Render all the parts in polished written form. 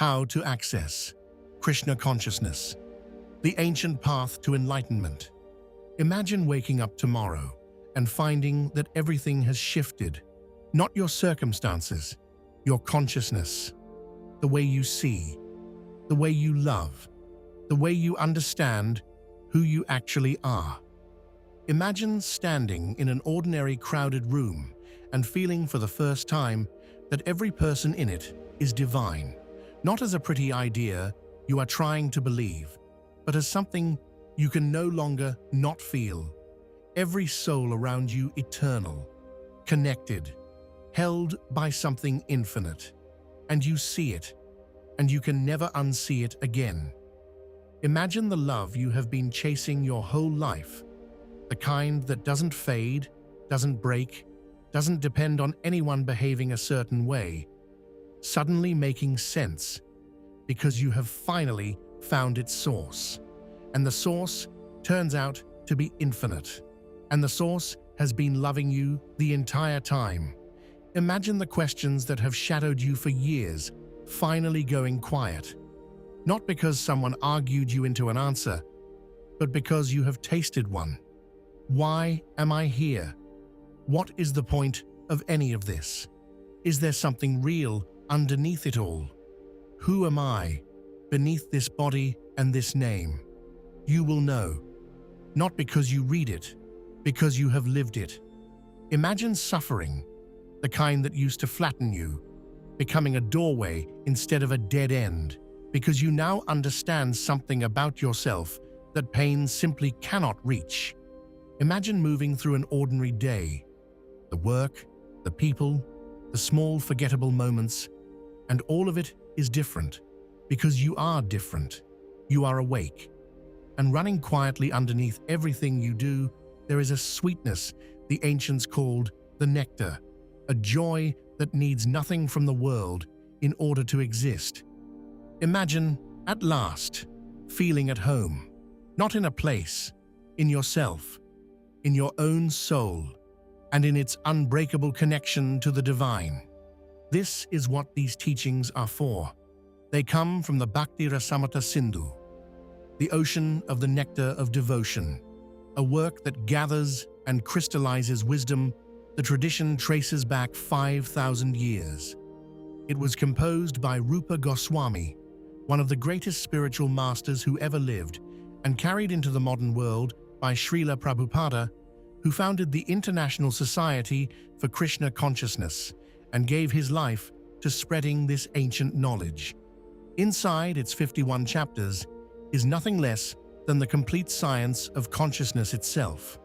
How to access Krishna consciousness, the ancient path to enlightenment. Imagine waking up tomorrow and finding that everything has shifted. Not your circumstances, your consciousness, the way you see, the way you love, the way you understand who you actually are. Imagine standing in an ordinary crowded room and feeling for the first time that every person in it is divine, not as a pretty idea you are trying to believe, but as something you can no longer not feel. Every soul around you eternal, connected, held by something infinite, and you see it, and you can never unsee it again. Imagine the love you have been chasing your whole life, the kind that doesn't fade, doesn't break, doesn't depend on anyone behaving a certain way, suddenly making sense because you have finally found its source. And the source turns out to be infinite. And the source has been loving you the entire time. Imagine the questions that have shadowed you for years finally going quiet. Not because someone argued you into an answer, but because you have tasted one. Why am I here? What is the point of any of this? Is there something real underneath it all? Who am I beneath this body and this name? You will know, not because you read it, because you have lived it. Imagine suffering, the kind that used to flatten you, becoming a doorway instead of a dead end, because you now understand something about yourself that pain simply cannot reach. Imagine moving through an ordinary day, the work, the people, the small forgettable moments, and all of it is different, because you are different. You are awake. And running quietly underneath everything you do, there is a sweetness the ancients called the nectar, a joy that needs nothing from the world in order to exist. Imagine, at last, feeling at home, not in a place, in yourself, in your own soul, and in its unbreakable connection to the divine. This is what these teachings are for. They come from the Bhakti Rasamrita Sindhu, the ocean of the nectar of devotion, a work that gathers and crystallizes wisdom. The tradition traces back 5,000 years. It was composed by Rupa Goswami, one of the greatest spiritual masters who ever lived, and carried into the modern world by Srila Prabhupada, who founded the International Society for Krishna Consciousness and gave his life to spreading this ancient knowledge. Inside its 51 chapters is nothing less than the complete science of consciousness itself,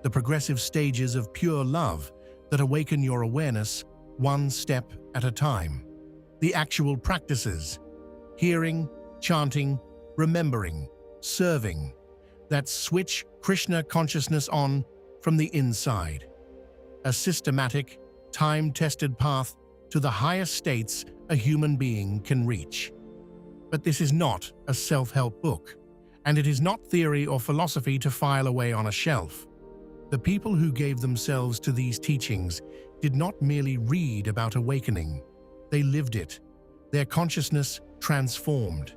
the progressive stages of pure love that awaken your awareness one step at a time, the actual practices, hearing, chanting, remembering, serving, that switch Krishna consciousness on from the inside, a systematic, time-tested path to the highest states a human being can reach. But this is not a self-help book, and it is not theory or philosophy to file away on a shelf. The people who gave themselves to these teachings did not merely read about awakening, they lived it. Their consciousness transformed.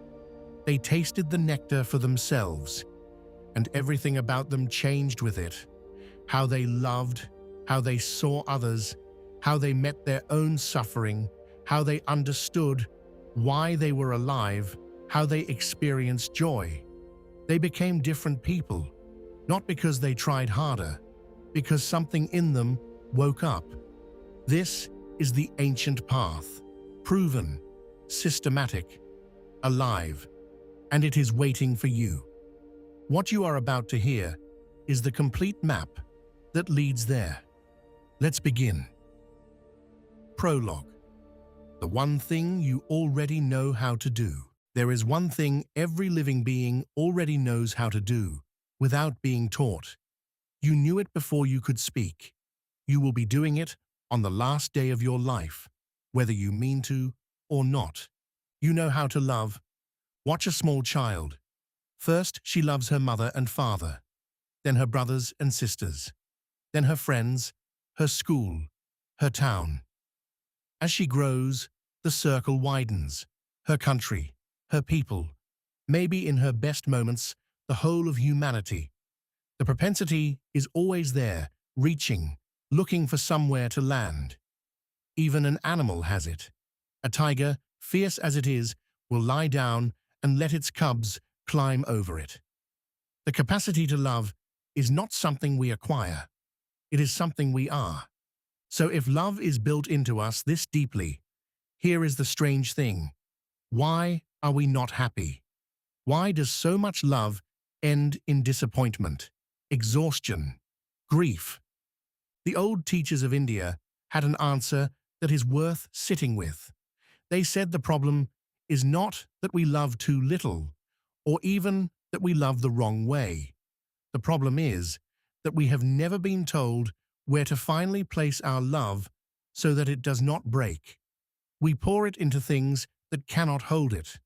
They tasted the nectar for themselves, and everything about them changed with it. How they loved, how they saw others, how they met their own suffering, how they understood why they were alive, how they experienced joy. They became different people, not because they tried harder, because something in them woke up. This is the ancient path, proven, systematic, alive, and it is waiting for you. What you are about to hear is the complete map that leads there. Let's begin. Prologue. The one thing you already know how to do. There is one thing every living being already knows how to do, without being taught. You knew it before you could speak. You will be doing it on the last day of your life, whether you mean to or not. You know how to love. Watch a small child. First, she loves her mother and father, then her brothers and sisters, then her friends, her school, her town. As she grows, the circle widens. her country, her people, maybe in her best moments, the whole of humanity. The propensity is always there, reaching, looking for somewhere to land. Even an animal has it. A tiger, fierce as it is, will lie down and let its cubs climb over it. The capacity to love is not something we acquire. It is something we are. So if love is built into us this deeply, here is the strange thing. Why are we not happy? Why does so much love end in disappointment, exhaustion, grief? The old teachers of India had an answer that is worth sitting with. They said the problem is not that we love too little, or even that we love the wrong way. The problem is that we have never been told where to finally place our love so that it does not break. We pour it into things that cannot hold it.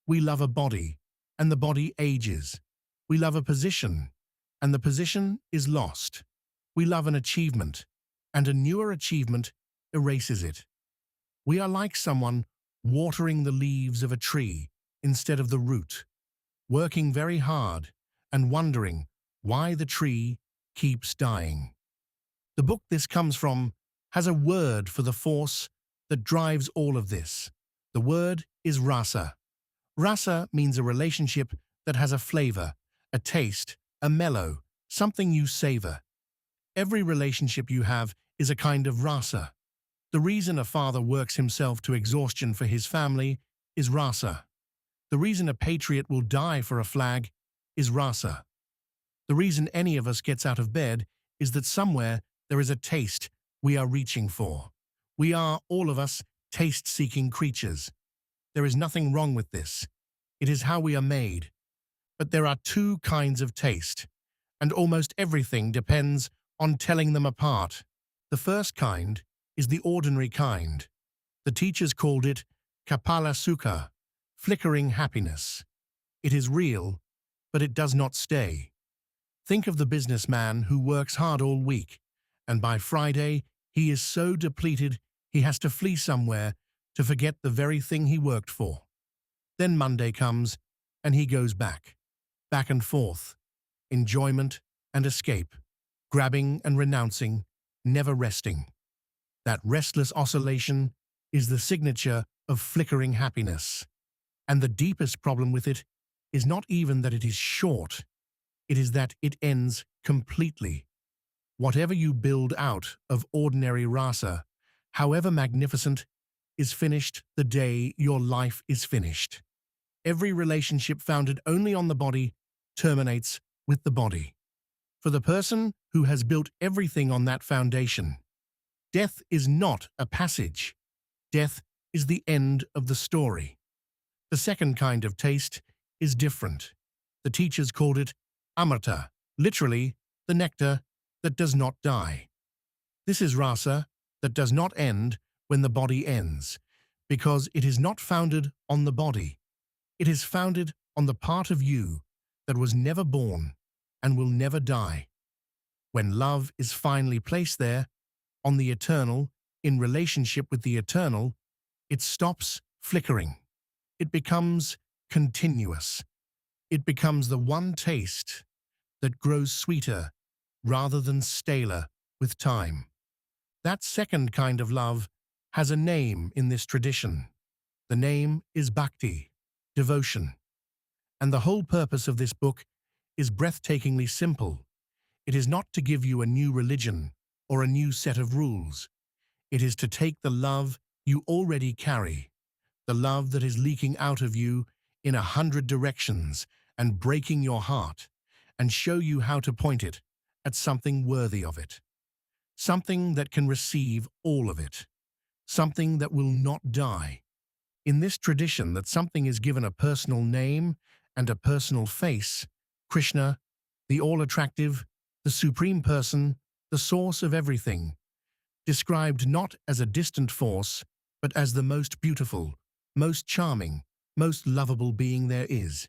We love a body, and the body ages. We love a position, and the position is lost. We love an achievement, and a newer achievement erases it. We are like someone watering the leaves of a tree instead of the root, working very hard and wondering why the tree keeps dying. The book this comes from has a word for the force that drives all of this. The word is rasa. Rasa means a relationship that has a flavor, a taste, a mellow, something you savor. Every relationship you have is a kind of rasa. The reason a father works himself to exhaustion for his family is rasa. The reason a patriot will die for a flag is rasa. The reason any of us gets out of bed is that somewhere there is a taste we are reaching for. We are, all of us, taste-seeking creatures. There is nothing wrong with this. It is how we are made. But there are two kinds of taste, and almost everything depends on telling them apart. The first kind is the ordinary kind. The teachers called it kapala sukha, flickering happiness. It is real, but it does not stay. Think of the businessman who works hard all week, and by Friday he is so depleted he has to flee somewhere to forget the very thing he worked for. Then Monday comes, and he goes back and forth, enjoyment and escape, grabbing and renouncing, never resting. That restless oscillation is the signature of flickering happiness. And the deepest problem with it is not even that it is short, it is that it ends completely. Whatever you build out of ordinary rasa, however magnificent, is finished the day your life is finished. Every relationship founded only on the body terminates with the body. For the person who has built everything on that foundation, death is not a passage. Death is the end of the story. The second kind of taste is different. The teachers called it amrita, literally the nectar that does not die. This is rasa that does not end when the body ends, because it is not founded on the body. It is founded on the part of you that was never born and will never die. When love is finally placed there, on the eternal, in relationship with the eternal, it stops flickering. It becomes continuous. It becomes the one taste that grows sweeter rather than staler with time. That second kind of love has a name in this tradition. The name is bhakti, devotion. And the whole purpose of this book is breathtakingly simple. It is not to give you a new religion or a new set of rules. It is to take the love you already carry, the love that is leaking out of you in 100 directions and breaking your heart, and show you how to point it at something worthy of it, something that can receive all of it, something that will not die. In this tradition that something is given a personal name and a personal face, Krishna, the all-attractive, the supreme person, the source of everything, described not as a distant force, but as the most beautiful, most charming, most lovable being there is.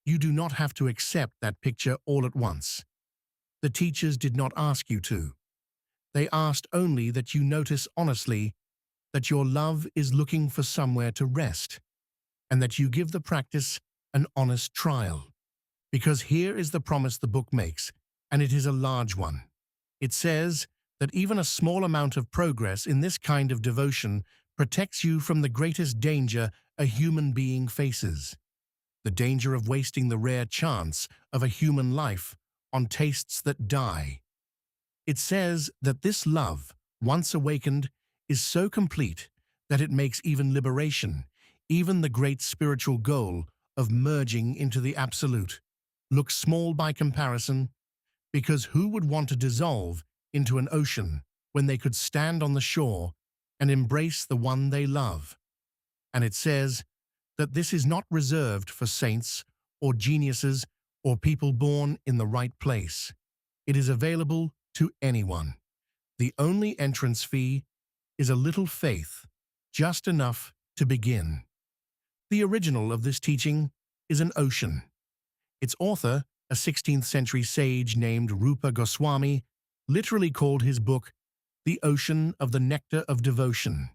You do not have to accept that picture all at once. The teachers did not ask you to. They asked only that you notice honestly that your love is looking for somewhere to rest. and that you give the practice an honest trial. Because here is the promise the book makes, and it is a large one. It says that even a small amount of progress in this kind of devotion protects you from the greatest danger a human being faces, the danger of wasting the rare chance of a human life on tastes that die. It says that this love, once awakened, is so complete that it makes even liberation, even the great spiritual goal of merging into the Absolute, look small by comparison, because who would want to dissolve into an ocean when they could stand on the shore and embrace the one they love? And it says that this is not reserved for saints or geniuses or people born in the right place. It is available to anyone. The only entrance fee is a little faith, just enough to begin. The original of this teaching is an ocean. Its author, a 16th century sage named Rupa Goswami, literally called his book The Ocean of the Nectar of Devotion,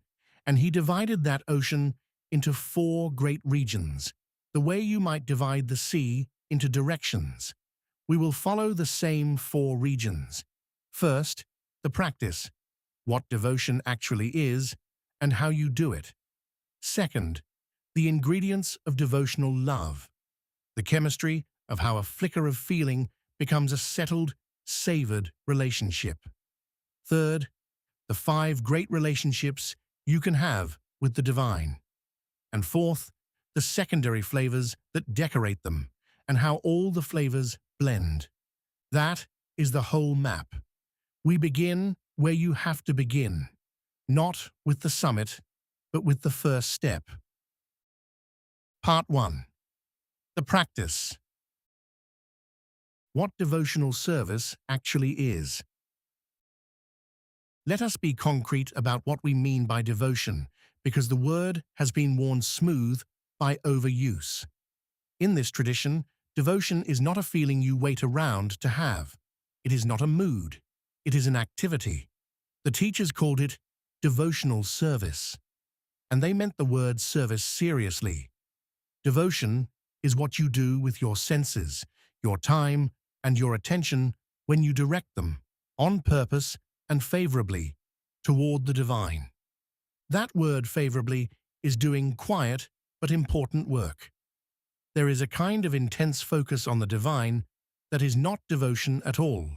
and he divided that ocean into 4 great regions, the way you might divide the sea into directions. We will follow the same 4 regions. First, the practice, what devotion actually is, and how you do it. Second, the ingredients of devotional love, the chemistry of how a flicker of feeling becomes a settled, savored relationship. Third, the 5 great relationships you can have with the divine. And fourth, the secondary flavors that decorate them, and how all the flavors blend. That is the whole map. We begin where you have to begin, not with the summit, but with the first step. Part 1. The practice. What devotional service actually is. Let us be concrete about what we mean by devotion, because the word has been worn smooth by overuse. In this tradition, devotion is not a feeling you wait around to have. It is not a mood. It is an activity. The teachers called it devotional service, and they meant the word service seriously. Devotion is what you do with your senses, your time, and your attention when you direct them, on purpose and favorably, toward the divine. That word favorably is doing quiet but important work. There is a kind of intense focus on the divine that is not devotion at all.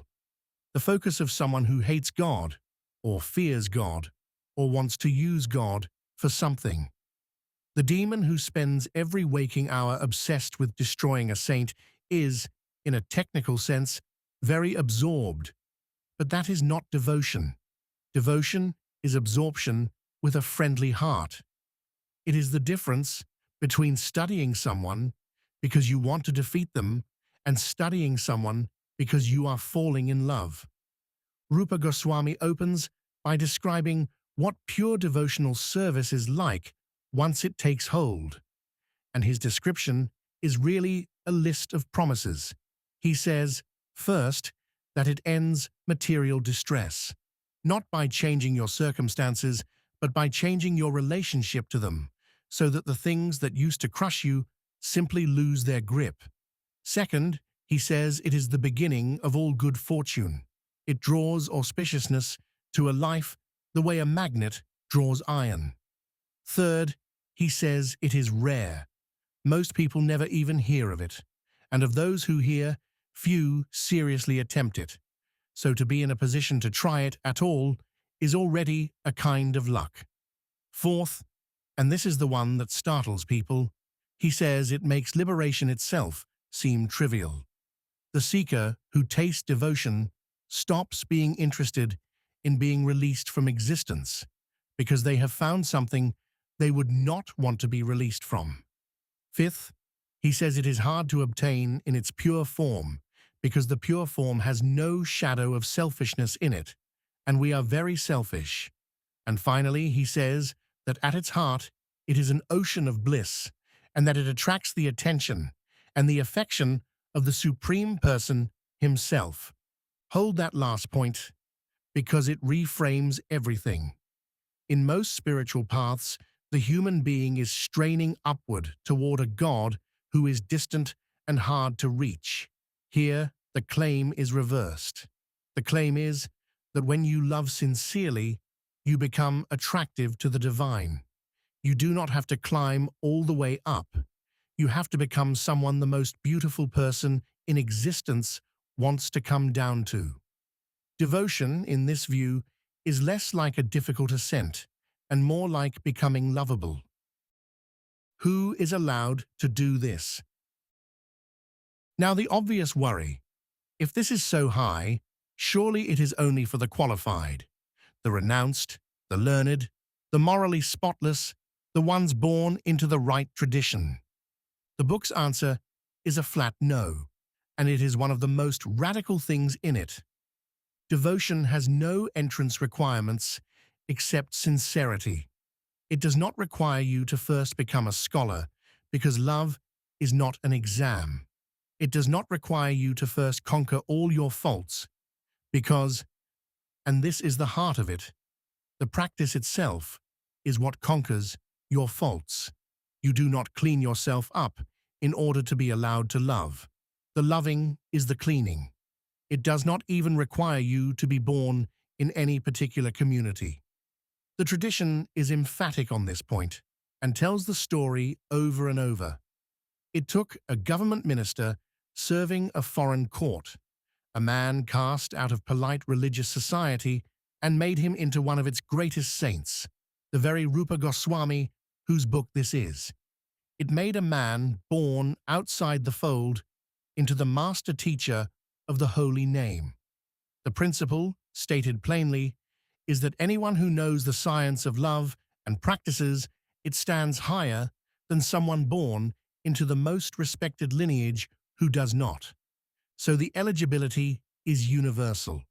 The focus of someone who hates God, or fears God, or wants to use God for something. The demon who spends every waking hour obsessed with destroying a saint is, in a technical sense, very absorbed. But that is not devotion. Devotion is absorption with a friendly heart. It is the difference between studying someone because you want to defeat them and studying someone because you are falling in love. Rupa Goswami opens by describing what pure devotional service is like once it takes hold. And his description is really a list of promises. He says, first, that it ends material distress, not by changing your circumstances, but by changing your relationship to them, so that the things that used to crush you simply lose their grip. Second, he says it is the beginning of all good fortune. It draws auspiciousness to a life the way a magnet draws iron. Third, he says it is rare. Most people never even hear of it, and of those who hear, few seriously attempt it. So to be in a position to try it at all is already a kind of luck. Fourth, and this is the one that startles people, he says it makes liberation itself seem trivial. The seeker who tastes devotion stops being interested in being released from existence because they have found something they would not want to be released from. Fifth, he says it is hard to obtain in its pure form because the pure form has no shadow of selfishness in it, and we are very selfish. And finally, he says that at its heart, it is an ocean of bliss, and that it attracts the attention and the affection of the Supreme Person himself. Hold that last point, because it reframes everything. In most spiritual paths, The human being is straining upward toward a God who is distant and hard to reach. Here, the claim is reversed. The claim is that when you love sincerely, you become attractive to the divine. You do not have to climb all the way up. You have to become someone the most beautiful person in existence wants to come down to. Devotion, in this view, is less like a difficult ascent and more like becoming lovable. Who is allowed to do this? Now, the obvious worry: if this is so high, surely it is only for the qualified, the renounced, the learned, the morally spotless, the ones born into the right tradition. The book's answer is a flat no, and it is one of the most radical things in it. Devotion has no entrance requirements except sincerity. It does not require you to first become a scholar, because love is not an exam. It does not require you to first conquer all your faults, because, and this is the heart of it, the practice itself is what conquers your faults. You do not clean yourself up in order to be allowed to love. The loving is the cleaning. It does not even require you to be born in any particular community. The tradition is emphatic on this point and tells the story over and over. It took a government minister serving a foreign court, a man cast out of polite religious society, and made him into one of its greatest saints, the very Rupa Goswami whose book this is. It made a man born outside the fold into the master teacher of the holy name. The principle, stated plainly, is that anyone who knows the science of love and practices it stands higher than someone born into the most respected lineage who does not. So the eligibility is universal.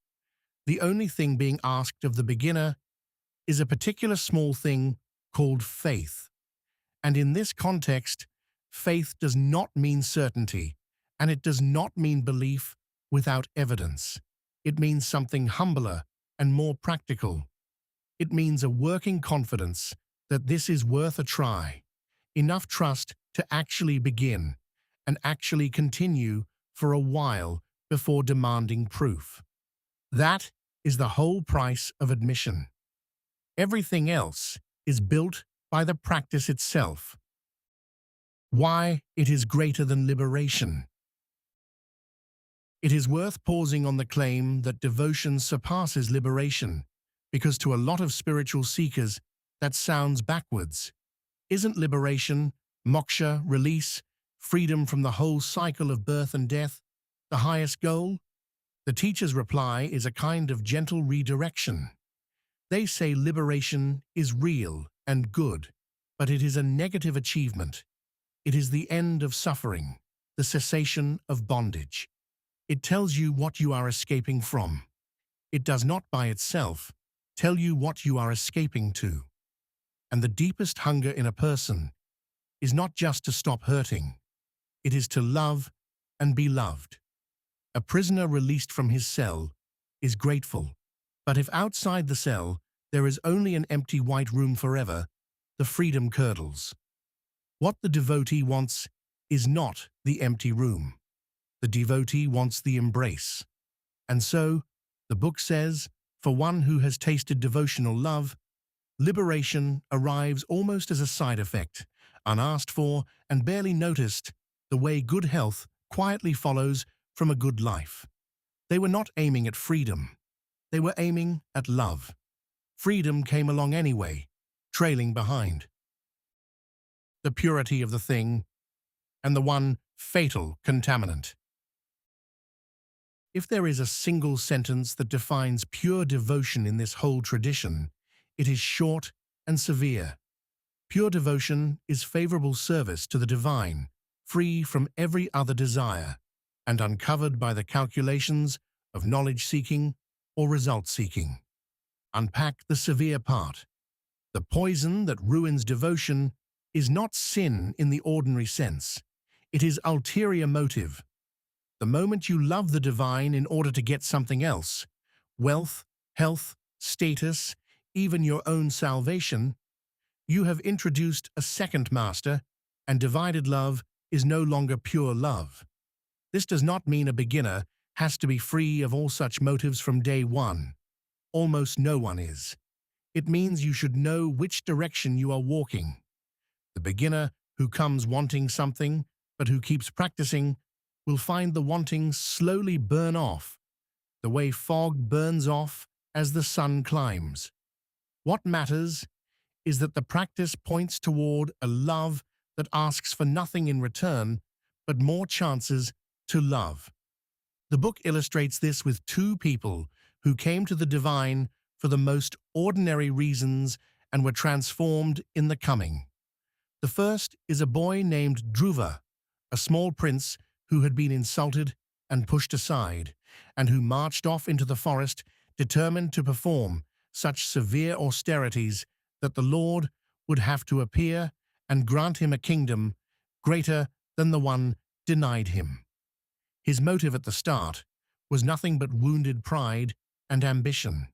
The only thing being asked of the beginner is a particular small thing called faith. And in this context, faith does not mean certainty, and it does not mean belief without evidence. It means something humbler and more practical. It means a working confidence that this is worth a try, enough trust to actually begin and actually continue for a while before demanding proof. That is the whole price of admission. Everything else is built by the practice itself. Why it is greater than liberation. It is worth pausing on the claim that devotion surpasses liberation, because to a lot of spiritual seekers, that sounds backwards. Isn't liberation, moksha, release, freedom from the whole cycle of birth and death, the highest goal? The teacher's reply is a kind of gentle redirection. They say liberation is real and good, but it is a negative achievement. It is the end of suffering, the cessation of bondage. It tells you what you are escaping from. It does not by itself tell you what you are escaping to. And the deepest hunger in a person is not just to stop hurting. It is to love and be loved. A prisoner released from his cell is grateful, but if outside the cell there is only an empty white room forever, the freedom curdles. What the devotee wants is not the empty room. The devotee wants the embrace. And so, the book says, for one who has tasted devotional love, liberation arrives almost as a side effect, unasked for and barely noticed, the way good health quietly follows from a good life. They were not aiming at freedom. They were aiming at love. Freedom came along anyway, trailing behind. The purity of the thing, and the one fatal contaminant. If there is a single sentence that defines pure devotion in this whole tradition, it is short and severe. Pure devotion is favorable service to the divine, free from every other desire, and uncovered by the calculations of knowledge-seeking or result-seeking. Unpack the severe part. The poison that ruins devotion is not sin in the ordinary sense. It is ulterior motive. The moment you love the divine in order to get something else, wealth, health, status, even your own salvation, You have introduced a second master, and divided love is no longer pure love. This does not mean a beginner has to be free of all such motives from day one. Almost no one is. It means you should know which direction you are walking. The beginner who comes wanting something, but who keeps practicing, will find the wanting slowly burn off, the way fog burns off as the sun climbs. What matters is that the practice points toward a love that asks for nothing in return, but more chances to love. The book illustrates this with two people who came to the divine for the most ordinary reasons and were transformed in the coming. The first is a boy named Dhruva, a small prince who had been insulted and pushed aside, and who marched off into the forest determined to perform such severe austerities that the Lord would have to appear and grant him a kingdom greater than the one denied him. His motive at the start was nothing but wounded pride and ambition.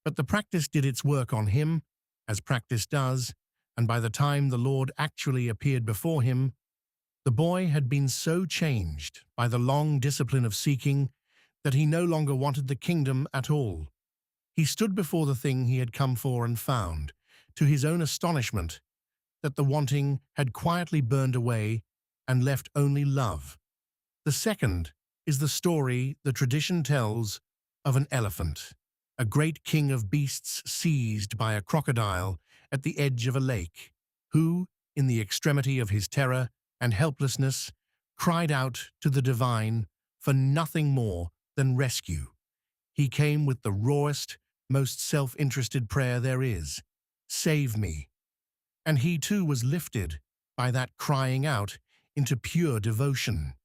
But the practice did its work on him, as practice does, and by the time the Lord actually appeared before him, the boy had been so changed by the long discipline of seeking that he no longer wanted the kingdom at all. He stood before the thing he had come for and found, to his own astonishment, that the wanting had quietly burned away and left only love. The second is the story the tradition tells of an elephant, a great king of beasts seized by a crocodile at the edge of a lake, who, in the extremity of his terror and helplessness, cried out to the divine for nothing more than rescue. He came with the rawest, most self-interested prayer there is, "Save me." And he too was lifted by that crying out into pure devotion.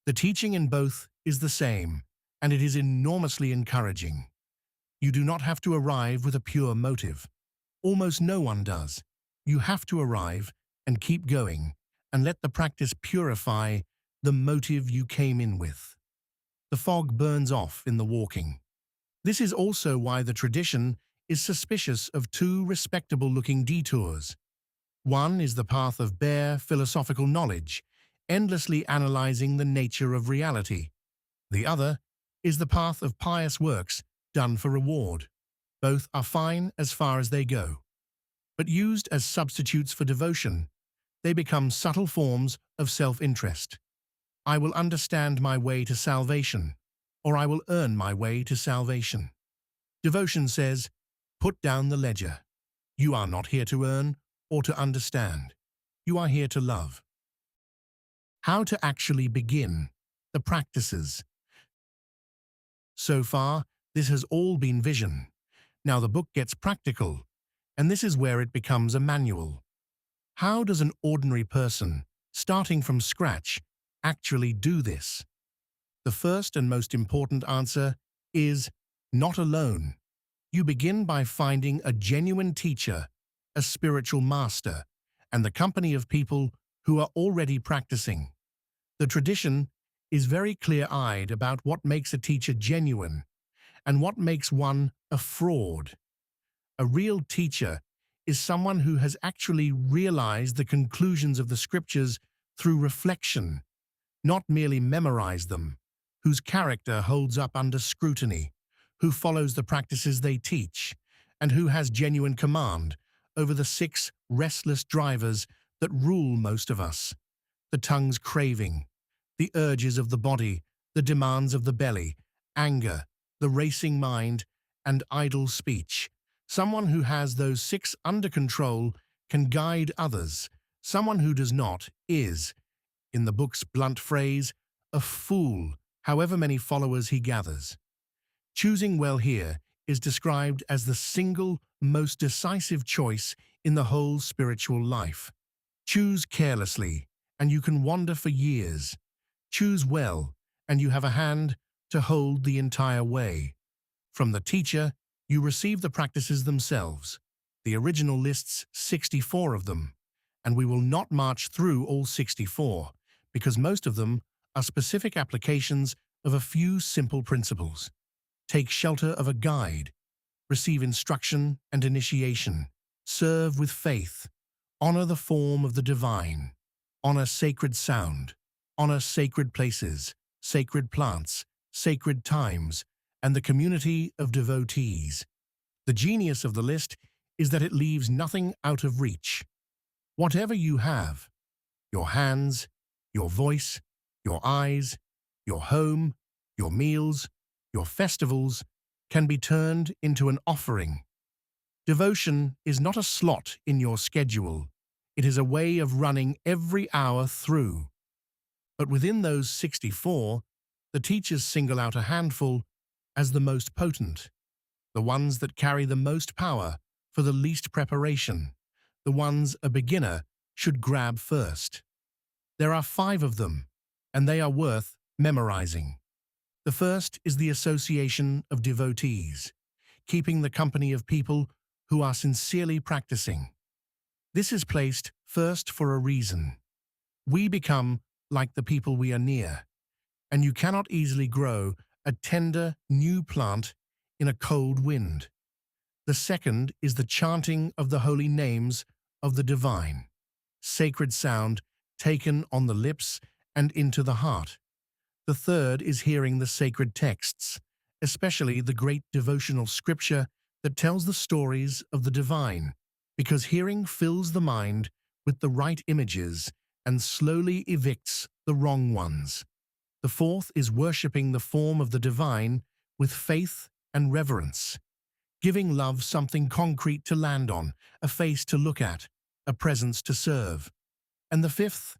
The teaching in both is the same, and it is enormously encouraging. You do not have to arrive with a pure motive. Almost no one does. You have to arrive and keep going, and let the practice purify the motive you came in with. The fog burns off in the walking. This is also why the tradition is suspicious of two respectable-looking detours. One is the path of bare philosophical knowledge, endlessly analyzing the nature of reality. The other is the path of pious works done for reward. Both are fine as far as they go. But used as substitutes for devotion, they become subtle forms of self-interest. I will understand my way to salvation, or I will earn my way to salvation. Devotion says, put down the ledger. You are not here to earn or to understand. You are here to love. How to actually begin the practices. So far, this has all been vision. Now the book gets practical, and this is where it becomes a manual. How does an ordinary person, starting from scratch, actually do this? The first and most important answer is not alone. You begin by finding a genuine teacher, a spiritual master, and the company of people who are already practicing. The tradition is very clear-eyed about what makes a teacher genuine and what makes one a fraud. A real teacher is someone who has actually realized the conclusions of the scriptures through reflection, not merely memorized them, whose character holds up under scrutiny, who follows the practices they teach, and who has genuine command over the 6 restless drivers that rule most of us: the tongue's craving, the urges of the body, the demands of the belly, anger, the racing mind, and idle speech. Someone who has those 6 under control can guide others. Someone who does not is, in the book's blunt phrase, a fool, however many followers he gathers. Choosing well here is described as the single most decisive choice in the whole spiritual life. Choose carelessly, and you can wander for years. Choose well, and you have a hand to hold the entire way. From the teacher, you receive the practices themselves. The original lists 64 of them, and we will not march through all 64, because most of them are specific applications of a few simple principles. Take shelter of a guide. Receive instruction and initiation. Serve with faith. Honor the form of the divine. Honor sacred sound. Honor sacred places, sacred plants, sacred times, and the community of devotees. The genius of the list is that it leaves nothing out of reach. Whatever you have, your hands, your voice, your eyes, your home, your meals, your festivals, can be turned into an offering. Devotion is not a slot in your schedule. It is a way of running every hour through. But within those 64, the teachers single out a handful as the most potent, the ones that carry the most power for the least preparation, the ones a beginner should grab first. There are 5 of them, and they are worth memorizing. The first is the association of devotees, keeping the company of people who are sincerely practicing. This is placed first for a reason. We become like the people we are near, and you cannot easily grow a tender, new plant in a cold wind. The second is the chanting of the holy names of the divine, sacred sound taken on the lips and into the heart. The third is hearing the sacred texts, especially the great devotional scripture that tells the stories of the divine, because hearing fills the mind with the right images and slowly evicts the wrong ones. The fourth is worshipping the form of the divine with faith and reverence, giving love something concrete to land on, a face to look at, a presence to serve. And the fifth,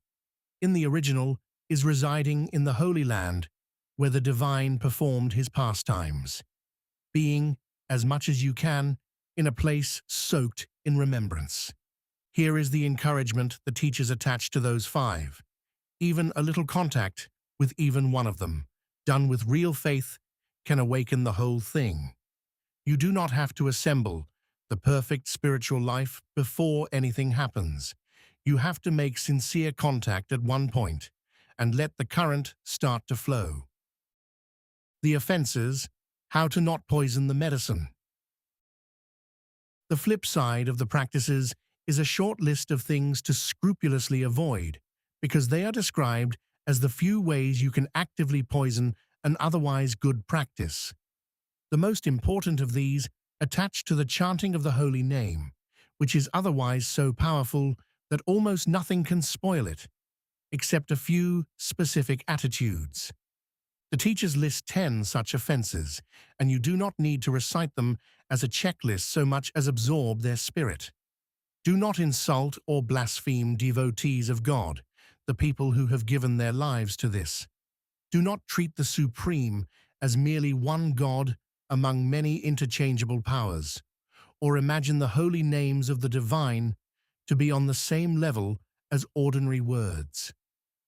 in the original, is residing in the Holy Land where the divine performed his pastimes, being, as much as you can, in a place soaked in remembrance. Here is the encouragement the teachers attach to those 5. Even a little contact with even one of them, done with real faith, can awaken the whole thing. You do not have to assemble the perfect spiritual life before anything happens. You have to make sincere contact at one point and let the current start to flow. The offenses, how to not poison the medicine. The flip side of the practices is a short list of things to scrupulously avoid, because they are described as the few ways you can actively poison an otherwise good practice. The most important of these attach to the chanting of the holy name, which is otherwise so powerful that almost nothing can spoil it, except a few specific attitudes. The teachers list 10 such offenses, and you do not need to recite them as a checklist so much as absorb their spirit. Do not insult or blaspheme devotees of God, the people who have given their lives to this. Do not treat the Supreme as merely one God among many interchangeable powers, or imagine the holy names of the divine to be on the same level as ordinary words.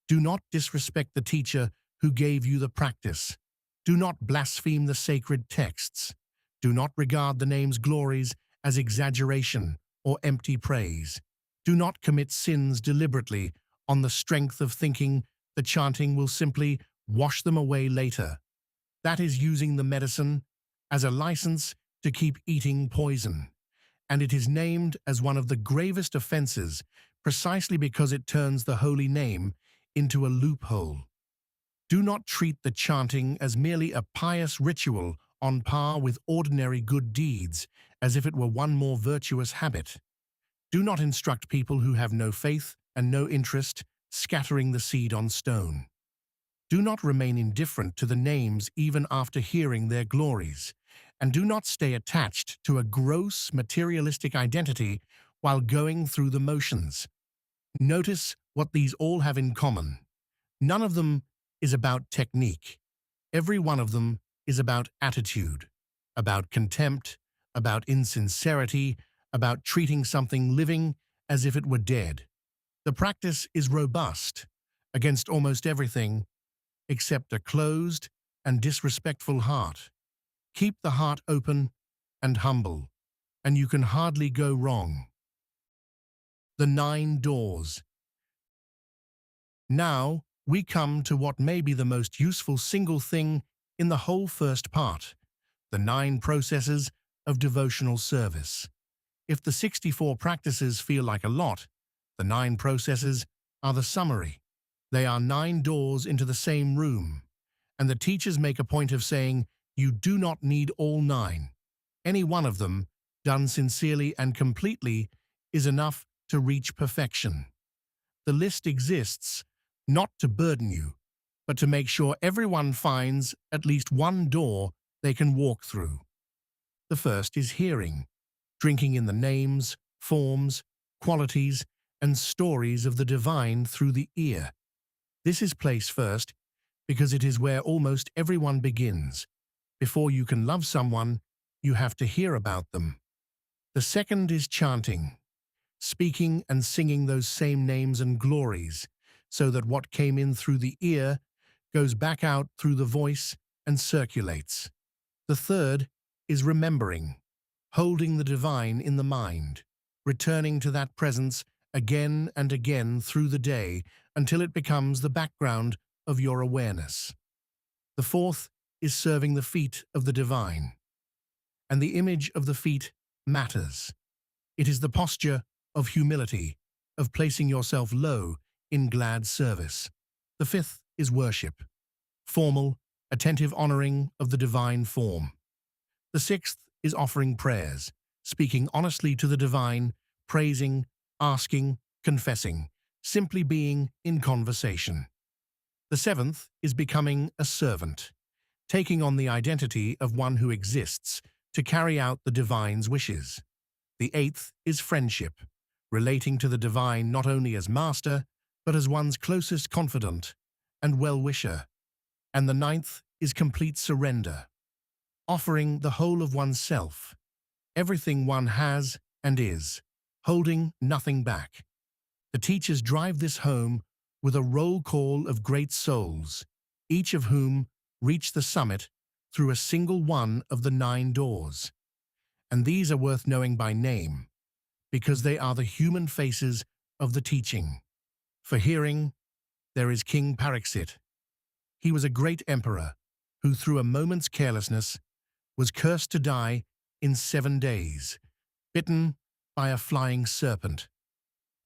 Do not disrespect the teacher who gave you the practice. Do not blaspheme the sacred texts. Do not regard the name's glories as exaggeration or empty praise. Do not commit sins deliberately on the strength of thinking the chanting will simply wash them away later. That is using the medicine as a license to keep eating poison, and it is named as one of the gravest offenses precisely because it turns the holy name into a loophole. Do not treat the chanting as merely a pious ritual on par with ordinary good deeds, as if it were one more virtuous habit. Do not instruct people who have no faith and no interest, scattering the seed on stone. Do not remain indifferent to the names even after hearing their glories, and do not stay attached to a gross materialistic identity while going through the motions. Notice what these all have in common. None of them is about technique. Every one of them is about attitude, about contempt, about insincerity, about treating something living as if it were dead. The practice is robust against almost everything except a closed and disrespectful heart. Keep the heart open and humble, and you can hardly go wrong. The 9 doors. Now, we come to what may be the most useful single thing in the whole first part, the 9 processes of devotional service. If the 64 practices feel like a lot, the 9 processes are the summary. They are 9 doors into the same room, and the teachers make a point of saying you do not need all 9. Any one of them, done sincerely and completely, is enough to reach perfection. The list exists not to burden you, but to make sure everyone finds at least one door they can walk through. The first is hearing, drinking in the names, forms, qualities, and stories of the divine through the ear. This is placed first because it is where almost everyone begins. Before you can love someone, you have to hear about them. The second is chanting, speaking and singing those same names and glories, so that what came in through the ear goes back out through the voice and circulates. The third is remembering, holding the divine in the mind, returning to that presence again and again through the day until it becomes the background of your awareness. The fourth is serving the feet of the divine. And the image of the feet matters. It is the posture of humility, of placing yourself low in glad service. The fifth is worship, formal, attentive honoring of the divine form. The sixth is offering prayers, speaking honestly to the divine, praising, asking, confessing, simply being in conversation. The seventh is becoming a servant, taking on the identity of one who exists to carry out the divine's wishes. The eighth is friendship, relating to the divine not only as master, but as one's closest confidant and well-wisher. And the ninth is complete surrender, offering the whole of oneself, everything one has and is, holding nothing back. The teachers drive this home with a roll call of great souls, each of whom reach the summit through a single one of the 9 doors. And these are worth knowing by name, because they are the human faces of the teaching. For hearing, there is King Pariksit. He was a great emperor who, through a moment's carelessness, was cursed to die in 7 days, bitten by a flying serpent.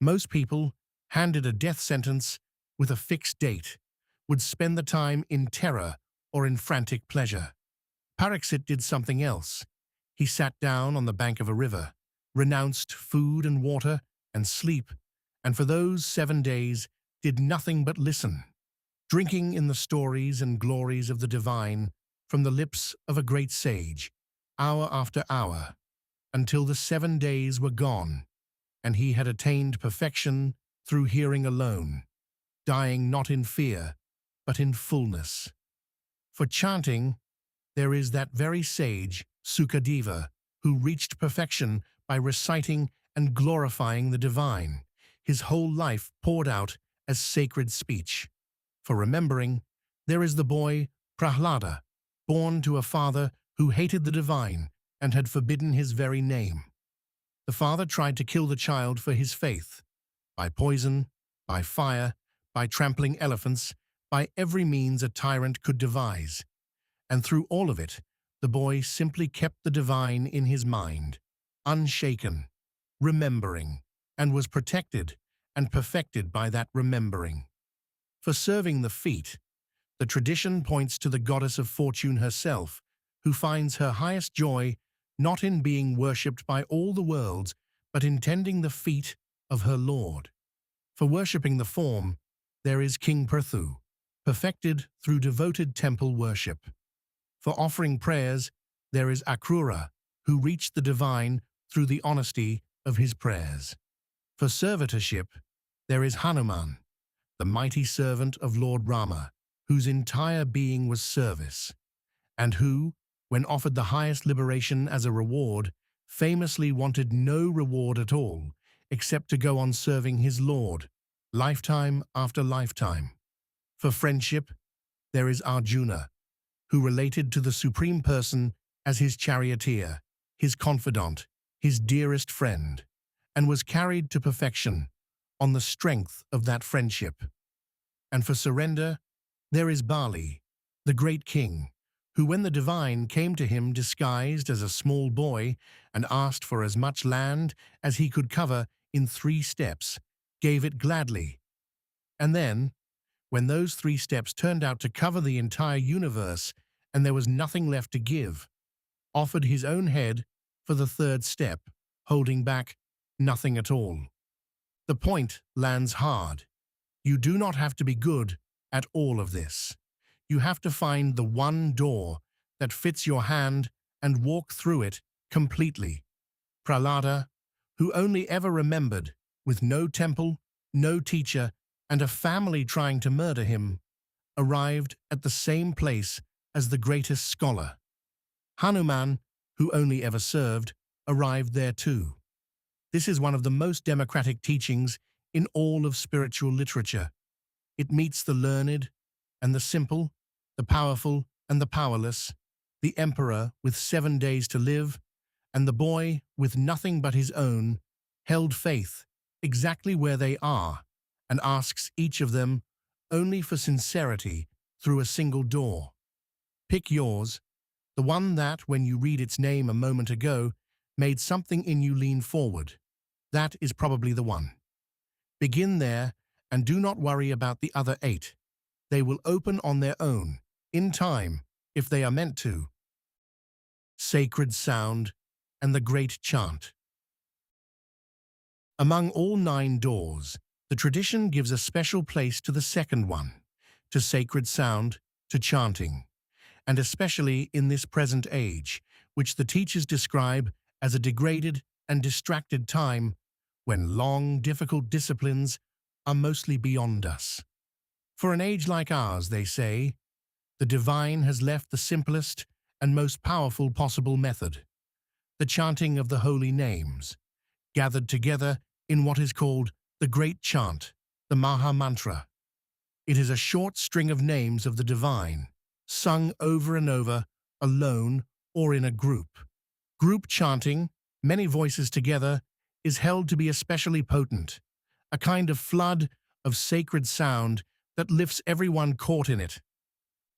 Most people, handed a death sentence with a fixed date, would spend the time in terror or in frantic pleasure. Pariksit did something else. He sat down on the bank of a river, renounced food and water and sleep, and for those 7 days did nothing but listen, drinking in the stories and glories of the divine from the lips of a great sage, hour after hour, until the 7 days were gone, and he had attained perfection through hearing alone, dying not in fear, but in fullness. For chanting, there is that very sage, Sukadeva, who reached perfection by reciting and glorifying the divine, his whole life poured out as sacred speech. For remembering, there is the boy Prahlada, born to a father who hated the divine and had forbidden his very name. The father tried to kill the child for his faith, by poison, by fire, by trampling elephants, by every means a tyrant could devise. And through all of it, the boy simply kept the divine in his mind, unshaken, remembering, and was protected and perfected by that remembering. For serving the feet, the tradition points to the goddess of fortune herself, who finds her highest joy not in being worshipped by all the worlds, but in tending the feet of her Lord. For worshipping the form, there is King Prithu, perfected through devoted temple worship. For offering prayers, there is Akrura, who reached the divine through the honesty of his prayers. For servitorship, there is Hanuman, the mighty servant of Lord Rama, whose entire being was service, and who, when offered the highest liberation as a reward, famously wanted no reward at all, except to go on serving his Lord, lifetime after lifetime. For friendship, there is Arjuna, who related to the Supreme Person as his charioteer, his confidant, his dearest friend, and was carried to perfection on the strength of that friendship. And for surrender, there is Bali, the great king, who when the divine came to him disguised as a small boy and asked for as much land as he could cover in 3 steps, gave it gladly. And then, when those 3 steps turned out to cover the entire universe and there was nothing left to give, offered his own head for the 3rd step, holding back nothing at all. The point lands hard. You do not have to be good at all of this. You have to find the one door that fits your hand and walk through it completely. Prahlada, who only ever remembered, with no temple, no teacher, and a family trying to murder him, arrived at the same place as the greatest scholar. Hanuman, who only ever served, arrived there too. This is one of the most democratic teachings in all of spiritual literature. It meets the learned and the simple, the powerful and the powerless, the emperor with 7 days to live, and the boy with nothing but his own, held faith exactly where they are, and asks each of them only for sincerity through a single door. Pick yours, the one that, when you read its name a moment ago, made something in you lean forward. That is probably the one. Begin there and do not worry about the other 8. They will open on their own, in time, if they are meant to. Sacred sound and the great chant. Among all 9 doors, the tradition gives a special place to the second one, to sacred sound, to chanting, and especially in this present age, which the teachers describe as a degraded and distracted time when long, difficult disciplines are mostly beyond us. For an age like ours, they say, the divine has left the simplest and most powerful possible method, the chanting of the holy names, gathered together in what is called the Great Chant, the Maha Mantra. It is a short string of names of the divine, sung over and over, alone or in a group. Group chanting, many voices together, is held to be especially potent, a kind of flood of sacred sound that lifts everyone caught in it.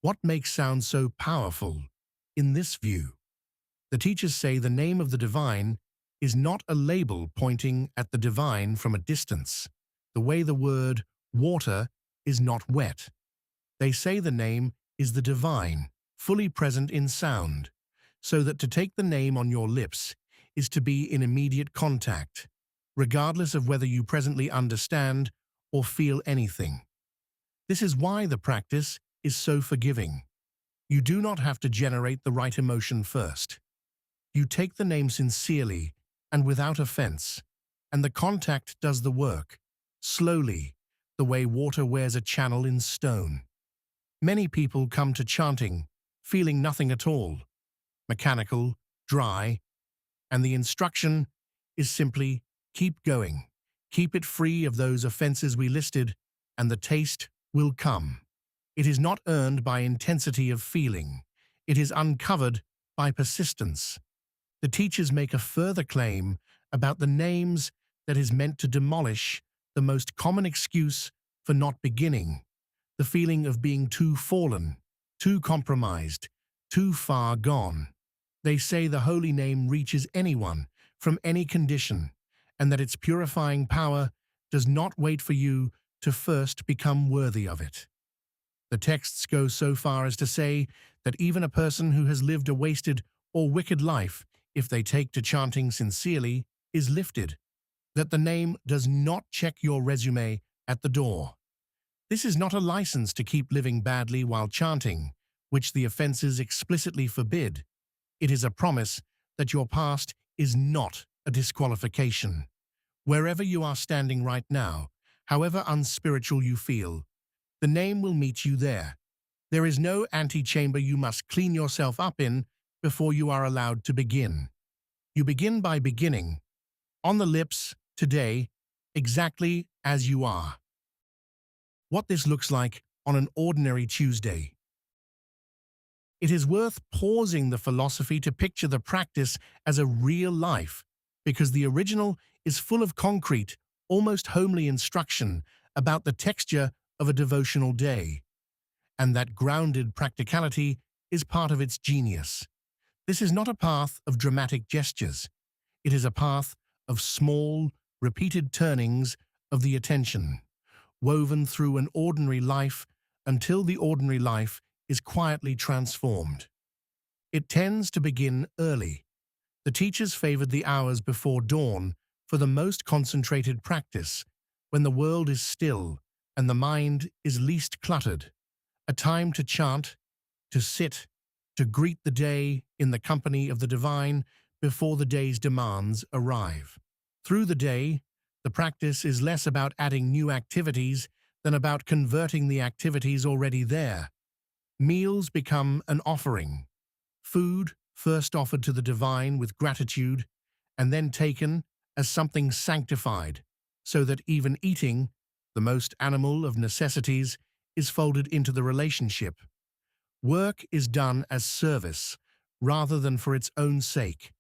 What makes sound so powerful in this view? The teachers say the name of the divine is not a label pointing at the divine from a distance, the way the word water is not wet. They say the name is the divine, fully present in sound, so that to take the name on your lips is to be in immediate contact, regardless of whether you presently understand or feel anything. This is why the practice is so forgiving. You do not have to generate the right emotion first. You take the name sincerely and without offense, and the contact does the work, slowly, the way water wears a channel in stone. Many people come to chanting, feeling nothing at all, mechanical, dry, and the instruction is simply keep going, keep it free of those offenses we listed, and the taste will come. It is not earned by intensity of feeling. It is uncovered by persistence. The teachers make a further claim about the names that is meant to demolish the most common excuse for not beginning, the feeling of being too fallen, too compromised, too far gone. They say the holy name reaches anyone from any condition, and that its purifying power does not wait for you to first become worthy of it. The texts go so far as to say that even a person who has lived a wasted or wicked life, if they take to chanting sincerely, is lifted, that the name does not check your resume at the door. This is not a license to keep living badly while chanting, which the offenses explicitly forbid. It is a promise that your past is not a disqualification. Wherever you are standing right now, however unspiritual you feel, the name will meet you there. There is no antechamber you must clean yourself up in before you are allowed to begin. You begin by beginning, on the lips, today, exactly as you are. What this looks like on an ordinary Tuesday. It is worth pausing the philosophy to picture the practice as a real life, because the original is full of concrete, almost homely instruction about the texture of a devotional day, and that grounded practicality is part of its genius. This is not a path of dramatic gestures. It is a path of small, repeated turnings of the attention, woven through an ordinary life until the ordinary life is quietly transformed. It tends to begin early. The teachers favored the hours before dawn for the most concentrated practice, when the world is still and the mind is least cluttered, a time to chant, to sit, to greet the day in the company of the divine before the day's demands arrive. Through the day, the practice is less about adding new activities than about converting the activities already there. Meals become an offering. Food, first offered to the divine with gratitude, and then taken as something sanctified, so that even eating, the most animal of necessities, is folded into the relationship. Work is done as service, rather than for its own sake.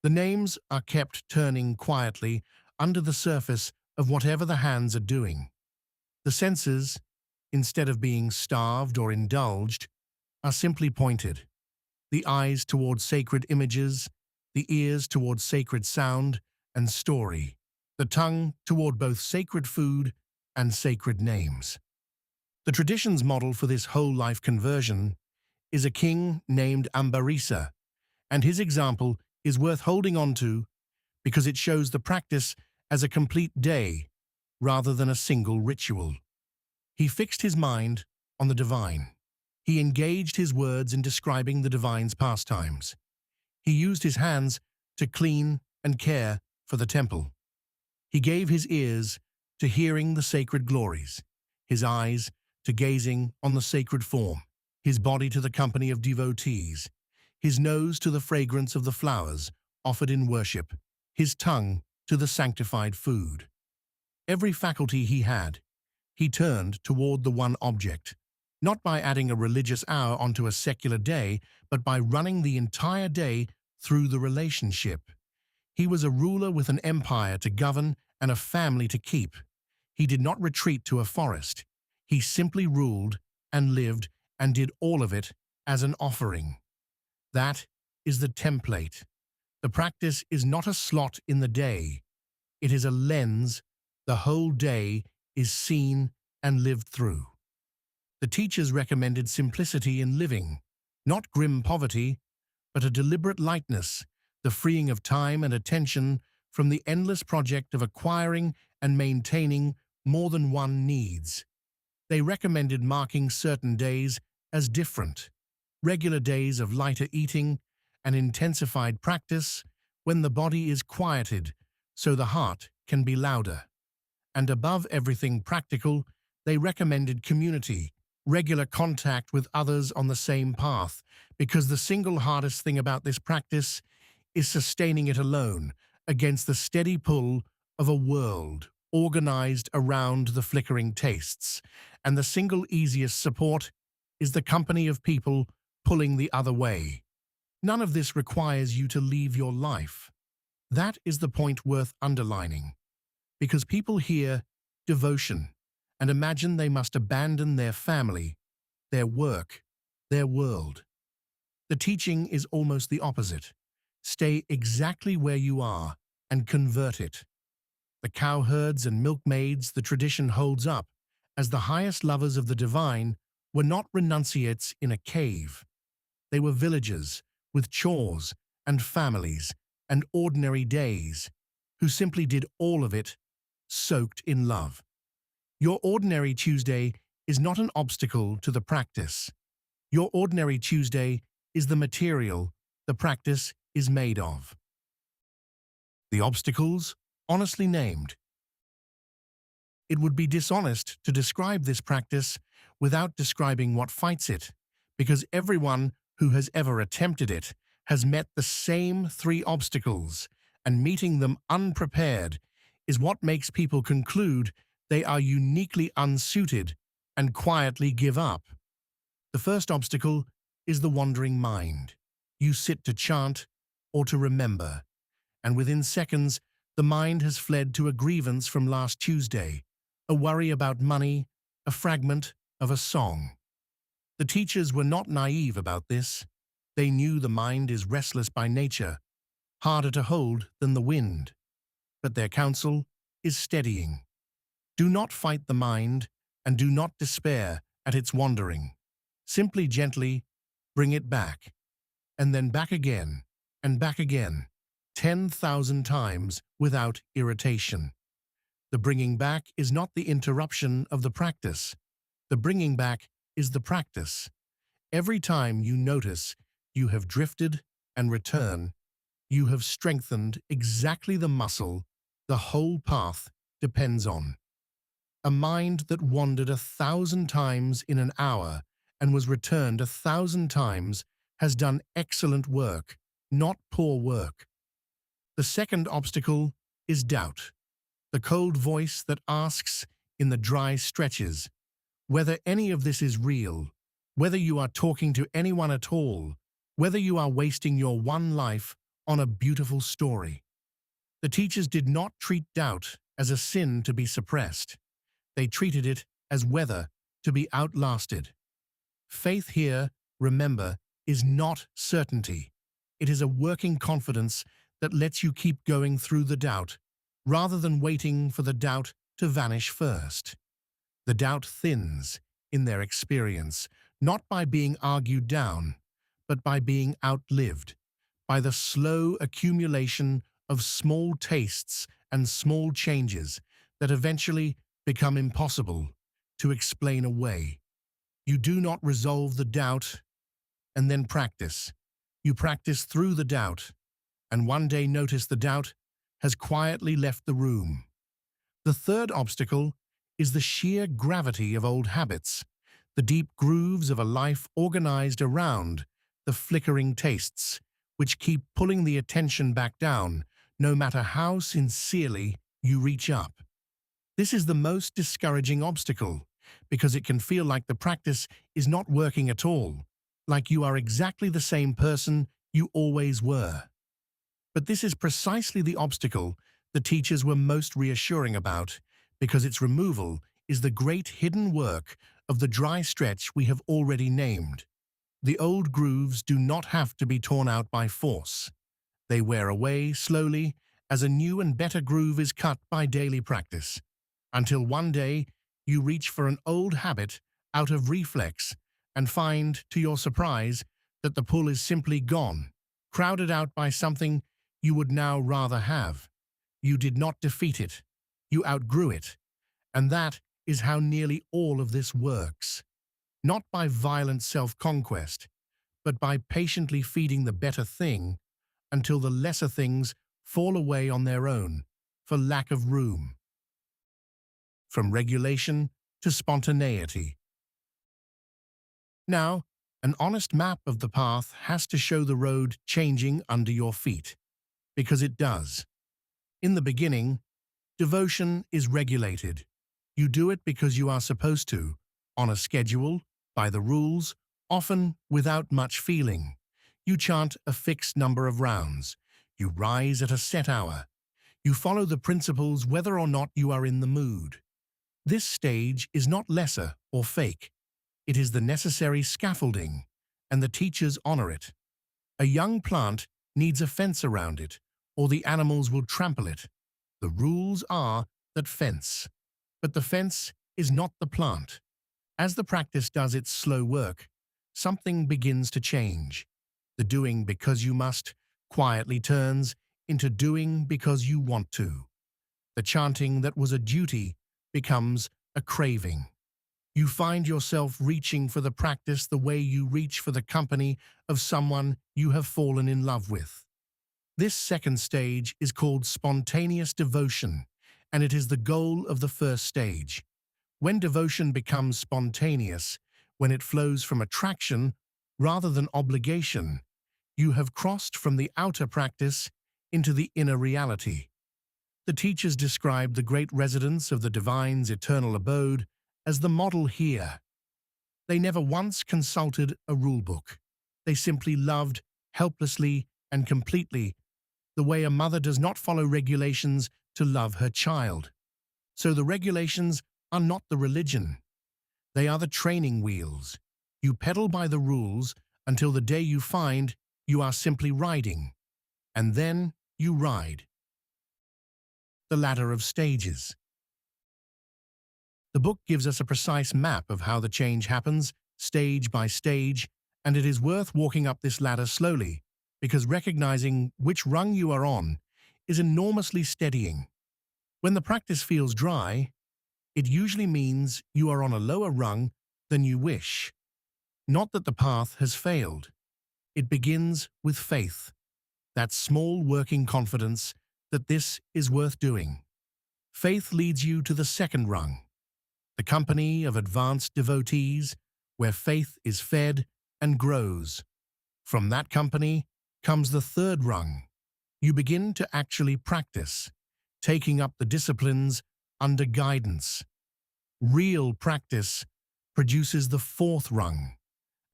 The names are kept turning quietly under the surface of whatever the hands are doing. The senses, instead of being starved or indulged, are simply pointed. The eyes toward sacred images, the ears toward sacred sound and story, the tongue toward both sacred food and sacred names. The tradition's model for this whole life conversion is a king named Ambarisa, and his example is worth holding on to because it shows the practice as a complete day rather than a single ritual. He fixed his mind on the divine. He engaged his words in describing the divine's pastimes. He used his hands to clean and care for the temple. He gave his ears to hearing the sacred glories, his eyes to gazing on the sacred form, his body to the company of devotees, his nose to the fragrance of the flowers offered in worship, his tongue to the sanctified food. Every faculty he had, he turned toward the one object, not by adding a religious hour onto a secular day, but by running the entire day through the relationship. He was a ruler with an empire to govern and a family to keep. He did not retreat to a forest. He simply ruled and lived and did all of it as an offering. That is the template. The practice is not a slot in the day. It is a lens. The whole day is seen and lived through. The teachers recommended simplicity in living, not grim poverty, but a deliberate lightness, the freeing of time and attention from the endless project of acquiring and maintaining more than one needs. They recommended marking certain days as different, regular days of lighter eating and intensified practice when the body is quieted so the heart can be louder. And above everything practical, they recommended community, regular contact with others on the same path, because the single hardest thing about this practice is sustaining it alone against the steady pull of a world organized around the flickering tastes, and the single easiest support is the company of people pulling the other way. None of this requires you to leave your life. That is the point worth underlining, because people hear devotion and imagine they must abandon their family, their work, their world. The teaching is almost the opposite. Stay exactly where you are and convert it. The cowherds and milkmaids the tradition holds up as the highest lovers of the divine were not renunciates in a cave. They were villagers with chores and families and ordinary days who simply did all of it soaked in love. Your ordinary Tuesday is not an obstacle to the practice. Your ordinary Tuesday is the material the practice is made of. The obstacles, honestly named. It would be dishonest to describe this practice without describing what fights it, because everyone who has ever attempted it has met the same three obstacles, and meeting them unprepared is what makes people conclude they are uniquely unsuited and quietly give up. The first obstacle is the wandering mind. You sit to chant or to remember, and within seconds the mind has fled to a grievance from last Tuesday, a worry about money, a fragment of a song. The teachers were not naive about this. They knew the mind is restless by nature, harder to hold than the wind. But their counsel is steadying. Do not fight the mind, and do not despair at its wandering. Simply gently bring it back, and then back again, and back again, 10,000 times without irritation. The bringing back is not the interruption of the practice. The bringing back is the practice. Every time you notice you have drifted and return, you have strengthened exactly the muscle the whole path depends on. A mind that wandered 1,000 times in an hour and was returned 1,000 times has done excellent work, not poor work. The second obstacle is doubt, the cold voice that asks in the dry stretches whether any of this is real, whether you are talking to anyone at all, whether you are wasting your one life on a beautiful story. The teachers did not treat doubt as a sin to be suppressed. They treated it as weather to be outlasted. Faith here, remember, is not certainty. It is a working confidence that lets you keep going through the doubt, rather than waiting for the doubt to vanish first. The doubt thins in their experience, not by being argued down, but by being outlived, by the slow accumulation of small tastes and small changes that eventually become impossible to explain away. You do not resolve the doubt and then practice. You practice through the doubt, and one day notice the doubt has quietly left the room. The third obstacle is the sheer gravity of old habits, the deep grooves of a life organized around the flickering tastes, which keep pulling the attention back down, no matter how sincerely you reach up. This is the most discouraging obstacle, because it can feel like the practice is not working at all, like you are exactly the same person you always were. But this is precisely the obstacle the teachers were most reassuring about, because its removal is the great hidden work of the dry stretch we have already named. The old grooves do not have to be torn out by force. They wear away slowly as a new and better groove is cut by daily practice, until one day you reach for an old habit out of reflex and find, to your surprise, that the pull is simply gone, crowded out by something you would now rather have. You did not defeat it. You outgrew it. And that is how nearly all of this works. Not by violent self-conquest, but by patiently feeding the better thing until the lesser things fall away on their own for lack of room. From regulation to spontaneity. Now, an honest map of the path has to show the road changing under your feet, because it does. In the beginning, devotion is regulated. You do it because you are supposed to, on a schedule, by the rules, often without much feeling. You chant a fixed number of rounds. You rise at a set hour. You follow the principles whether or not you are in the mood. This stage is not lesser or fake. It is the necessary scaffolding, and the teachers honor it. A young plant needs a fence around it, or the animals will trample it. The rules are that fence. But the fence is not the plant. As the practice does its slow work, something begins to change. The doing because you must quietly turns into doing because you want to. The chanting that was a duty becomes a craving. You find yourself reaching for the practice the way you reach for the company of someone you have fallen in love with. This second stage is called spontaneous devotion, and it is the goal of the first stage. When devotion becomes spontaneous, when it flows from attraction rather than obligation, you have crossed from the outer practice into the inner reality. The teachers describe the great residence of the divine's eternal abode as the model here. They never once consulted a rulebook. They simply loved helplessly and completely, the way a mother does not follow regulations to love her child. So the regulations are not the religion. They are the training wheels. You pedal by the rules until the day you find you are simply riding. And then you ride. The ladder of stages. The book gives us a precise map of how the change happens, stage by stage, and it is worth walking up this ladder slowly, because recognizing which rung you are on is enormously steadying. When the practice feels dry, it usually means you are on a lower rung than you wish. Not that the path has failed. It begins with faith, that small working confidence that this is worth doing. Faith leads you to the second rung, the company of advanced devotees, where faith is fed and grows. From that company comes the third rung. You begin to actually practice, taking up the disciplines under guidance. Real practice produces the fourth rung,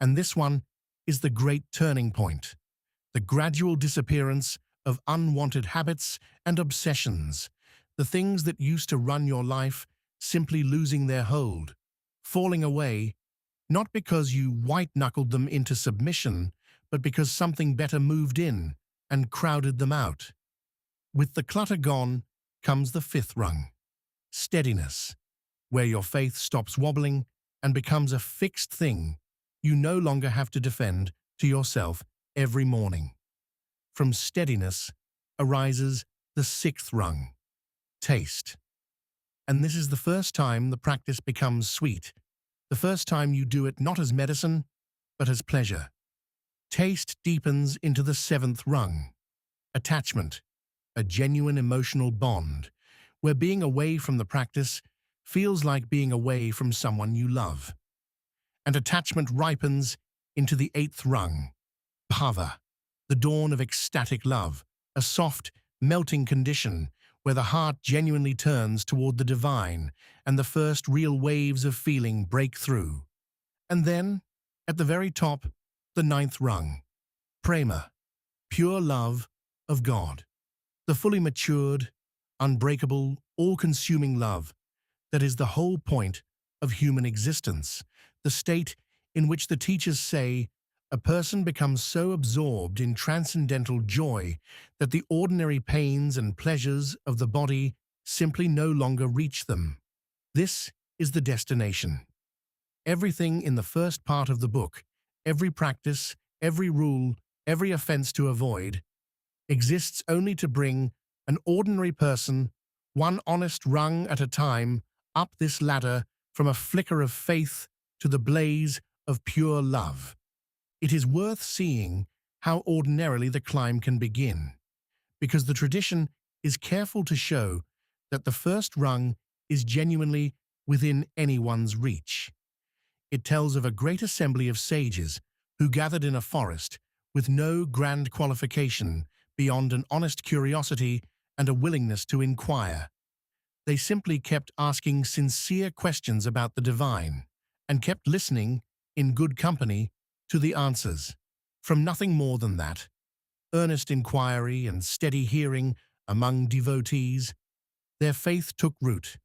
and this one is the great turning point, the gradual disappearance of unwanted habits and obsessions, the things that used to run your life simply losing their hold, falling away, not because you white-knuckled them into submission, but because something better moved in and crowded them out. With the clutter gone comes the fifth rung, steadiness, where your faith stops wobbling and becomes a fixed thing you no longer have to defend to yourself every morning. From steadiness arises the sixth rung, taste. And this is the first time the practice becomes sweet, the first time you do it not as medicine, but as pleasure. Taste deepens into the seventh rung, attachment, a genuine emotional bond, where being away from the practice feels like being away from someone you love. And attachment ripens into the eighth rung, bhava, the dawn of ecstatic love, a soft, melting condition where the heart genuinely turns toward the divine and the first real waves of feeling break through. And then, at the very top, the ninth rung, prema, pure love of God, the fully matured, unbreakable, all-consuming love that is the whole point of human existence, the state in which the teachers say a person becomes so absorbed in transcendental joy that the ordinary pains and pleasures of the body simply no longer reach them. This is the destination. Everything in the first part of the book, every practice, every rule, every offense to avoid, exists only to bring an ordinary person, one honest rung at a time, up this ladder from a flicker of faith to the blaze of pure love. It is worth seeing how ordinarily the climb can begin, because the tradition is careful to show that the first rung is genuinely within anyone's reach. It tells of a great assembly of sages who gathered in a forest with no grand qualification beyond an honest curiosity and a willingness to inquire. They simply kept asking sincere questions about the divine and kept listening, in good company, to the answers. From nothing more than that, earnest inquiry and steady hearing among devotees, their faith took root,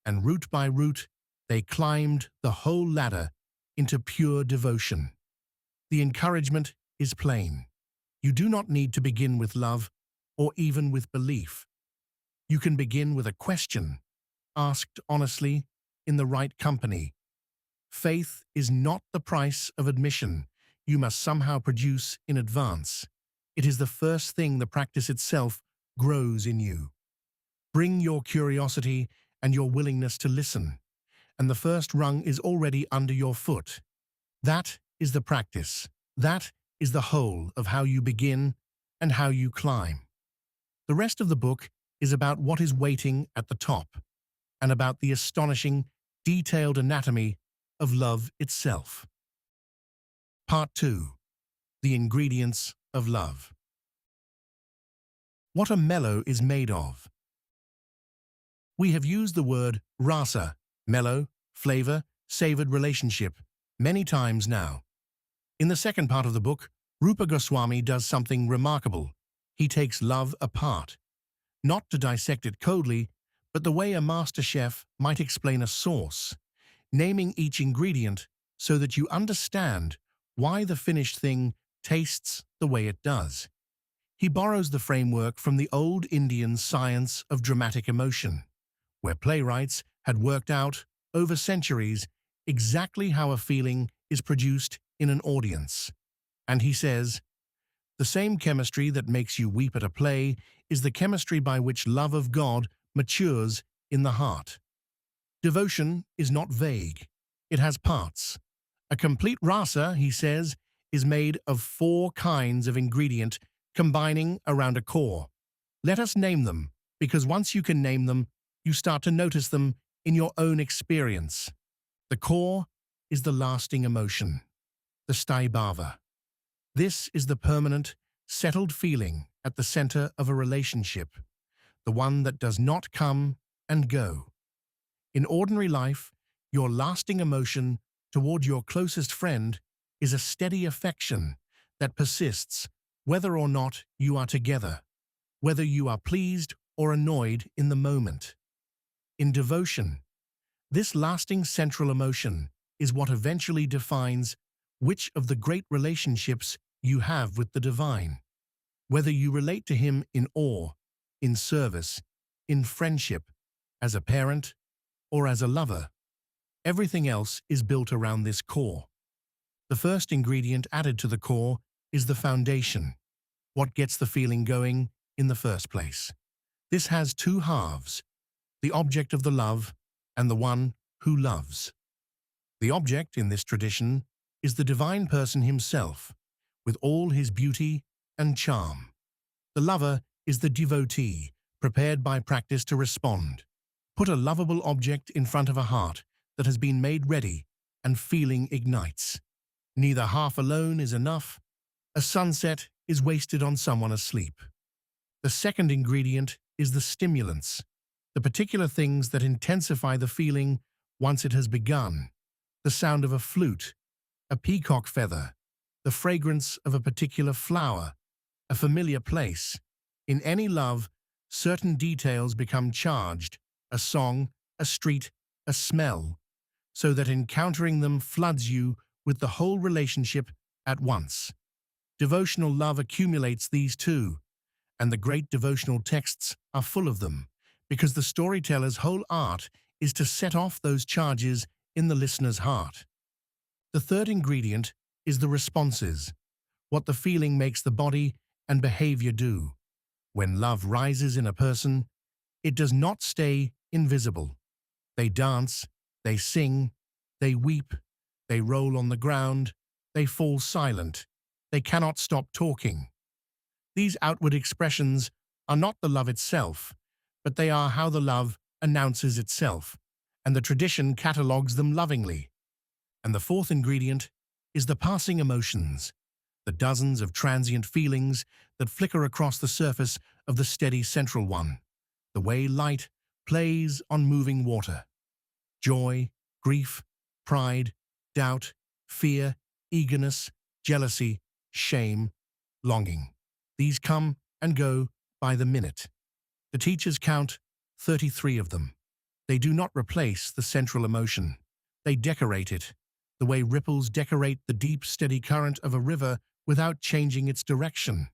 and root by root, they climbed the whole ladder into pure devotion. The encouragement is plain. You do not need to begin with love or even with belief. You can begin with a question, asked honestly, in the right company. Faith is not the price of admission you must somehow produce in advance. It is the first thing the practice itself grows in you. Bring your curiosity and your willingness to listen, and the first rung is already under your foot. That is the practice. That is the whole of how you begin and how you climb. The rest of the book is about what is waiting at the top, and about the astonishing, detailed anatomy of love itself. Part 2. The Ingredients of Love. What a mellow is made of. We have used the word rasa, mellow, flavor, savored relationship, many times now. In the second part of the book, Rupa Goswami does something remarkable. He takes love apart, not to dissect it coldly, but the way a master chef might explain a sauce, naming each ingredient so that you understand why the finished thing tastes the way it does. He borrows the framework from the old Indian science of dramatic emotion, where playwrights had worked out, over centuries, exactly how a feeling is produced in an audience. And he says, the same chemistry that makes you weep at a play is the chemistry by which love of God matures in the heart. Devotion is not vague. It has parts. A complete rasa, he says, is made of 4 kinds of ingredient combining around a core. Let us name them, because once you can name them, you start to notice them in your own experience. The core is the lasting emotion, the staibhava. This is the permanent, settled feeling at the center of a relationship, the one that does not come and go. In ordinary life, your lasting emotion toward your closest friend is a steady affection that persists whether or not you are together, whether you are pleased or annoyed in the moment. In devotion, this lasting central emotion is what eventually defines which of the great relationships you have with the divine. Whether you relate to him in awe, in service, in friendship, as a parent, or as a lover, everything else is built around this core. The first ingredient added to the core is the foundation, what gets the feeling going in the first place. This has 2 halves, the object of the love and the one who loves. The object in this tradition is the divine person himself, with all his beauty and charm. The lover is the devotee, prepared by practice to respond. Put a lovable object in front of a heart that has been made ready, and feeling ignites. Neither half alone is enough. A sunset is wasted on someone asleep. The second ingredient is the stimulants, the particular things that intensify the feeling once it has begun. The sound of a flute, a peacock feather, the fragrance of a particular flower, a familiar place. In any love, certain details become charged, a song, a street, a smell, so that encountering them floods you with the whole relationship at once. Devotional love accumulates these too, and the great devotional texts are full of them, because the storyteller's whole art is to set off those charges in the listener's heart. The third ingredient is the responses, what the feeling makes the body and behavior do. When love rises in a person, it does not stay invisible. They dance, they sing, they weep, they roll on the ground, they fall silent, they cannot stop talking. These outward expressions are not the love itself, but they are how the love announces itself, and the tradition catalogues them lovingly. And the fourth ingredient is the passing emotions, the dozens of transient feelings that flicker across the surface of the steady central one, the way light plays on moving water. Joy, grief, pride, doubt, fear, eagerness, jealousy, shame, longing. These come and go by the minute. The teachers count 33 of them. They do not replace the central emotion. They decorate it, the way ripples decorate the deep, steady current of a river without changing its direction.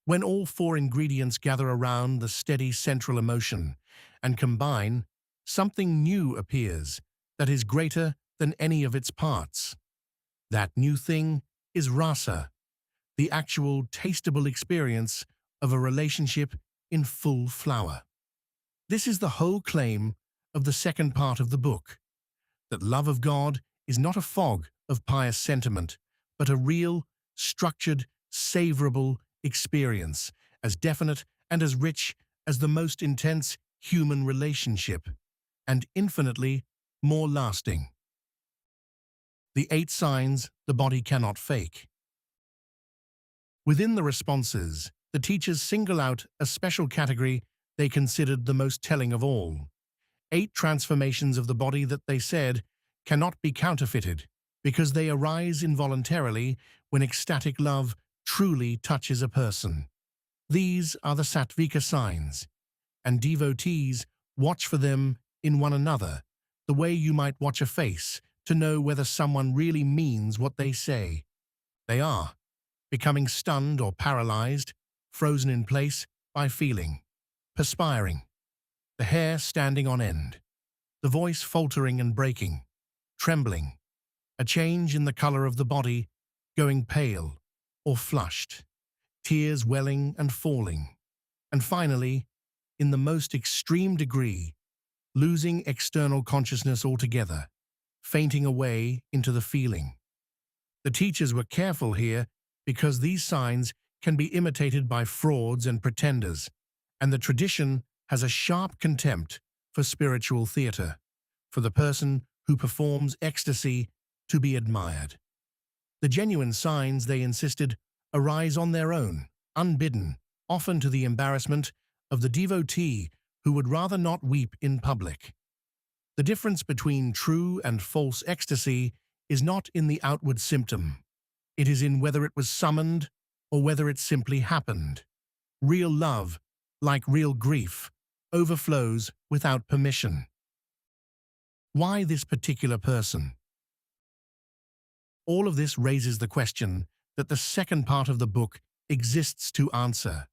When all 4 ingredients gather around the steady central emotion and combine, something new appears that is greater than any of its parts. That new thing is rasa, the actual tasteable experience of a relationship in full flower. This is the whole claim of the second part of the book, that love of God is not a fog of pious sentiment, but a real, structured, savourable experience, as definite and as rich as the most intense human relationship, and infinitely more lasting. The 8 signs the body cannot fake. Within the responses, the teachers single out a special category they considered the most telling of all. 8 transformations of the body that they said cannot be counterfeited because they arise involuntarily when ecstatic love truly touches a person. These are the sattvika signs, and devotees watch for them in one another, the way you might watch a face to know whether someone really means what they say. They are, becoming stunned or paralyzed, frozen in place by feeling, perspiring, the hair standing on end, the voice faltering and breaking, trembling, a change in the color of the body, going pale or flushed, tears welling and falling, and finally, in the most extreme degree, losing external consciousness altogether, fainting away into the feeling. The teachers were careful here because these signs can be imitated by frauds and pretenders, and the tradition has a sharp contempt for spiritual theater, for the person who performs ecstasy to be admired. The genuine signs, they insisted, arise on their own, unbidden, often to the embarrassment of the devotee who would rather not weep in public. The difference between true and false ecstasy is not in the outward symptom. It is in whether it was summoned or whether it simply happened. Real love, like real grief, overflows without permission. Why this particular person? All of this raises the question that the second part of the book exists to answer.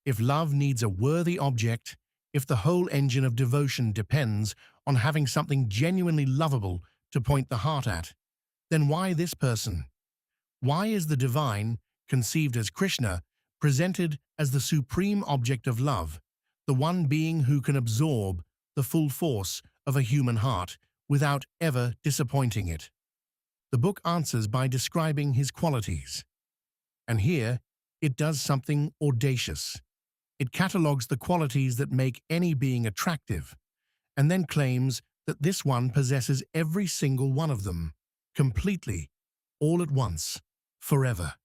If love needs a worthy object, if the whole engine of devotion depends on having something genuinely lovable to point the heart at, then why this person? Why is the divine, conceived as Krishna, presented as the supreme object of love, the one being who can absorb the full force of a human heart without ever disappointing it? The book answers by describing his qualities. And here, it does something audacious. It catalogues the qualities that make any being attractive, and then claims that this one possesses every single one of them, completely, all at once, forever.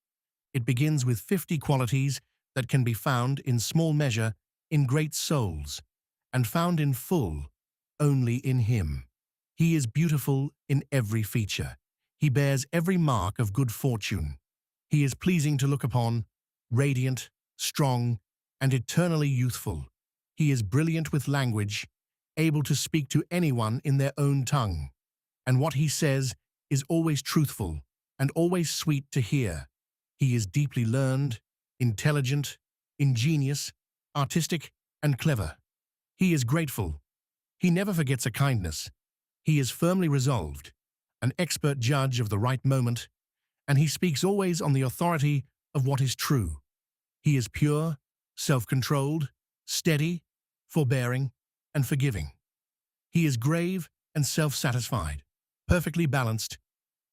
It begins with 50 qualities that can be found in small measure in great souls, and found in full only in him. He is beautiful in every feature. He bears every mark of good fortune. He is pleasing to look upon, radiant, strong, and eternally youthful. He is brilliant with language, able to speak to anyone in their own tongue, and what he says is always truthful and always sweet to hear. He is deeply learned, intelligent, ingenious, artistic, and clever. He is grateful. He never forgets a kindness. He is firmly resolved, an expert judge of the right moment, and he speaks always on the authority of what is true. He is pure, self-controlled, steady, forbearing, and forgiving. He is grave and self-satisfied, perfectly balanced,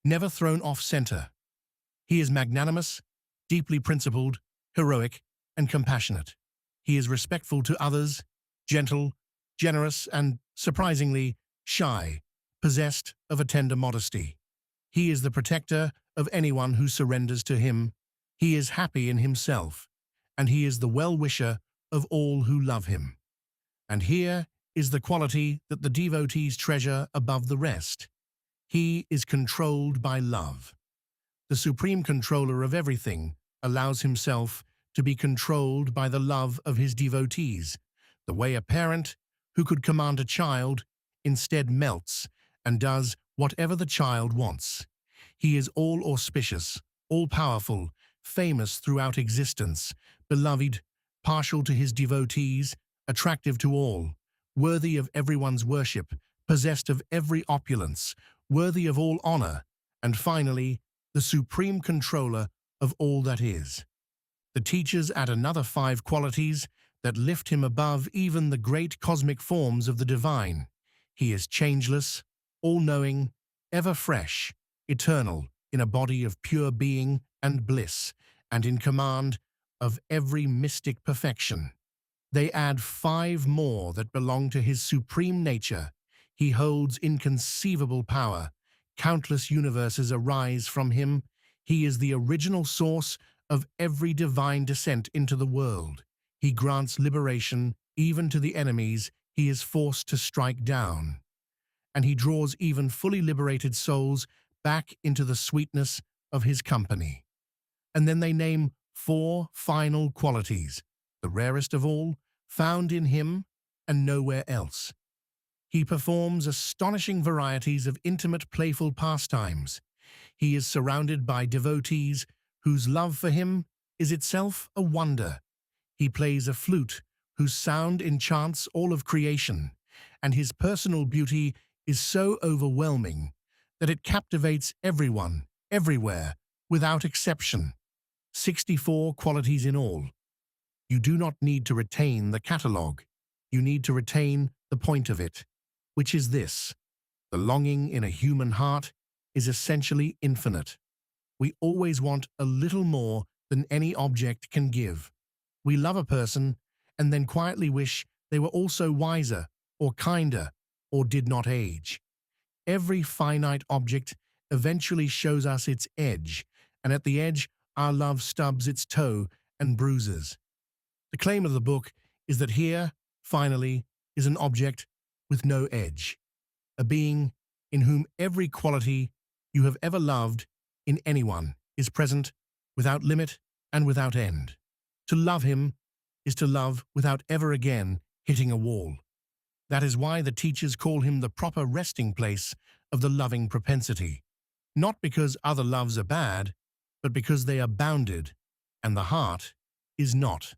never thrown off center. He is magnanimous, deeply principled, heroic, and compassionate. He is respectful to others, gentle, generous, and, surprisingly, shy, possessed of a tender modesty. He is the protector of anyone who surrenders to him. He is happy in himself, and he is the well-wisher of all who love him. And here is the quality that the devotees treasure above the rest. He is controlled by love. The supreme controller of everything allows himself to be controlled by the love of his devotees, the way a parent who could command a child instead melts and does whatever the child wants. He is all-auspicious, all-powerful, famous throughout existence, beloved, partial to his devotees, attractive to all, worthy of everyone's worship, possessed of every opulence, worthy of all honor, and finally, the supreme controller of all that is. The teachers add another 5 qualities that lift him above even the great cosmic forms of the divine. He is changeless, all-knowing, ever fresh, eternal, in a body of pure being and bliss, and in command of every mystic perfection. They add 5 more that belong to his supreme nature. He holds inconceivable power. Countless universes arise from him. He is the original source of every divine descent into the world. He grants liberation even to the enemies he is forced to strike down. And he draws even fully liberated souls back into the sweetness of his company. And then they name 4 final qualities, the rarest of all, found in him and nowhere else. He performs astonishing varieties of intimate, playful pastimes. He is surrounded by devotees whose love for him is itself a wonder. He plays a flute whose sound enchants all of creation, and his personal beauty is so overwhelming that it captivates everyone, everywhere, without exception. 64 qualities in all. You do not need to retain the catalogue. You need to retain the point of it, which is this: the longing in a human heart is essentially infinite. We always want a little more than any object can give. We love a person and then quietly wish they were also wiser or kinder or did not age. Every finite object eventually shows us its edge, and at the edge our love stubs its toe and bruises. The claim of the book is that here, finally, is an object with no edge, a being in whom every quality you have ever loved in anyone is present without limit and without end. To love him is to love without ever again hitting a wall. That is why the teachers call him the proper resting place of the loving propensity, not because other loves are bad, but because they are bounded, and the heart is not.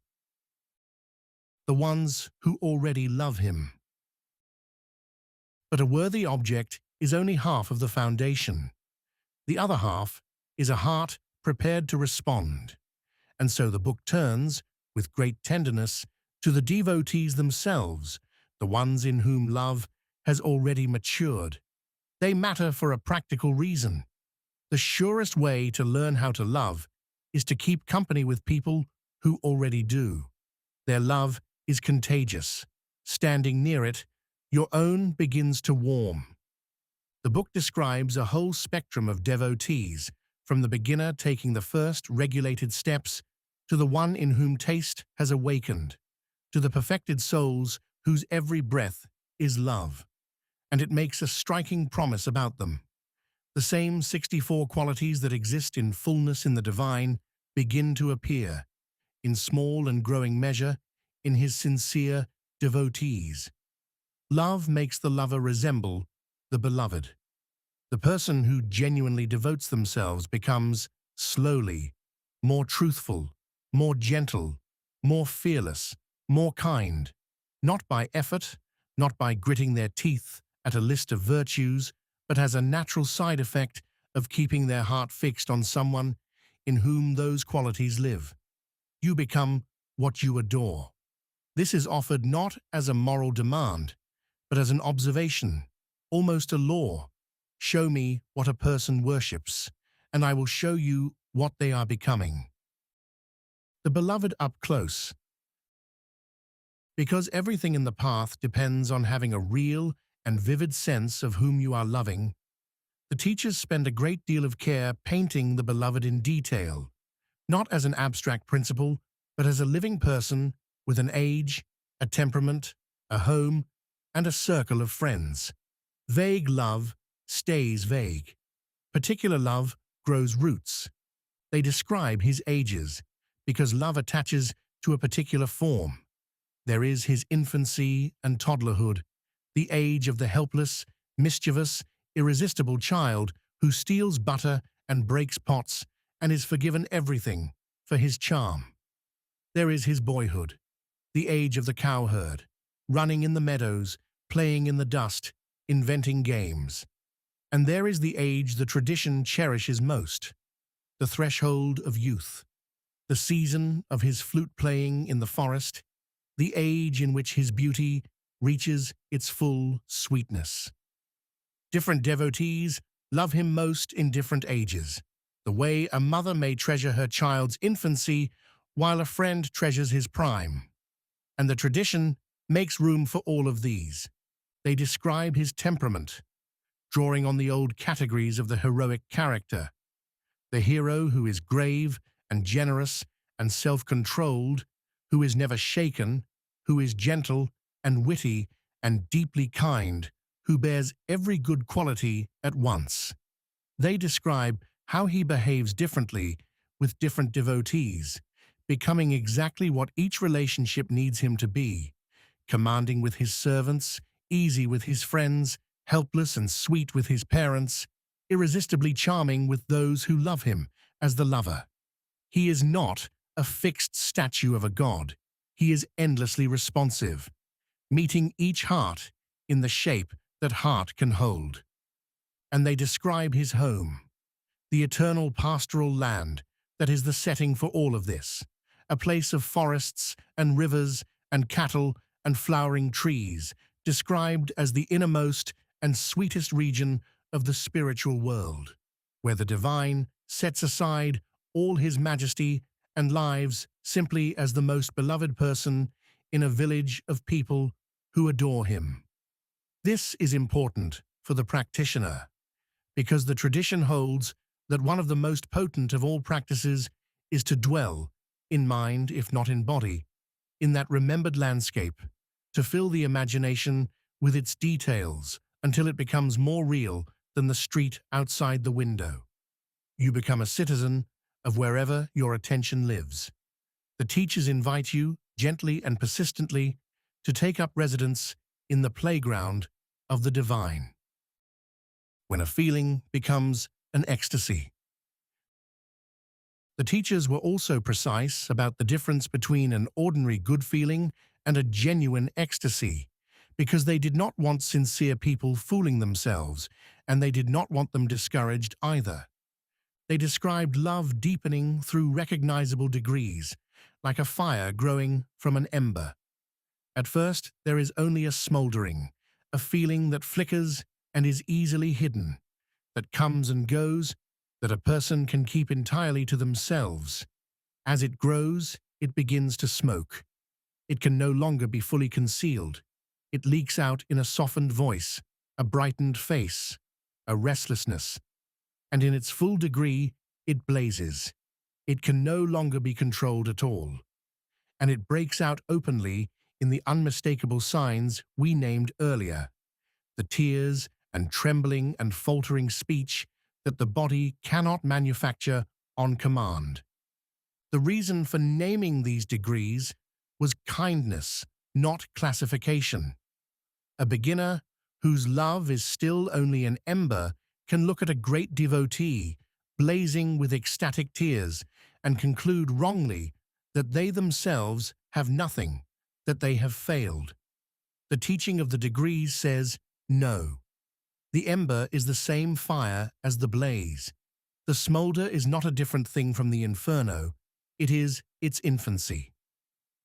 The ones who already love him. But a worthy object is only half of the foundation. The other half is a heart prepared to respond. And so the book turns, with great tenderness, to the devotees themselves, the ones in whom love has already matured. They matter for a practical reason. The surest way to learn how to love is to keep company with people who already do. Their love is contagious. Standing near it, your own begins to warm. The book describes a whole spectrum of devotees, from the beginner taking the first regulated steps to the one in whom taste has awakened, to the perfected souls whose every breath is love. And it makes a striking promise about them. The same 64 qualities that exist in fullness in the divine begin to appear, in small and growing measure, in his sincere devotees. Love makes the lover resemble the beloved. The person who genuinely devotes themselves becomes, slowly, more truthful, more gentle, more fearless, more kind, not by effort, not by gritting their teeth at a list of virtues, but as a natural side effect of keeping their heart fixed on someone in whom those qualities live. You become what you adore. This is offered not as a moral demand, but as an observation, almost a law. Show me what a person worships, and I will show you what they are becoming. The beloved up close. Because everything in the path depends on having a real and vivid sense of whom you are loving, the teachers spend a great deal of care painting the beloved in detail, not as an abstract principle, but as a living person with an age, a temperament, a home, and a circle of friends. Vague love stays vague. Particular love grows roots. They describe his ages, because love attaches to a particular form. There is his infancy and toddlerhood, the age of the helpless, mischievous, irresistible child who steals butter and breaks pots and is forgiven everything for his charm. There is his boyhood, the age of the cowherd, running in the meadows, playing in the dust, inventing games. And there is the age the tradition cherishes most, the threshold of youth, the season of his flute playing in the forest, the age in which his beauty reaches its full sweetness. Different devotees love him most in different ages, the way a mother may treasure her child's infancy while a friend treasures his prime. And the tradition makes room for all of these. They describe his temperament, drawing on the old categories of the heroic character, the hero who is grave and generous and self-controlled, who is never shaken, who is gentle and witty and deeply kind, who bears every good quality at once. They describe how he behaves differently with different devotees, becoming exactly what each relationship needs him to be, commanding with his servants easy with his friends, helpless and sweet with his parents, irresistibly charming with those who love him as the lover. He is not a fixed statue of a god. He is endlessly responsive, meeting each heart in the shape that heart can hold. And they describe his home, the eternal pastoral land that is the setting for all of this, a place of forests and rivers and cattle and flowering trees, described as the innermost and sweetest region of the spiritual world, where the divine sets aside all his majesty and lives simply as the most beloved person in a village of people who adore him. This is important for the practitioner, because the tradition holds that one of the most potent of all practices is to dwell, in mind if not in body, in that remembered landscape, to fill the imagination with its details until it becomes more real than the street outside the window. You become a citizen of wherever your attention lives. The teachers invite you, gently and persistently, to take up residence in the playground of the divine. When a feeling becomes an ecstasy. The teachers were also precise about the difference between an ordinary good feeling and a genuine ecstasy, because they did not want sincere people fooling themselves, and they did not want them discouraged either. They described love deepening through recognizable degrees, like a fire growing from an ember. At first, there is only a smoldering, a feeling that flickers and is easily hidden, that comes and goes, that a person can keep entirely to themselves. As it grows, it begins to smoke. It can no longer be fully concealed. It leaks out in a softened voice, a brightened face, a restlessness, and in its full degree, it blazes. It can no longer be controlled at all, and it breaks out openly in the unmistakable signs we named earlier, the tears and trembling and faltering speech that the body cannot manufacture on command. The reason for naming these degrees was kindness, not classification. A beginner whose love is still only an ember can look at a great devotee blazing with ecstatic tears and conclude wrongly that they themselves have nothing, that they have failed. The teaching of the degrees says, no. The ember is the same fire as the blaze. The smolder is not a different thing from the inferno. It is its infancy.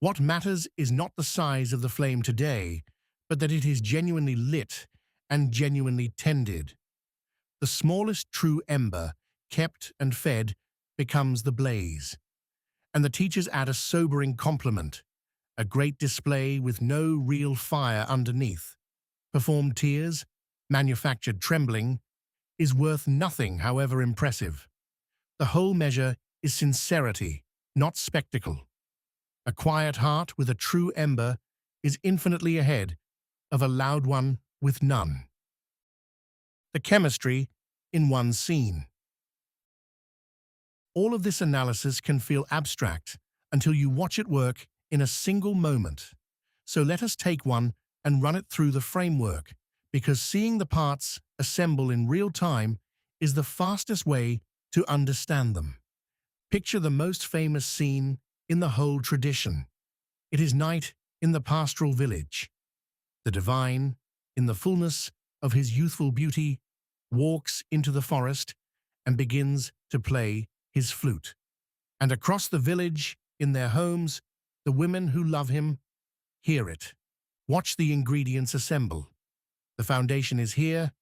What matters is not the size of the flame today, but that it is genuinely lit and genuinely tended. The smallest true ember, kept and fed, becomes the blaze. And the teachers add a sobering compliment, a great display with no real fire underneath. Performed tears, manufactured trembling, is worth nothing however impressive. The whole measure is sincerity, not spectacle. A quiet heart with a true ember is infinitely ahead of a loud one with none. The chemistry in one scene. All of this analysis can feel abstract until you watch it work in a single moment. So let us take one and run it through the framework, because seeing the parts assemble in real time is the fastest way to understand them. Picture the most famous scene in the whole tradition. It is night in the pastoral village. The divine, in the fullness of his youthful beauty, walks into the forest and begins to play his flute. And across the village, in their homes, the women who love him hear it. Watch the ingredients assemble. The foundation is here,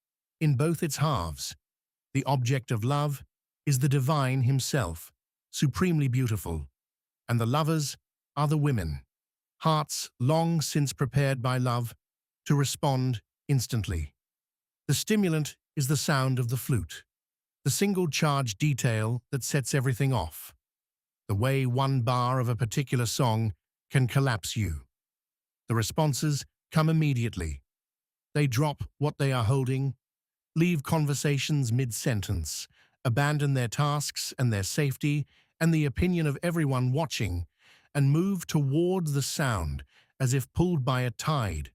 in both its halves. The object of love is the divine himself, supremely beautiful, and the lovers are the women, hearts long since prepared by love to respond instantly. The stimulant is the sound of the flute, the single charge detail that sets everything off. The way one bar of a particular song can collapse you. The responses come immediately. They drop what they are holding, leave conversations mid-sentence, abandon their tasks and their safety and the opinion of everyone watching, and move toward the sound as if pulled by a tide.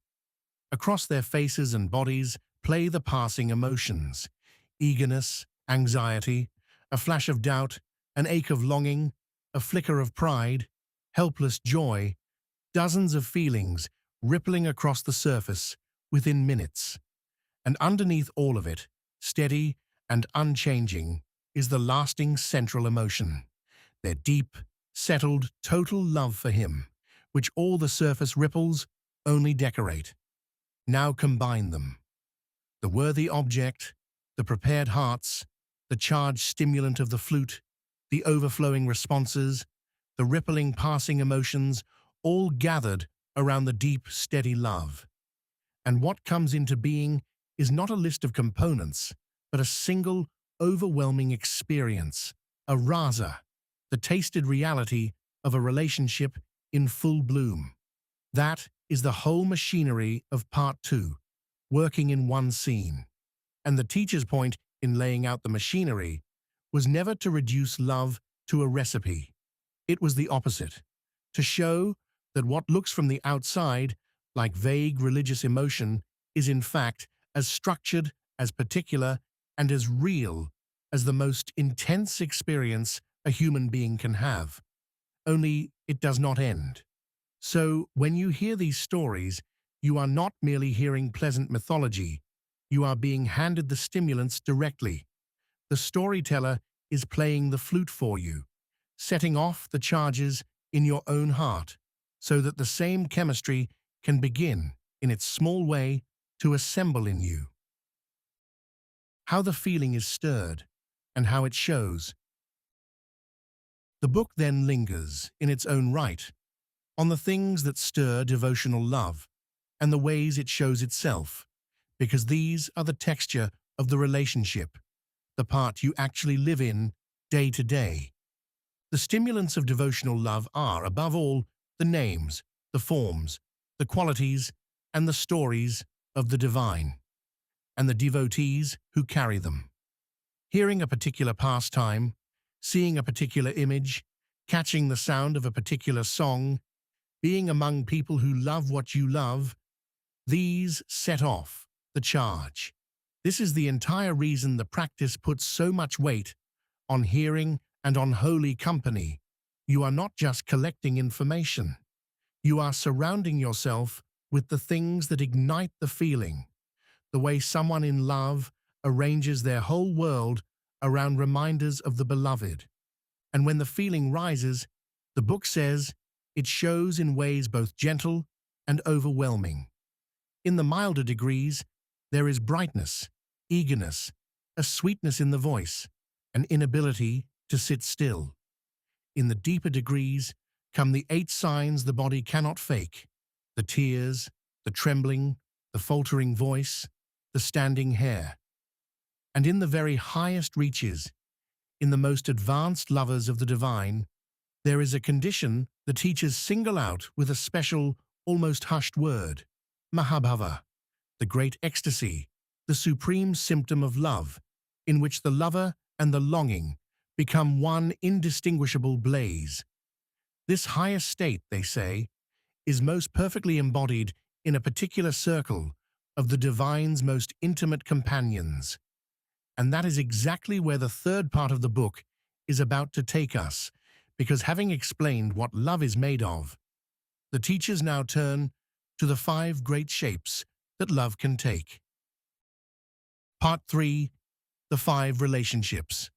Across their faces and bodies play the passing emotions: eagerness, anxiety, a flash of doubt, an ache of longing, a flicker of pride, helpless joy, dozens of feelings rippling across the surface within minutes. And underneath all of it, steady and unchanging, is the lasting central emotion: their deep, settled, total love for him, which all the surface ripples only decorate. Now combine them: the worthy object, the prepared hearts, the charged stimulant of the flute, the overflowing responses, the rippling passing emotions, all gathered around the deep, steady love. And what comes into being is not a list of components, but a single, overwhelming experience, a rasa, the tasted reality of a relationship in full bloom. That is the whole machinery of Part 2, working in one scene. And the teacher's point in laying out the machinery was never to reduce love to a recipe. It was the opposite: to show that what looks from the outside like vague religious emotion is in fact as structured, as particular, and as real as the most intense experience a human being can have. Only it does not end. So when you hear these stories, you are not merely hearing pleasant mythology, you are being handed the stimulants directly. The storyteller is playing the flute for you, setting off the charges in your own heart, so that the same chemistry can begin, in its small way, to assemble in you. How the feeling is stirred, and how it shows. The book then lingers, in its own right, on the things that stir devotional love, and the ways it shows itself, because these are the texture of the relationship, the part you actually live in day to day. The stimulants of devotional love are, above all, the names, the forms, the qualities, and the stories of the divine, and the devotees who carry them. Hearing a particular pastime, seeing a particular image, catching the sound of a particular song, being among people who love what you love, these set off the charge. This is the entire reason the practice puts so much weight on hearing and on holy company. You are not just collecting information. You are surrounding yourself with the things that ignite the feeling, the way someone in love arranges their whole world around reminders of the beloved. And when the feeling rises, the book says, it shows in ways both gentle and overwhelming. In the milder degrees, there is brightness, eagerness, a sweetness in the voice, an inability to sit still. In the deeper degrees come the 8 signs the body cannot fake: the tears, the trembling, the faltering voice, the standing hair. And in the very highest reaches, in the most advanced lovers of the divine, there is a condition the teachers single out with a special, almost hushed word: Mahabhava, the great ecstasy, the supreme symptom of love, in which the lover and the longing become one indistinguishable blaze. This highest state, they say, is most perfectly embodied in a particular circle of the divine's most intimate companions. And that is exactly where the third part of the book is about to take us, because having explained what love is made of, the teachers now turn to the 5 great shapes that love can take. Part 3: The 5 relationships.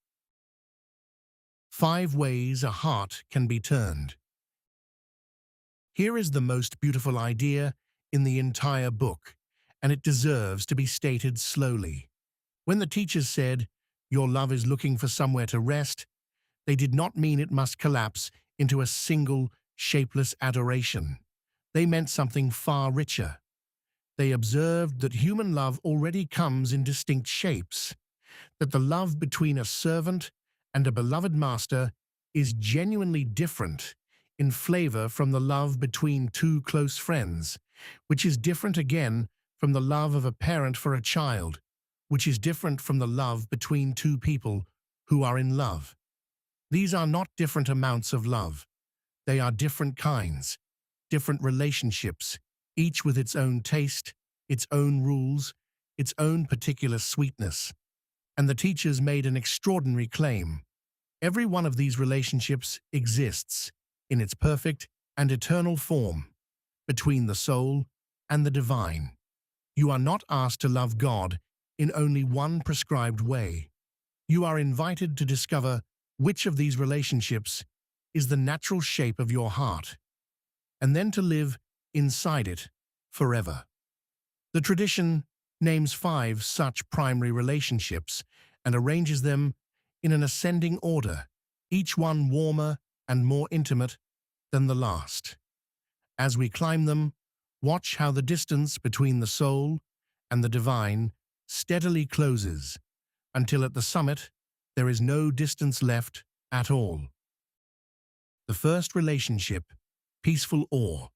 5 ways a heart can be turned. Here is the most beautiful idea in the entire book, and it deserves to be stated slowly. When the teachers said, "Your love is looking for somewhere to rest," they did not mean it must collapse into a single, shapeless adoration. They meant something far richer. They observed that human love already comes in distinct shapes, that the love between a servant and a beloved master is genuinely different in flavor from the love between 2 close friends, which is different again from the love of a parent for a child, which is different from the love between 2 people who are in love. These are not different amounts of love. They are different kinds, different relationships, each with its own taste, its own rules, its own particular sweetness. And the teachers made an extraordinary claim. Every one of these relationships exists in its perfect and eternal form between the soul and the divine. You are not asked to love God in only one prescribed way. You are invited to discover which of these relationships is the natural shape of your heart, and then to live inside it forever. The tradition names 5 such primary relationships and arranges them in an ascending order, each one warmer and more intimate than the last. As we climb them, watch how the distance between the soul and the divine steadily closes, until at the summit there is no distance left at all. The first relationship, peaceful awe.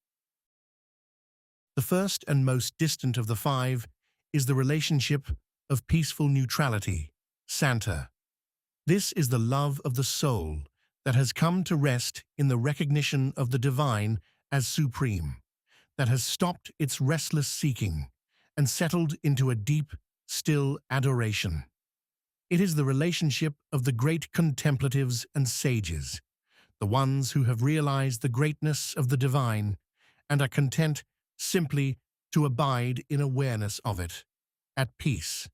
The first and most distant of the 5 is the relationship of peaceful neutrality, Santa. This is the love of the soul that has come to rest in the recognition of the divine as supreme, that has stopped its restless seeking and settled into a deep, still adoration. It is the relationship of the great contemplatives and sages, the ones who have realized the greatness of the divine and are content simply to abide in awareness of it, at peace.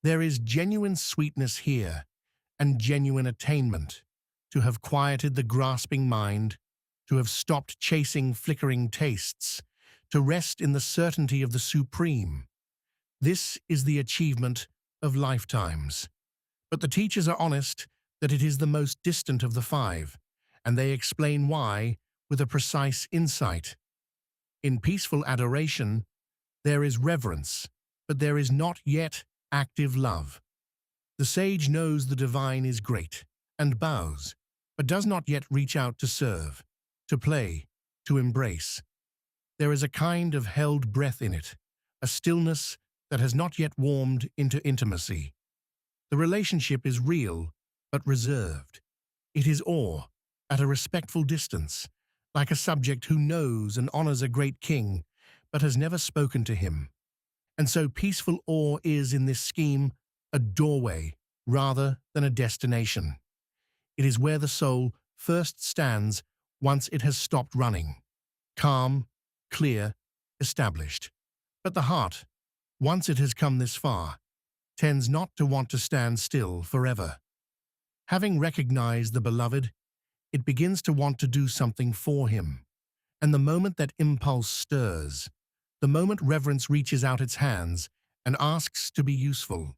There is genuine sweetness here and genuine attainment, to have quieted the grasping mind, to have stopped chasing flickering tastes, to rest in the certainty of the supreme. This is the achievement of lifetimes. But the teachers are honest that it is the most distant of the 5, and they explain why with a precise insight. In peaceful adoration, there is reverence, but there is not yet active love. The sage knows the divine is great, and bows, but does not yet reach out to serve, to play, to embrace. There is a kind of held breath in it, a stillness that has not yet warmed into intimacy. The relationship is real, but reserved. It is awe, at a respectful distance, like a subject who knows and honors a great king, but has never spoken to him. And so peaceful awe is, in this scheme, a doorway rather than a destination. It is where the soul first stands once it has stopped running, calm, clear, established. But the heart, once it has come this far, tends not to want to stand still forever. Having recognized the beloved, it begins to want to do something for him. And the moment that impulse stirs, the moment reverence reaches out its hands and asks to be useful,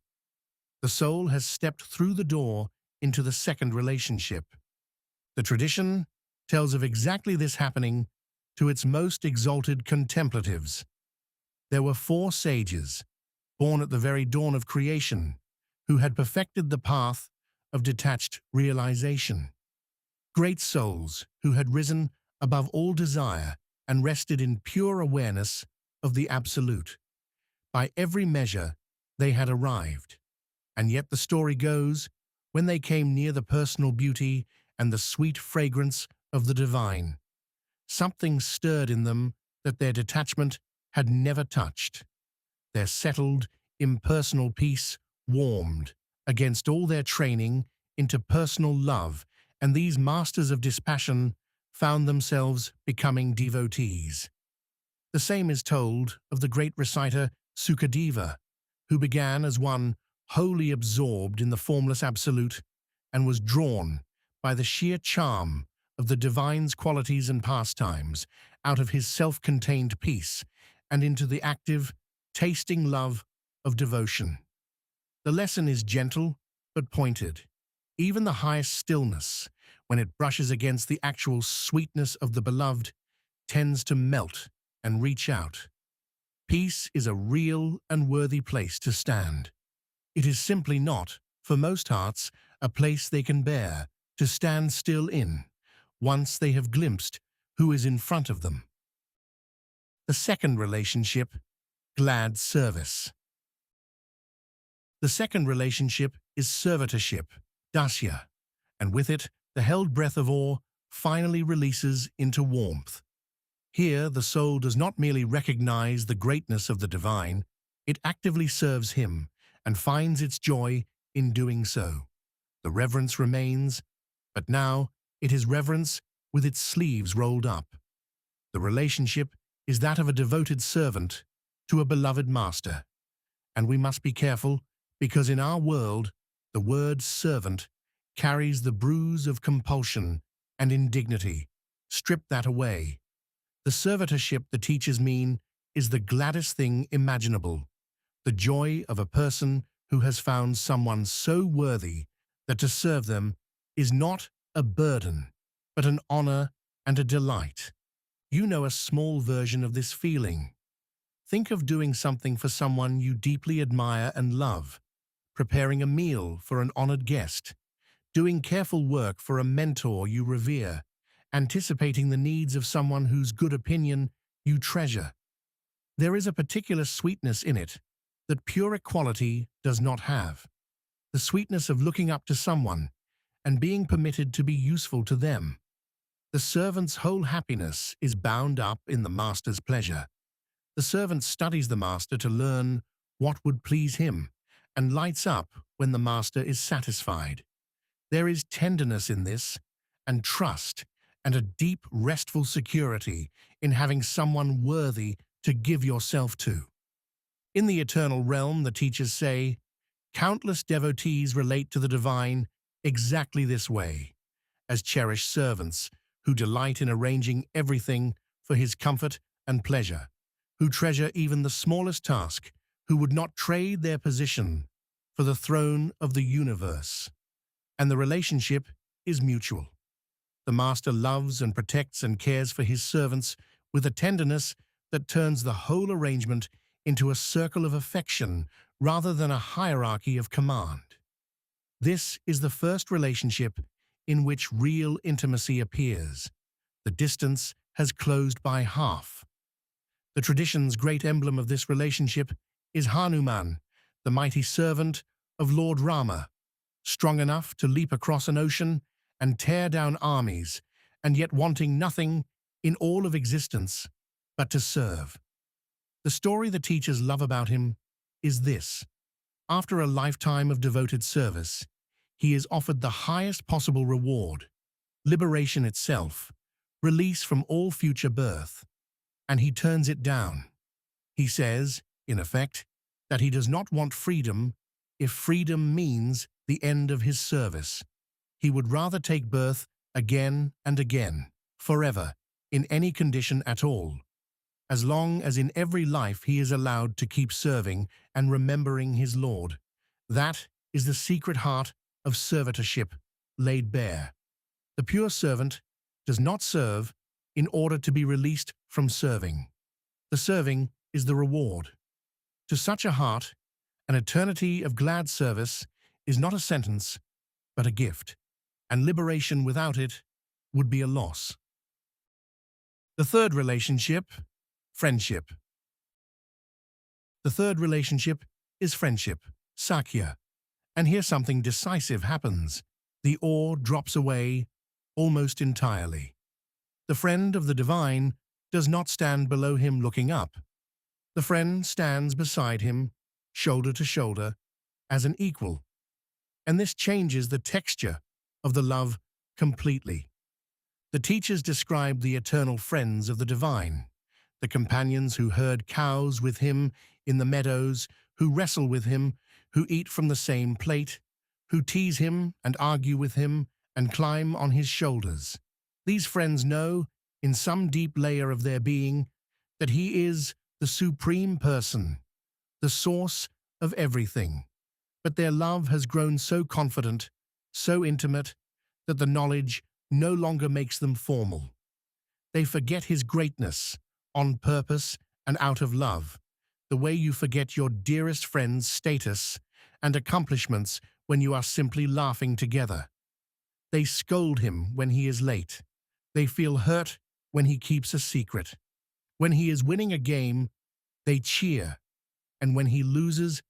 the soul has stepped through the door into the second relationship. The tradition tells of exactly this happening to its most exalted contemplatives. There were 4 sages, born at the very dawn of creation, who had perfected the path of detached realization. Great souls who had risen above all desire and rested in pure awareness of the Absolute. By every measure, they had arrived. And yet the story goes, when they came near the personal beauty and the sweet fragrance of the divine, something stirred in them that their detachment had never touched. Their settled, impersonal peace warmed against all their training into personal love, and these masters of dispassion found themselves becoming devotees. The same is told of the great reciter Sukadeva, who began as one wholly absorbed in the formless absolute and was drawn by the sheer charm of the divine's qualities and pastimes out of his self-contained peace and into the active, tasting love of devotion. The lesson is gentle but pointed. Even the highest stillness, when it brushes against the actual sweetness of the beloved, tends to melt and reach out. Peace is a real and worthy place to stand. It is simply not, for most hearts, a place they can bear to stand still in, once they have glimpsed who is in front of them. The second relationship, glad service. The second relationship is servitorship, dasya, and with it, the held breath of awe finally releases into warmth. Here, the soul does not merely recognize the greatness of the divine, it actively serves him and finds its joy in doing so. The reverence remains, but now it is reverence with its sleeves rolled up. The relationship is that of a devoted servant to a beloved master. And we must be careful because in our world, the word servant carries the bruise of compulsion and indignity. Strip that away. The servitorship the teachers mean is the gladdest thing imaginable, the joy of a person who has found someone so worthy that to serve them is not a burden, but an honor and a delight. You know a small version of this feeling. Think of doing something for someone you deeply admire and love, preparing a meal for an honored guest, doing careful work for a mentor you revere, anticipating the needs of someone whose good opinion you treasure. There is a particular sweetness in it that pure equality does not have. The sweetness of looking up to someone and being permitted to be useful to them. The servant's whole happiness is bound up in the master's pleasure. The servant studies the master to learn what would please him and lights up when the master is satisfied. There is tenderness in this, and trust, and a deep, restful security in having someone worthy to give yourself to. In the eternal realm, the teachers say, countless devotees relate to the divine exactly this way, as cherished servants who delight in arranging everything for his comfort and pleasure, who treasure even the smallest task, who would not trade their position for the throne of the universe. And the relationship is mutual. The master loves and protects and cares for his servants with a tenderness that turns the whole arrangement into a circle of affection rather than a hierarchy of command. This is the first relationship in which real intimacy appears. The distance has closed by half. The tradition's great emblem of this relationship is Hanuman, the mighty servant of Lord Rama, strong enough to leap across an ocean and tear down armies, and yet wanting nothing in all of existence but to serve. The story the teachers love about him is this. After a lifetime of devoted service, he is offered the highest possible reward, liberation itself, release from all future birth, and he turns it down. He says, in effect, that he does not want freedom if freedom means the end of his service. He would rather take birth again and again, forever, in any condition at all, as long as in every life he is allowed to keep serving and remembering his Lord. That is the secret heart of servitorship laid bare. The pure servant does not serve in order to be released from serving. The serving is the reward. To such a heart, an eternity of glad service is not a sentence, but a gift, and liberation without it would be a loss. The third relationship, friendship. The third relationship is friendship, Sakya. And here something decisive happens. The awe drops away almost entirely. The friend of the divine does not stand below him looking up. The friend stands beside him, shoulder to shoulder, as an equal. And this changes the texture of the love completely. The teachers describe the eternal friends of the divine, the companions who herd cows with him in the meadows, who wrestle with him, who eat from the same plate, who tease him and argue with him and climb on his shoulders. These friends know, in some deep layer of their being, that he is the supreme person, the source of everything. But their love has grown so confident, so intimate, that the knowledge no longer makes them formal. They forget his greatness, on purpose and out of love, the way you forget your dearest friend's status and accomplishments when you are simply laughing together. They scold him when he is late. They feel hurt when he keeps a secret. When he is winning a game, they cheer, and when he loses,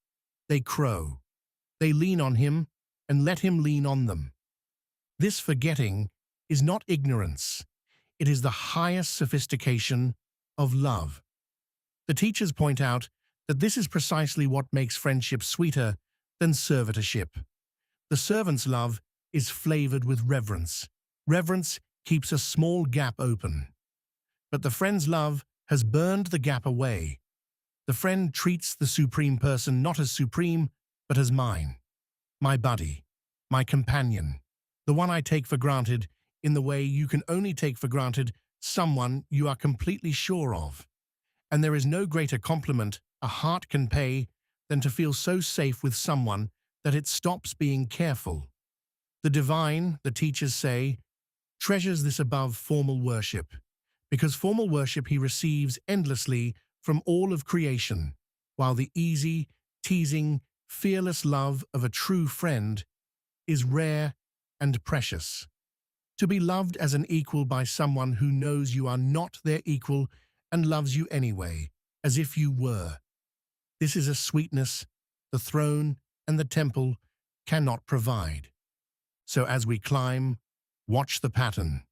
they crow. They lean on him and let him lean on them. This forgetting is not ignorance. It is the highest sophistication of love. The teachers point out that this is precisely what makes friendship sweeter than servitorship. The servant's love is flavored with reverence. Reverence keeps a small gap open. But the friend's love has burned the gap away. The friend treats the supreme person not as supreme, but as mine, my buddy, my companion, the one I take for granted in the way you can only take for granted someone you are completely sure of. And there is no greater compliment a heart can pay than to feel so safe with someone that it stops being careful. The divine, the teachers say, treasures this above formal worship, because formal worship he receives endlessly from all of creation, while the easy, teasing, fearless love of a true friend is rare and precious. To be loved as an equal by someone who knows you are not their equal and loves you anyway, as if you were. This is a sweetness the throne and the temple cannot provide. So as we climb, watch the pattern.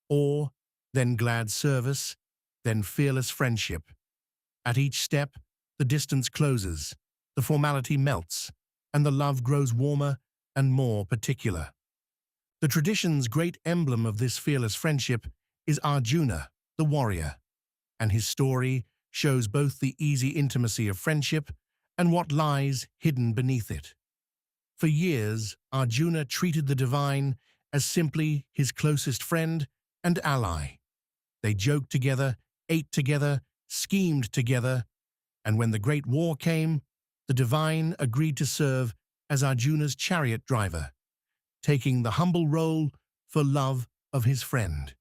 Awe, then glad service, then fearless friendship. At each step, the distance closes, the formality melts, and the love grows warmer and more particular. The tradition's great emblem of this fearless friendship is Arjuna, the warrior, and his story shows both the easy intimacy of friendship and what lies hidden beneath it. For years, Arjuna treated the divine as simply his closest friend and ally. They joked together, ate together, schemed together, and when the great war came, the divine agreed to serve as Arjuna's chariot driver, taking the humble role for love of his friend.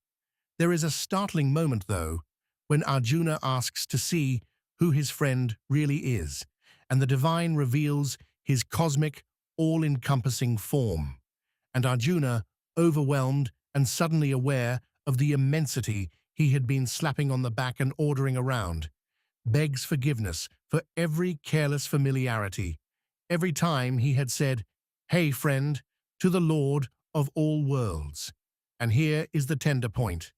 There is a startling moment, though, when Arjuna asks to see who his friend really is, and the divine reveals his cosmic, all-encompassing form. And Arjuna, overwhelmed and suddenly aware of the immensity he had been slapping on the back and ordering around, begs forgiveness for every careless familiarity, every time he had said, "Hey, friend," to the Lord of all worlds. And here is the tender point.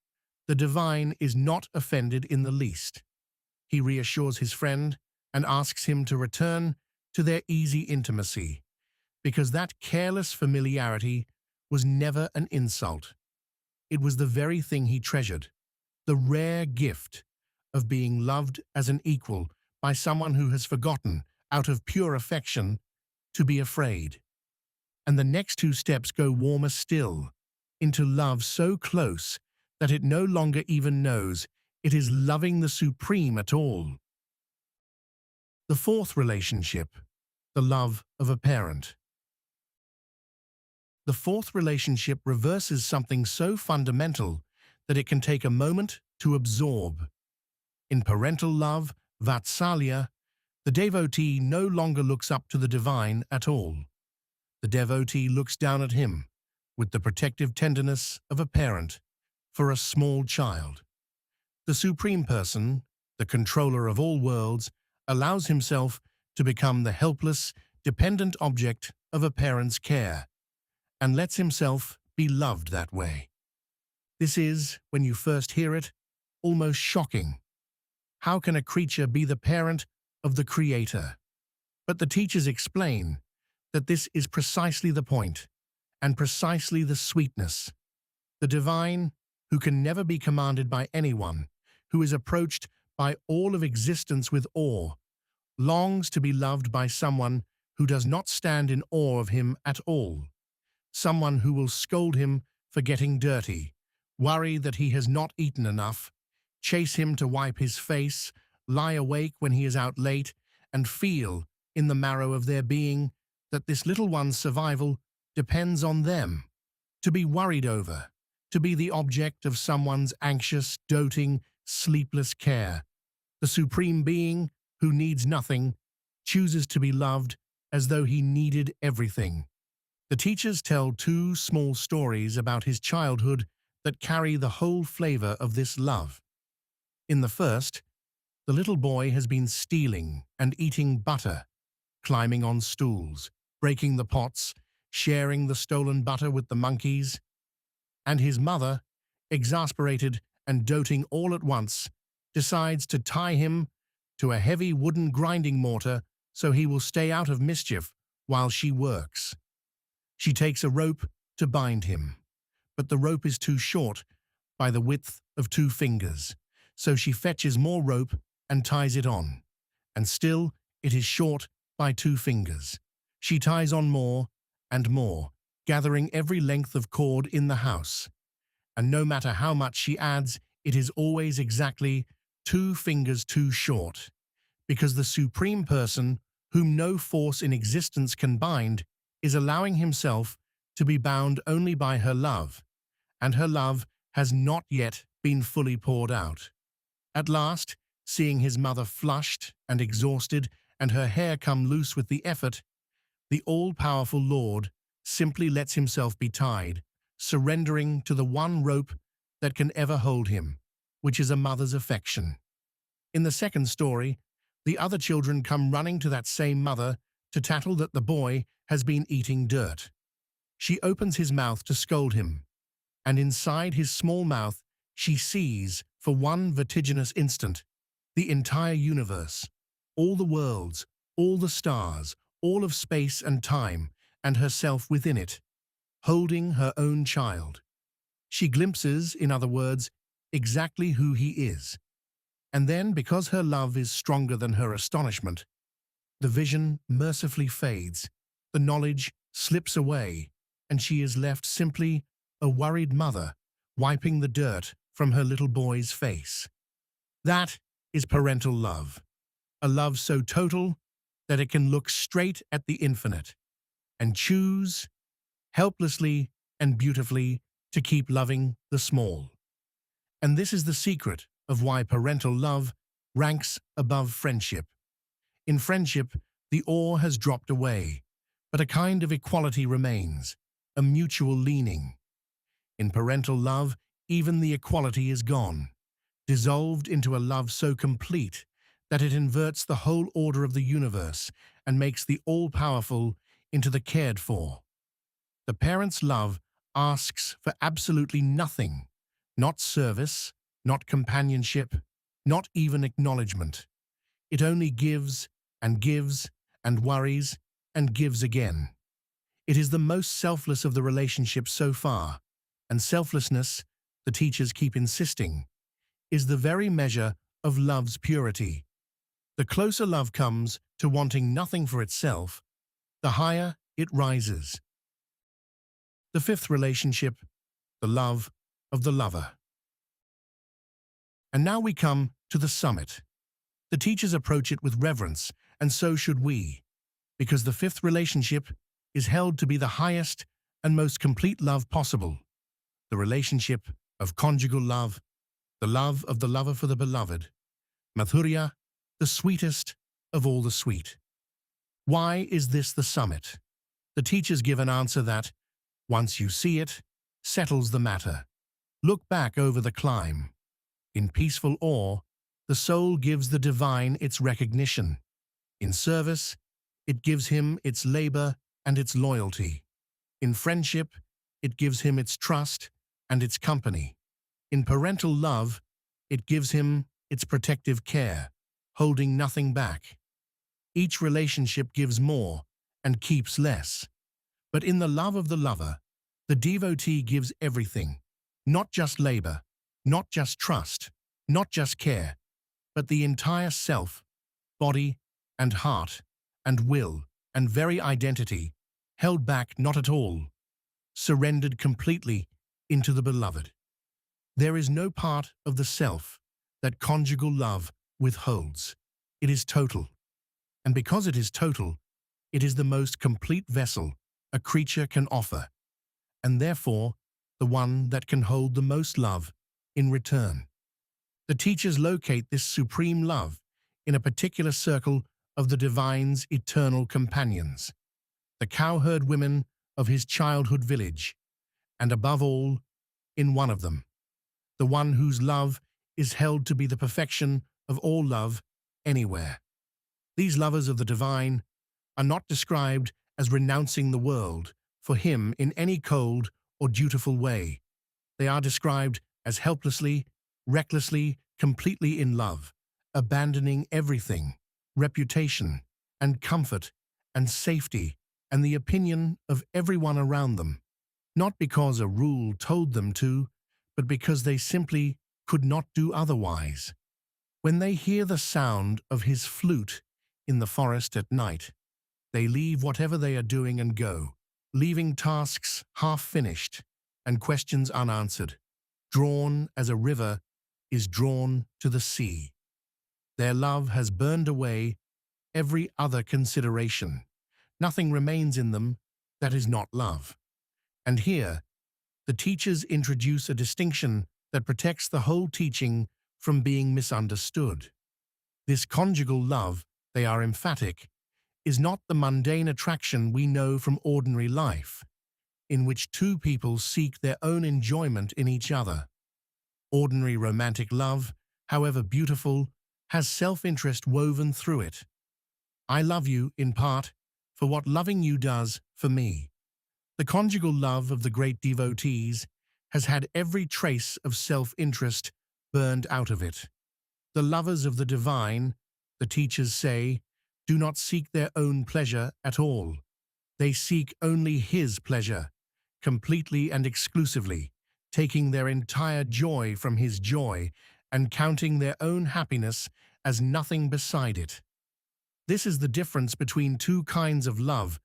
The divine is not offended in the least. He reassures his friend and asks him to return to their easy intimacy, because that careless familiarity was never an insult. It was the very thing he treasured, the rare gift of being loved as an equal by someone who has forgotten, out of pure affection, to be afraid. And the next two steps go warmer still, into love so close that it no longer even knows it is loving the supreme at all. The fourth relationship, the love of a parent. The fourth relationship reverses something so fundamental that it can take a moment to absorb. In parental love, Vatsalya, the devotee no longer looks up to the divine at all. The devotee looks down at him with the protective tenderness of a parent for a small child. The Supreme Person, the controller of all worlds, allows himself to become the helpless, dependent object of a parent's care, and lets himself be loved that way. This is, when you first hear it, almost shocking. How can a creature be the parent of the Creator? But the teachers explain that this is precisely the point, and precisely the sweetness. The divine, who can never be commanded by anyone, who is approached by all of existence with awe, longs to be loved by someone who does not stand in awe of him at all, someone who will scold him for getting dirty, worry that he has not eaten enough, chase him to wipe his face, lie awake when he is out late, and feel, in the marrow of their being, that this little one's survival depends on them, to be worried over, to be the object of someone's anxious, doting, sleepless care. The Supreme Being, who needs nothing, chooses to be loved as though he needed everything. The teachers tell two small stories about his childhood that carry the whole flavor of this love. In the first, the little boy has been stealing and eating butter, climbing on stools, breaking the pots, sharing the stolen butter with the monkeys. And his mother, exasperated and doting all at once, decides to tie him to a heavy wooden grinding mortar so he will stay out of mischief while she works. She takes a rope to bind him, but the rope is too short by the width of 2 fingers, so she fetches more rope and ties it on, and still it is short by 2 fingers. She ties on more and more, gathering every length of cord in the house, and no matter how much she adds, it is always exactly 2 fingers too short, because the Supreme Person, whom no force in existence can bind, is allowing himself to be bound only by her love, and her love has not yet been fully poured out. At last, seeing his mother flushed and exhausted and her hair come loose with the effort, the all-powerful Lord simply lets himself be tied, surrendering to the one rope that can ever hold him, which is a mother's affection. In the second story, the other children come running to that same mother to tattle that the boy has been eating dirt. She opens his mouth to scold him, and inside his small mouth she sees, for one vertiginous instant, the entire universe, all the worlds, all the stars, all of space and time, and herself within it, holding her own child. She glimpses, in other words, exactly who he is. And then, because her love is stronger than her astonishment, the vision mercifully fades, the knowledge slips away, and she is left simply a worried mother, wiping the dirt from her little boy's face. That is parental love, a love so total that it can look straight at the infinite and choose, helplessly and beautifully, to keep loving the small. And this is the secret of why parental love ranks above friendship. In friendship, the awe has dropped away, but a kind of equality remains, a mutual leaning. In parental love, even the equality is gone, dissolved into a love so complete that it inverts the whole order of the universe and makes the all-powerful into the cared-for. The parent's love asks for absolutely nothing, not service, not companionship, not even acknowledgement. It only gives and worries and gives again. It is the most selfless of the relationships so far, and selflessness, the teachers keep insisting, is the very measure of love's purity. The closer love comes to wanting nothing for itself, the higher it rises. The fifth relationship, the love of the lover. And now we come to the summit. The teachers approach it with reverence, and so should we, because the fifth relationship is held to be the highest and most complete love possible, the relationship of conjugal love, the love of the lover for the beloved, Madhurya, the sweetest of all the sweet. Why is this the summit? The teachers give an answer that, once you see it, settles the matter. Look back over the climb. In peaceful awe, the soul gives the divine its recognition. In service, it gives him its labor and its loyalty. In friendship, it gives him its trust and its company. In parental love, it gives him its protective care, holding nothing back. Each relationship gives more and keeps less. But in the love of the lover, the devotee gives everything, not just labor, not just trust, not just care, but the entire self, body and heart and will and very identity, held back not at all, surrendered completely into the beloved. There is no part of the self that conjugal love withholds. It is total. And because it is total, it is the most complete vessel a creature can offer, and therefore the one that can hold the most love in return. The teachers locate this supreme love in a particular circle of the divine's eternal companions, the cowherd women of his childhood village, and above all, in one of them, the one whose love is held to be the perfection of all love anywhere. These lovers of the divine are not described as renouncing the world for him in any cold or dutiful way. They are described as helplessly, recklessly, completely in love, abandoning everything, reputation, and comfort, and safety, and the opinion of everyone around them, not because a rule told them to, but because they simply could not do otherwise. When they hear the sound of his flute in the forest at night, they leave whatever they are doing and go, leaving tasks half-finished and questions unanswered, drawn as a river is drawn to the sea. Their love has burned away every other consideration. Nothing remains in them that is not love. And here, the teachers introduce a distinction that protects the whole teaching from being misunderstood. This conjugal love, they are emphatic, is not the mundane attraction we know from ordinary life, in which two people seek their own enjoyment in each other. Ordinary romantic love, however beautiful, has self-interest woven through it. I love you, in part, for what loving you does for me. The conjugal love of the great devotees has had every trace of self-interest burned out of it. The lovers of the divine, the teachers say, do not seek their own pleasure at all. They seek only his pleasure, completely and exclusively, taking their entire joy from his joy and counting their own happiness as nothing beside it. This is the difference between two kinds of love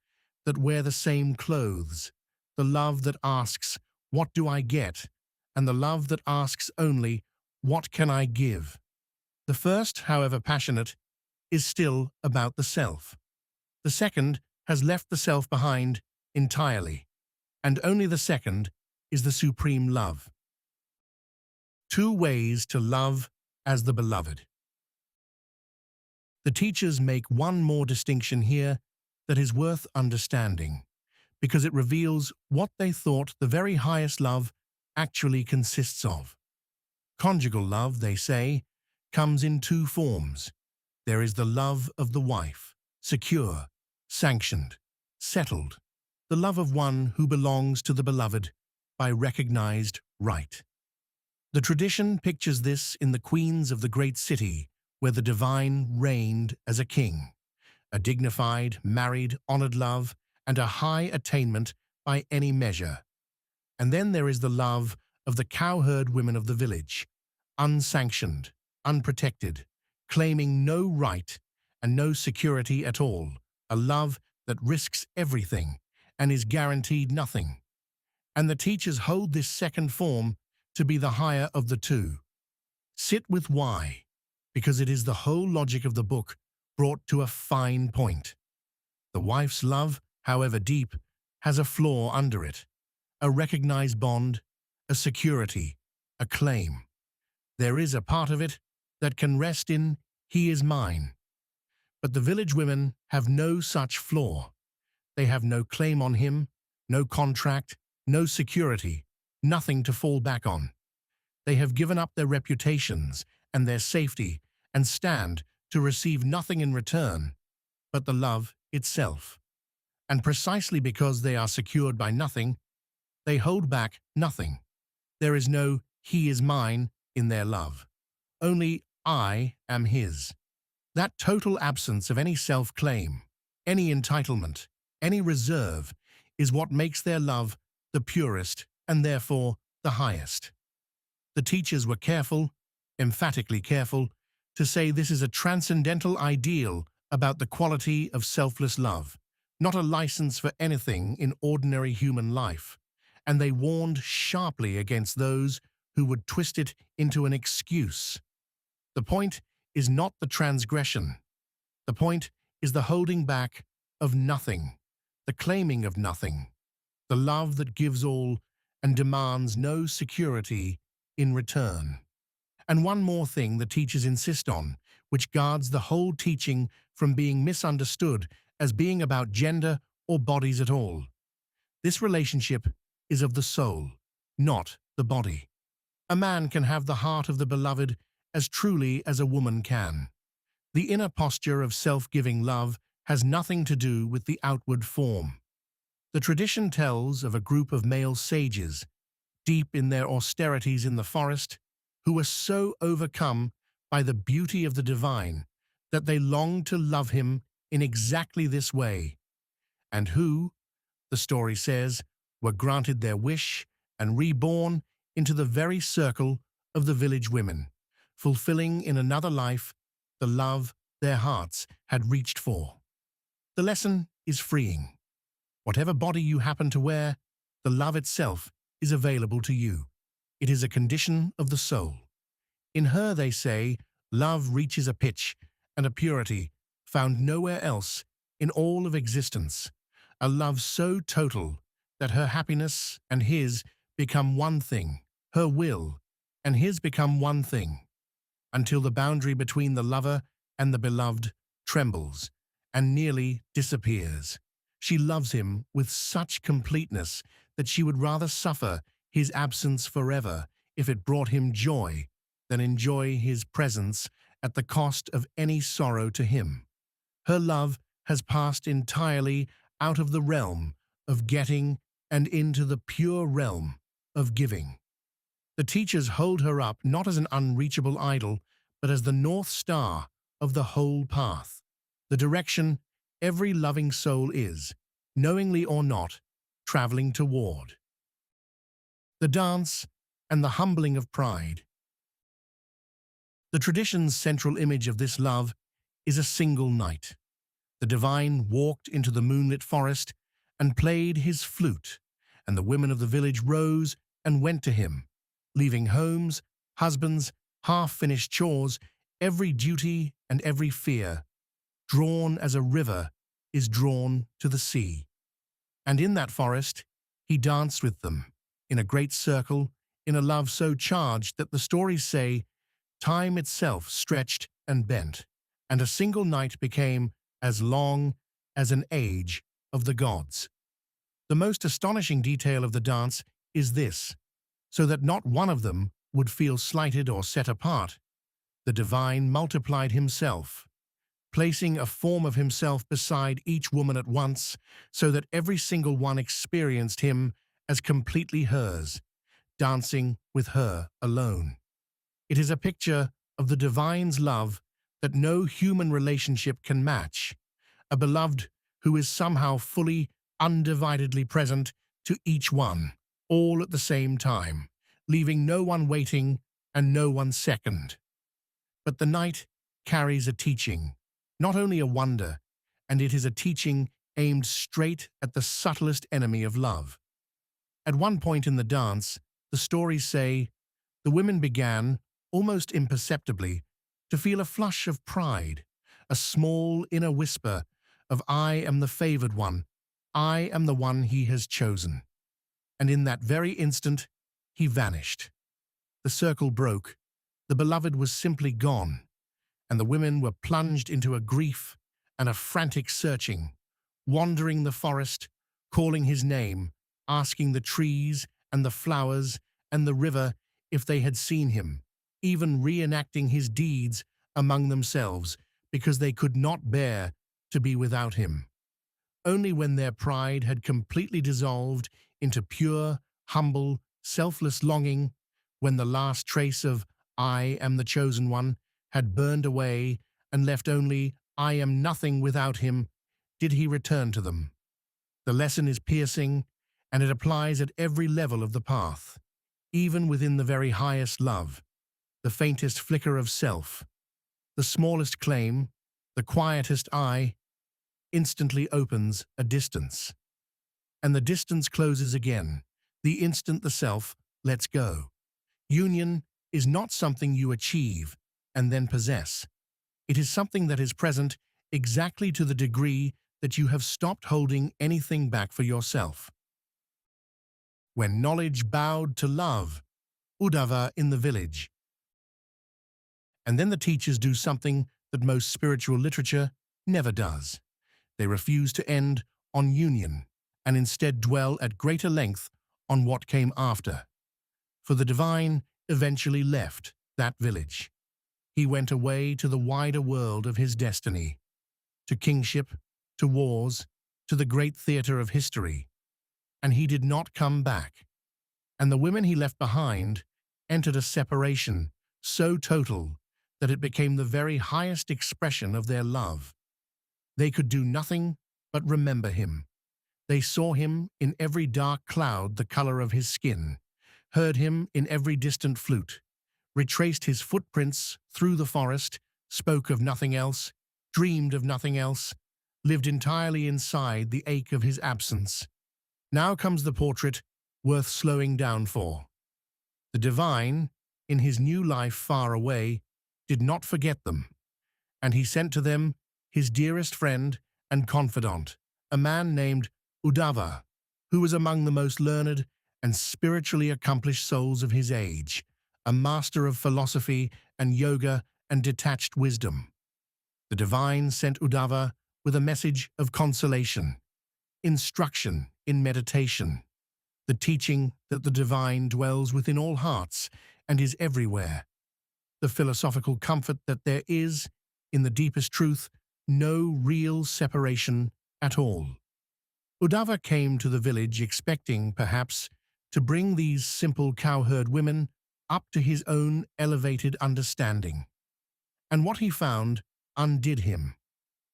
that wear the same clothes, the love that asks, "What do I get?" and the love that asks only, "What can I give?" The first, however passionate, is still about the self. The second has left the self behind entirely, and only the second is the supreme love. Two ways to love as the beloved. The teachers make one more distinction here that is worth understanding, because it reveals what they thought the very highest love actually consists of. Conjugal love, they say, comes in two forms. There is the love of the wife, secure, sanctioned, settled, the love of one who belongs to the beloved by recognized right. The tradition pictures this in the queens of the great city where the divine reigned as a king, a dignified, married, honored love, and a high attainment by any measure. And then there is the love of the cowherd women of the village, unsanctioned, unprotected, claiming no right and no security at all, a love that risks everything and is guaranteed nothing. And the teachers hold this second form to be the higher of the two. Sit with why, because it is the whole logic of the book brought to a fine point. The wife's love, however deep, has a flaw under it, a recognized bond, a security, a claim. There is a part of it that can rest in, "He is mine." But the village women have no such flaw. They have no claim on him, no contract, no security, nothing to fall back on. They have given up their reputations and their safety and stand to receive nothing in return but the love itself. And precisely because they are secured by nothing, they hold back nothing. There is no "he is mine" in their love. Only "I am his." That total absence of any self-claim, any entitlement, any reserve is what makes their love the purest and therefore the highest. The teachers were careful, emphatically careful, to say this is a transcendental ideal about the quality of selfless love, not a license for anything in ordinary human life, and they warned sharply against those who would twist it into an excuse. The point is not the transgression. The point is the holding back of nothing, the claiming of nothing, the love that gives all and demands no security in return. And one more thing the teachers insist on, which guards the whole teaching from being misunderstood as being about gender or bodies at all. This relationship is of the soul, not the body. A man can have the heart of the beloved as truly as a woman can. The inner posture of self-giving love has nothing to do with the outward form. The tradition tells of a group of male sages, deep in their austerities in the forest, who were so overcome by the beauty of the divine that they longed to love him in exactly this way, and who, the story says, were granted their wish and reborn into the very circle of the village women, fulfilling in another life the love their hearts had reached for. The lesson is freeing. Whatever body you happen to wear, the love itself is available to you. It is a condition of the soul. In her, they say, love reaches a pitch and a purity found nowhere else in all of existence, a love so total that her happiness and his become one thing, her will and his become one thing, until the boundary between the lover and the beloved trembles and nearly disappears. She loves him with such completeness that she would rather suffer his absence forever if it brought him joy than enjoy his presence at the cost of any sorrow to him. Her love has passed entirely out of the realm of getting and into the pure realm of giving. The teachers hold her up not as an unreachable idol, but as the North Star of the whole path, the direction every loving soul is, knowingly or not, traveling toward. The dance and the humbling of pride. The tradition's central image of this love is a single night. The divine walked into the moonlit forest and played his flute, and the women of the village rose and went to him, leaving homes, husbands, half-finished chores, every duty and every fear, drawn as a river is drawn to the sea. And in that forest, he danced with them, in a great circle, in a love so charged that the stories say time itself stretched and bent, and a single night became as long as an age of the gods. The most astonishing detail of the dance is this, so that not one of them would feel slighted or set apart. The divine multiplied himself, placing a form of himself beside each woman at once, so that every single one experienced him as completely hers, dancing with her alone. It is a picture of the divine's love that no human relationship can match, a beloved who is somehow fully, undividedly present to each one, all at the same time, leaving no one waiting and no one second. But the night carries a teaching, not only a wonder, and it is a teaching aimed straight at the subtlest enemy of love. At one point in the dance, the stories say, the women began, almost imperceptibly, to feel a flush of pride, a small inner whisper of I am the favored one, I am the one he has chosen. And in that very instant, he vanished. The circle broke, the beloved was simply gone, and the women were plunged into a grief and a frantic searching, wandering the forest, calling his name, asking the trees and the flowers and the river if they had seen him, even reenacting his deeds among themselves because they could not bear to be without him. Only when their pride had completely dissolved into pure, humble, selfless longing, when the last trace of I am the chosen one had burned away and left only I am nothing without him, did he return to them. The lesson is piercing, and it applies at every level of the path, even within the very highest love, the faintest flicker of self, the smallest claim, the quietest I, instantly opens a distance. And the distance closes again, the instant the self lets go. Union is not something you achieve and then possess. It is something that is present exactly to the degree that you have stopped holding anything back for yourself. When knowledge bowed to love, Uddhava in the village. And then the teachers do something that most spiritual literature never does. They refuse to end on union and instead dwell at greater length on what came after. For the divine eventually left that village. He went away to the wider world of his destiny, to kingship, to wars, to the great theater of history, and he did not come back. and the women he left behind entered a separation so total that it became the very highest expression of their love. They could do nothing but remember him. They saw him in every dark cloud the color of his skin, heard him in every distant flute, retraced his footprints through the forest, spoke of nothing else, dreamed of nothing else, lived entirely inside the ache of his absence. Now comes the portrait worth slowing down for. The divine, in his new life far away, did not forget them, and he sent to them his dearest friend and confidant, a man named Uddhava, who was among the most learned and spiritually accomplished souls of his age, a master of philosophy and yoga and detached wisdom. The divine sent Uddhava with a message of consolation, instruction in meditation, the teaching that the divine dwells within all hearts and is everywhere, the philosophical comfort that there is, in the deepest truth, no real separation at all. Uddhava came to the village expecting, perhaps, to bring these simple cowherd women up to his own elevated understanding. And what he found undid him.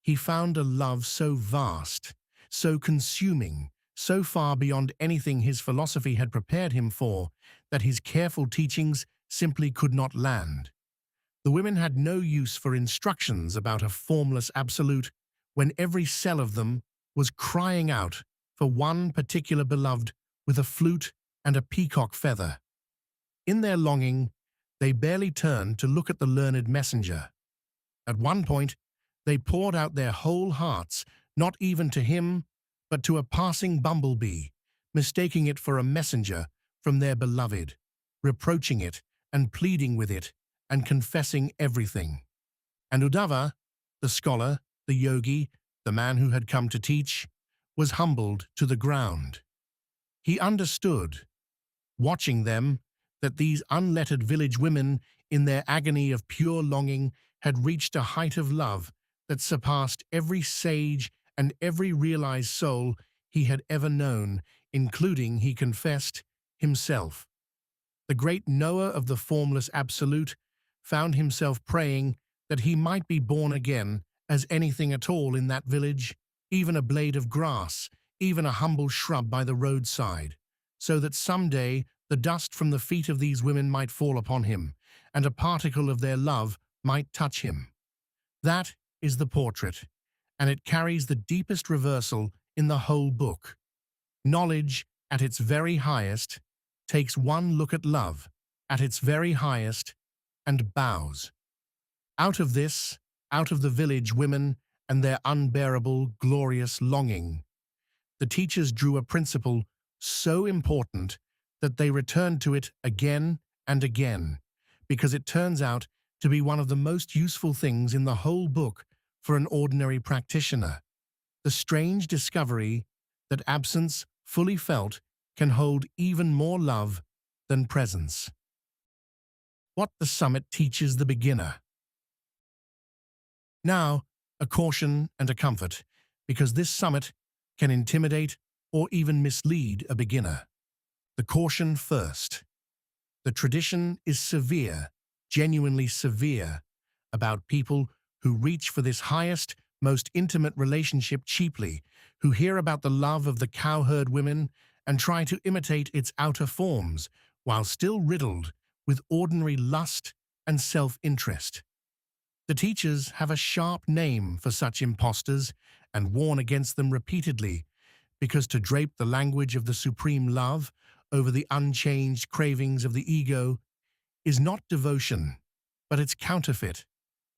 He found a love so vast, so consuming, so far beyond anything his philosophy had prepared him for, that his careful teachings simply could not land. The women had no use for instructions about a formless absolute when every cell of them was crying out for one particular beloved with a flute and a peacock feather. In their longing, they barely turned to look at the learned messenger. At one point, they poured out their whole hearts, not even to him, but to a passing bumblebee, mistaking it for a messenger from their beloved, reproaching it and pleading with it and confessing everything. And Uddhava, the scholar, the yogi, the man who had come to teach, was humbled to the ground. He understood, watching them, that these unlettered village women, in their agony of pure longing, had reached a height of love that surpassed every sage and every realized soul he had ever known, including, he confessed, himself. The great knower of the formless absolute found himself praying that he might be born again as anything at all in that village, even a blade of grass, even a humble shrub by the roadside, so that someday the dust from the feet of these women might fall upon him, and a particle of their love might touch him. That is the portrait, and it carries the deepest reversal in the whole book. Knowledge, at its very highest, takes one look at love, at its very highest, and bows. Out of this, out of the village women and their unbearable, glorious longing, the teachers drew a principle so important that they returned to it again and again, because it turns out to be one of the most useful things in the whole book for an ordinary practitioner. The strange discovery that absence, fully felt, can hold even more love than presence. What the summit teaches the beginner. Now, a caution and a comfort, because this summit can intimidate or even mislead a beginner. The caution first. The tradition is severe, genuinely severe, about people who reach for this highest, most intimate relationship cheaply, who hear about the love of the cowherd women and try to imitate its outer forms, while still riddled with ordinary lust and self-interest. The teachers have a sharp name for such impostors and warn against them repeatedly, because to drape the language of the supreme love over the unchanged cravings of the ego is not devotion, but its counterfeit,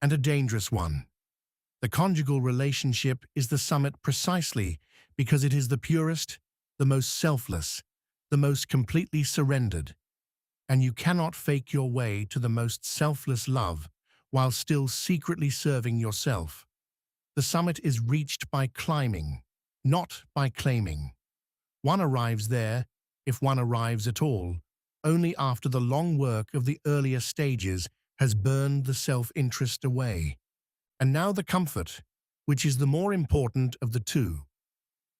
and a dangerous one. The conjugal relationship is the summit precisely because it is the purest, the most selfless, the most completely surrendered. And you cannot fake your way to the most selfless love while still secretly serving yourself. The summit is reached by climbing, not by claiming. One arrives there, if one arrives at all, only after the long work of the earlier stages has burned the self-interest away. And now the comfort, which is the more important of the two.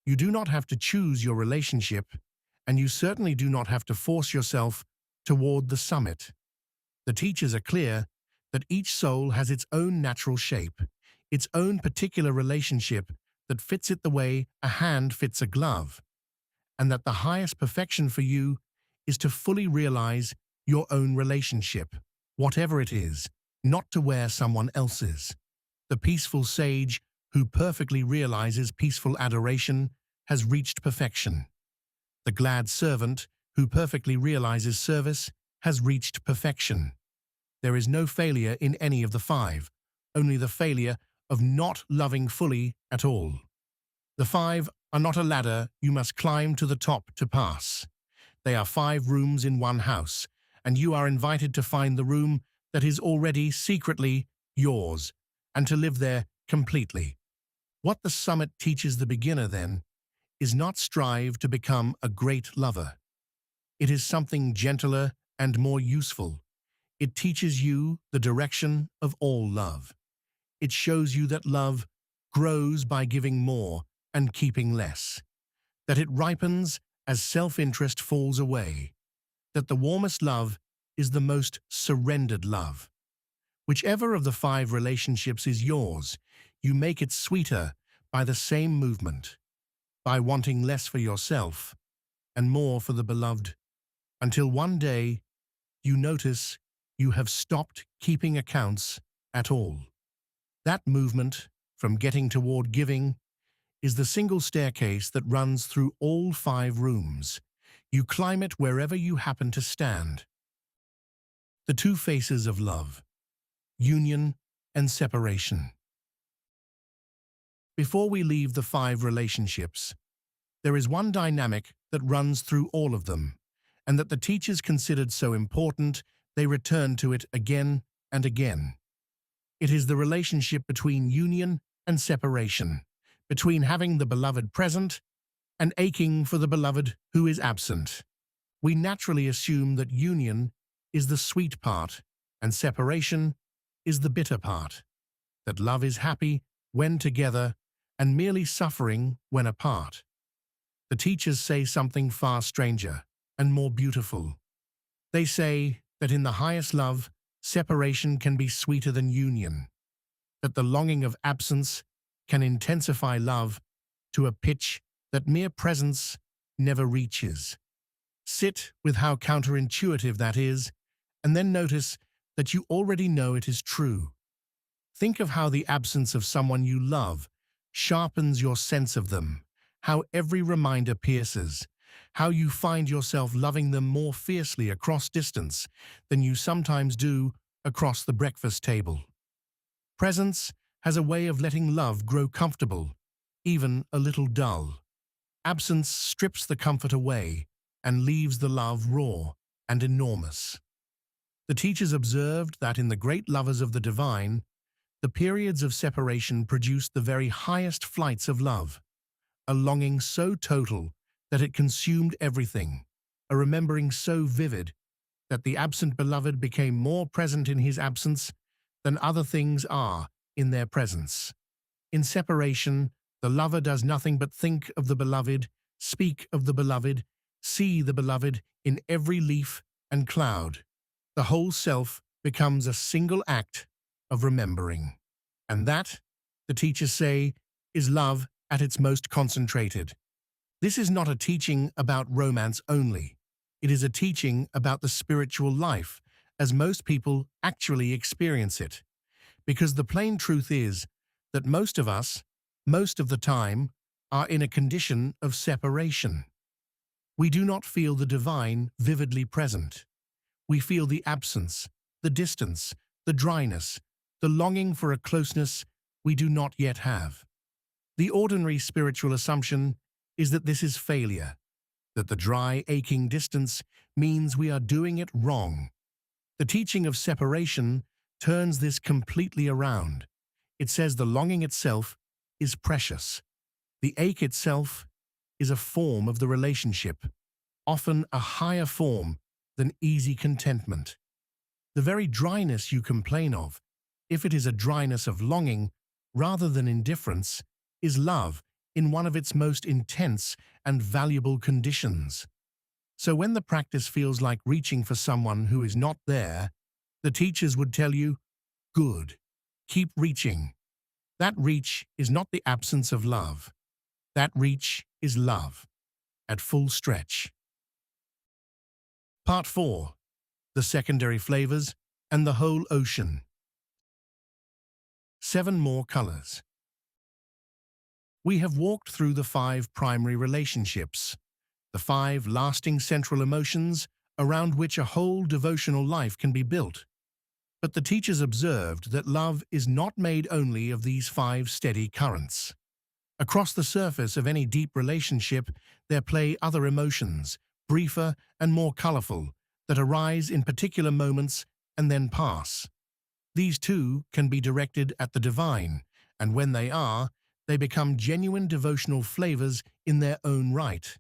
You do not have to choose your relationship, and you certainly do not have to force yourself toward the summit. The teachers are clear that each soul has its own natural shape, its own particular relationship that fits it the way a hand fits a glove, and that the highest perfection for you is to fully realize your own relationship, whatever it is, not to wear someone else's. The peaceful sage who perfectly realizes peaceful adoration has reached perfection. The glad servant who perfectly realizes service has reached perfection. There is no failure in any of the five, only the failure of not loving fully at all. The five are not a ladder you must climb to the top to pass. They are 5 rooms in one house, and you are invited to find the room that is already secretly yours, and to live there completely. What the summit teaches the beginner, then, is not strive to become a great lover. It is something gentler and more useful. It teaches you the direction of all love. It shows you that love grows by giving more and keeping less, that it ripens as self-interest falls away, that the warmest love is the most surrendered love. Whichever of the 5 relationships is yours, you make it sweeter by the same movement, by wanting less for yourself and more for the beloved, until one day you notice you have stopped keeping accounts at all. That movement, from getting toward giving, is the single staircase that runs through all 5 rooms. You climb it wherever you happen to stand. The 2 faces of love: union and separation. Before we leave the 5 relationships, there is one dynamic that runs through all of them, and that the teachers considered so important they return to it again and again. It is the relationship between union and separation, between having the beloved present and aching for the beloved who is absent. We naturally assume that union is the sweet part and separation is the bitter part, that love is happy when together and merely suffering when apart. The teachers say something far stranger and more beautiful. They say that in the highest love, separation can be sweeter than union, that the longing of absence can intensify love to a pitch that mere presence never reaches. Sit with how counterintuitive that is, and then notice that you already know it is true. Think of how the absence of someone you love sharpens your sense of them, how every reminder pierces, how you find yourself loving them more fiercely across distance than you sometimes do across the breakfast table. Presence has a way of letting love grow comfortable, even a little dull. Absence strips the comfort away and leaves the love raw and enormous. The teachers observed that in the great lovers of the divine, the periods of separation produced the very highest flights of love, a longing so total that it consumed everything, a remembering so vivid that the absent beloved became more present in his absence than other things are in their presence. In separation, the lover does nothing but think of the beloved, speak of the beloved, see the beloved in every leaf and cloud. The whole self becomes a single act of remembering. And that, the teachers say, is love at its most concentrated. This is not a teaching about romance only. It is a teaching about the spiritual life, as most people actually experience it. Because the plain truth is that most of us, most of the time, are in a condition of separation. We do not feel the divine vividly present. We feel the absence, the distance, the dryness, the longing for a closeness we do not yet have. The ordinary spiritual assumption is that this is failure, that the dry, aching distance means we are doing it wrong. The teaching of separation turns this completely around. It says the longing itself is precious. The ache itself is a form of the relationship, often a higher form than easy contentment. The very dryness you complain of, if it is a dryness of longing rather than indifference, is love in one of its most intense and valuable conditions. So when the practice feels like reaching for someone who is not there, the teachers would tell you, good, keep reaching. That reach is not the absence of love. That reach is love, at full stretch. Part 4. The secondary flavors and the whole ocean. 7 more colors. We have walked through the 5 primary relationships, the 5 lasting central emotions around which a whole devotional life can be built. But the teachers observed that love is not made only of these 5 steady currents. Across the surface of any deep relationship, there play other emotions, briefer and more colorful, that arise in particular moments and then pass. These too can be directed at the divine, and when they become genuine devotional flavors in their own right.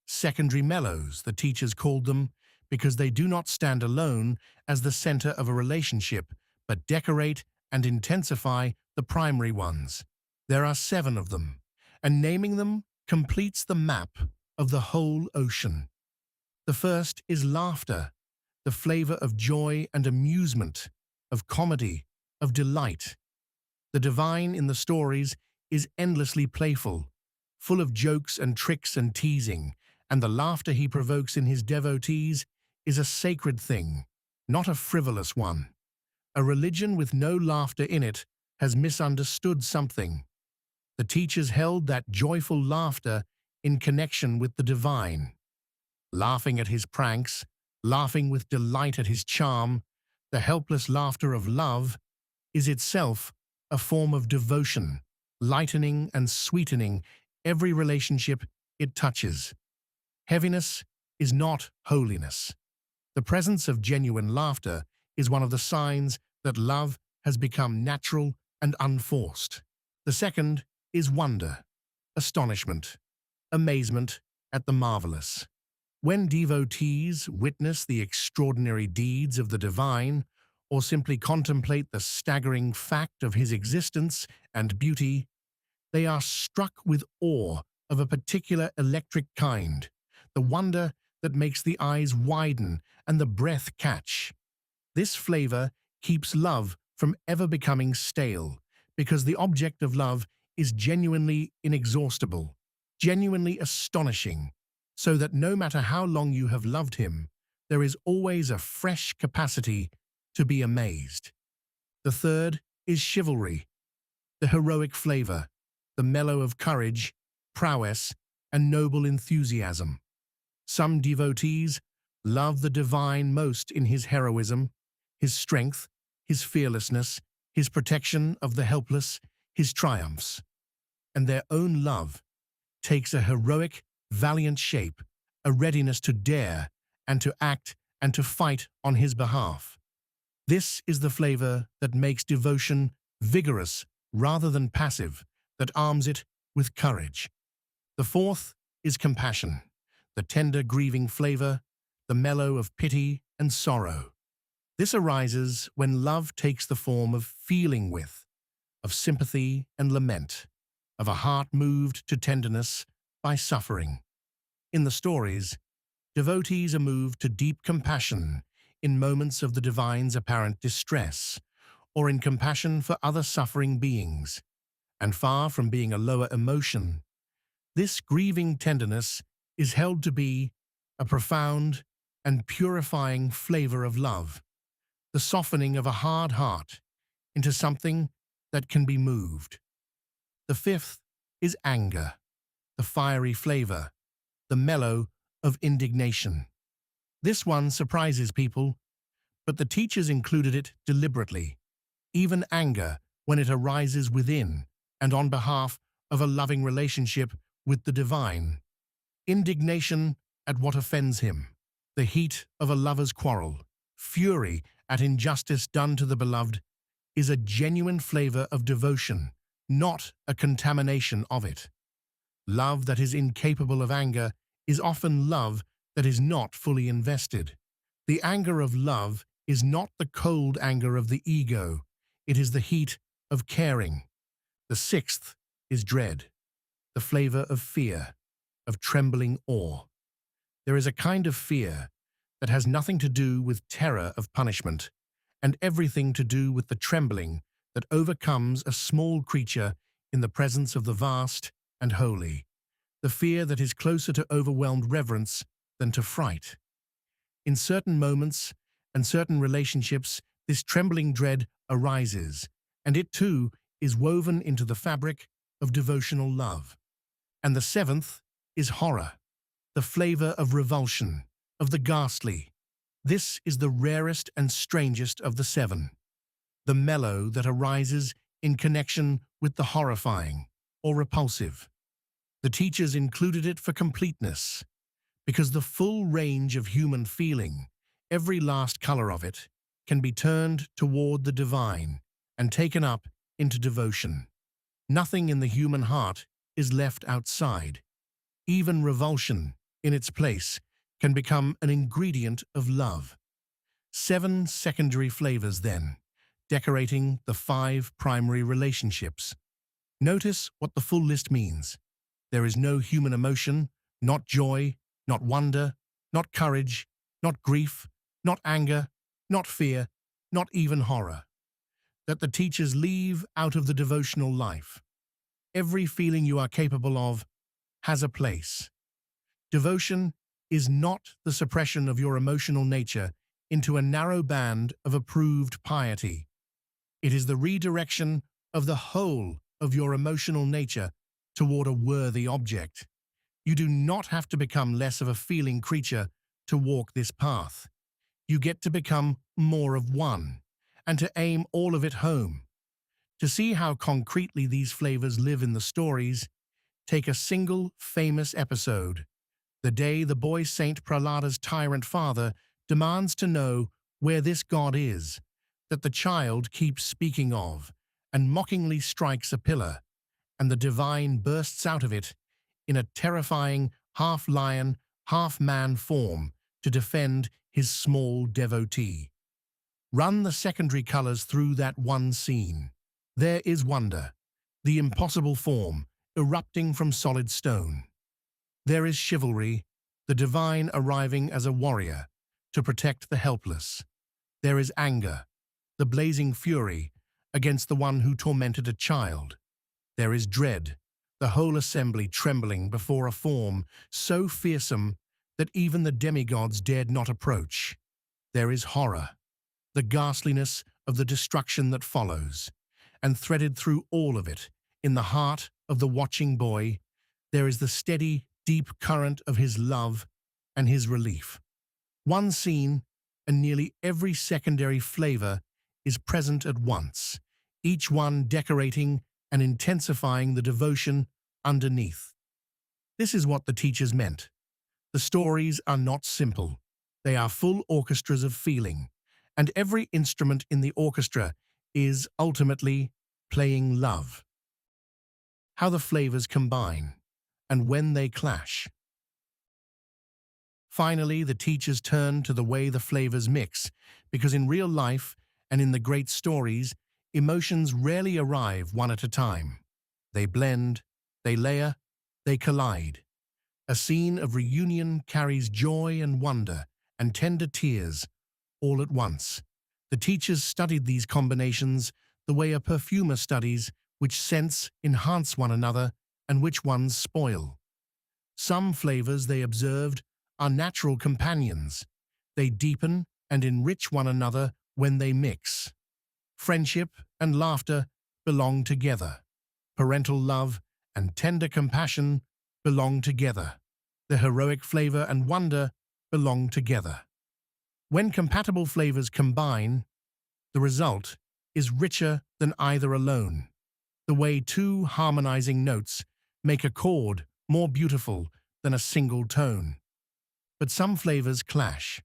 Secondary mellows, the teachers called them, because they do not stand alone as the center of a relationship, but decorate and intensify the primary ones. There are 7 of them, and naming them completes the map of the whole ocean. The first is laughter, the flavor of joy and amusement, of comedy, of delight. The divine in the stories is endlessly playful, full of jokes and tricks and teasing, and the laughter he provokes in his devotees is a sacred thing, not a frivolous one. A religion with no laughter in it has misunderstood something. The teachers held that joyful laughter in connection with the divine. Laughing at his pranks, laughing with delight at his charm, the helpless laughter of love is itself a form of devotion, lightening and sweetening every relationship it touches. Heaviness is not holiness. The presence of genuine laughter is one of the signs that love has become natural and unforced. The second is wonder, astonishment, amazement at the marvelous. When devotees witness the extraordinary deeds of the divine, or simply contemplate the staggering fact of his existence and beauty, they are struck with awe of a particular electric kind, the wonder that makes the eyes widen and the breath catch. This flavor keeps love from ever becoming stale, because the object of love is genuinely inexhaustible, genuinely astonishing, so that no matter how long you have loved him, there is always a fresh capacity to be amazed. The third is chivalry, the heroic flavor, the mellow of courage, prowess, and noble enthusiasm. Some devotees love the divine most in his heroism, his strength, his fearlessness, his protection of the helpless, his triumphs. And their own love takes a heroic, valiant shape, a readiness to dare and to act and to fight on his behalf. This is the flavor that makes devotion vigorous rather than passive, that arms it with courage. The fourth is compassion, the tender, grieving flavor, the mellow of pity and sorrow. This arises when love takes the form of feeling with, of sympathy and lament, of a heart moved to tenderness by suffering. In the stories, devotees are moved to deep compassion in moments of the divine's apparent distress, or in compassion for other suffering beings. And far from being a lower emotion, this grieving tenderness is held to be a profound and purifying flavor of love, the softening of a hard heart into something that can be moved. The fifth is anger, the fiery flavor, the mellow of indignation. This one surprises people, but the teachers included it deliberately. Even anger, when it arises within and on behalf of a loving relationship with the divine. Indignation at what offends him, the heat of a lover's quarrel, fury at injustice done to the beloved, is a genuine flavor of devotion, not a contamination of it. Love that is incapable of anger is often love that is not fully invested. The anger of love is not the cold anger of the ego, it is the heat of caring. The sixth is dread, the flavor of fear, of trembling awe. There is a kind of fear that has nothing to do with terror of punishment and everything to do with the trembling that overcomes a small creature in the presence of the vast and holy, the fear that is closer to overwhelmed reverence than to fright. In certain moments and certain relationships, this trembling dread arises, and it too is woven into the fabric of devotional love. And the seventh is horror, the flavor of revulsion, of the ghastly. This is the rarest and strangest of the seven, the mellow that arises in connection with the horrifying or repulsive. The teachers included it for completeness, because the full range of human feeling, every last color of it, can be turned toward the divine and taken up into devotion. Nothing in the human heart is left outside. Even revulsion, in its place, can become an ingredient of love. 7 secondary flavors, then, decorating the 5 primary relationships. Notice what the full list means. There is no human emotion, not joy, not wonder, not courage, not grief, not anger, not fear, not even horror, that the teachers leave out of the devotional life. Every feeling you are capable of has a place. Devotion is not the suppression of your emotional nature into a narrow band of approved piety. It is the redirection of the whole of your emotional nature toward a worthy object. You do not have to become less of a feeling creature to walk this path. You get to become more of one, and to aim all of it home. To see how concretely these flavors live in the stories, take a single famous episode. The day the boy Saint Prahlada's tyrant father demands to know where this god is, that the child keeps speaking of, and mockingly strikes a pillar, and the divine bursts out of it in a terrifying half-lion, half-man form to defend his small devotee. Run the secondary colors through that one scene. There is wonder, the impossible form erupting from solid stone. There is chivalry, the divine arriving as a warrior to protect the helpless. There is anger, the blazing fury against the one who tormented a child. There is dread, the whole assembly trembling before a form so fearsome that even the demigods dared not approach. There is horror, the ghastliness of the destruction that follows, and threaded through all of it, in the heart of the watching boy, there is the steady, deep current of his love and his relief. One scene, and nearly every secondary flavor is present at once, each one decorating and intensifying the devotion underneath. This is what the teachers meant. The stories are not simple. They are full orchestras of feeling, and every instrument in the orchestra is ultimately playing love. How the flavors combine, and when they clash. Finally, the teachers turn to the way the flavors mix, because in real life and in the great stories, emotions rarely arrive one at a time. They blend, they layer, they collide. A scene of reunion carries joy and wonder and tender tears all at once. The teachers studied these combinations the way a perfumer studies which scents enhance one another and which ones spoil. Some flavors, they observed, are natural companions. They deepen and enrich one another when they mix. Friendship and laughter belong together. Parental love and tender compassion belong together. The heroic flavor and wonder belong together. When compatible flavors combine, the result is richer than either alone. The way 2 harmonizing notes make a chord more beautiful than a single tone. But some flavors clash.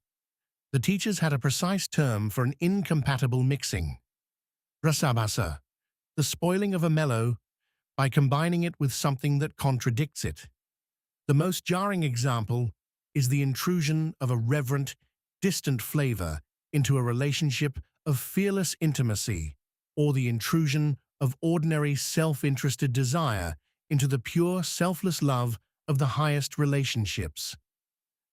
The teachers had a precise term for an incompatible mixing. Rasabasa, the spoiling of a mellow by combining it with something that contradicts it. The most jarring example is the intrusion of a reverent, distant flavor into a relationship of fearless intimacy, or the intrusion of ordinary self-interested desire into the pure, selfless love of the highest relationships.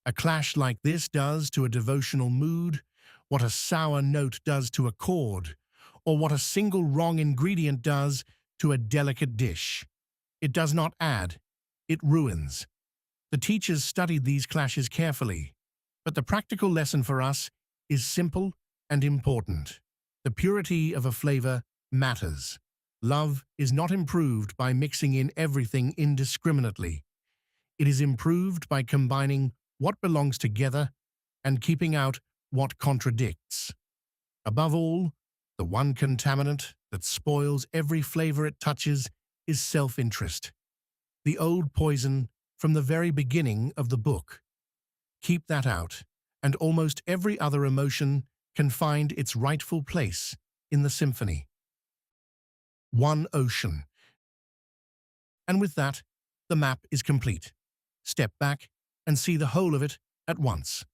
A clash like this does to a devotional mood what a sour note does to a chord, or what a single wrong ingredient does to a delicate dish. It does not add, it ruins. The teachers studied these clashes carefully, but the practical lesson for us is simple and important. The purity of a flavor matters. Love is not improved by mixing in everything indiscriminately. It is improved by combining what belongs together and keeping out what contradicts. Above all, the one contaminant that spoils every flavor it touches is self-interest. The old poison from the very beginning of the book. Keep that out, and almost every other emotion can find its rightful place in the symphony. One ocean. And with that, the map is complete. Step back and see the whole of it at once.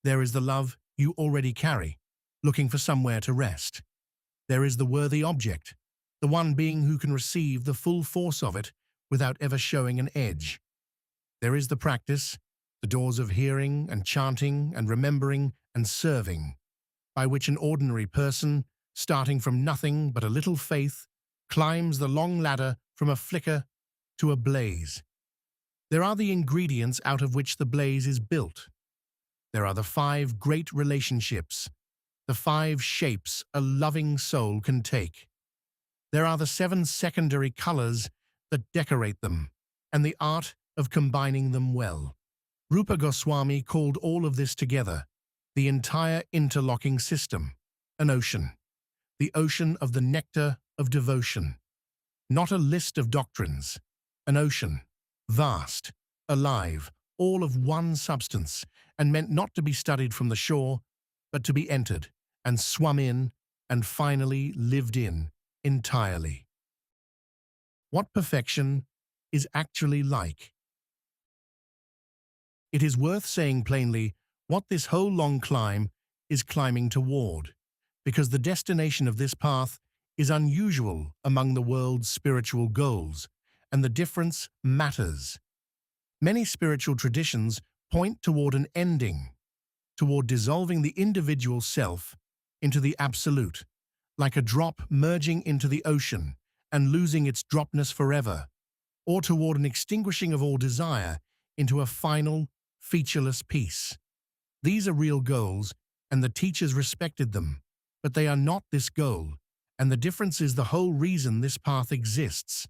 There is the love you already carry, looking for somewhere to rest. There is the worthy object, the one being who can receive the full force of it without ever showing an edge. There is the practice, the doors of hearing and chanting and remembering and serving, by which an ordinary person, starting from nothing but a little faith, climbs the long ladder from a flicker to a blaze. There are the ingredients out of which the blaze is built. There are the 5 great relationships, the 5 shapes a loving soul can take. There are the 7 secondary colors that decorate them, and the art of combining them well. Rupa Goswami called all of this together, the entire interlocking system, an ocean, the ocean of the nectar of devotion. Not a list of doctrines, an ocean, vast, alive, all of one substance, and meant not to be studied from the shore, but to be entered and swum in and finally lived in entirely. What perfection is actually like. It is worth saying plainly what this whole long climb is climbing toward, because the destination of this path is unusual among the world's spiritual goals, and the difference matters. Many spiritual traditions point toward an ending, toward dissolving the individual self into the absolute, like a drop merging into the ocean and losing its dropness forever, or toward an extinguishing of all desire into a final, featureless peace. These are real goals, and the teachers respected them, but they are not this goal, and the difference is the whole reason this path exists,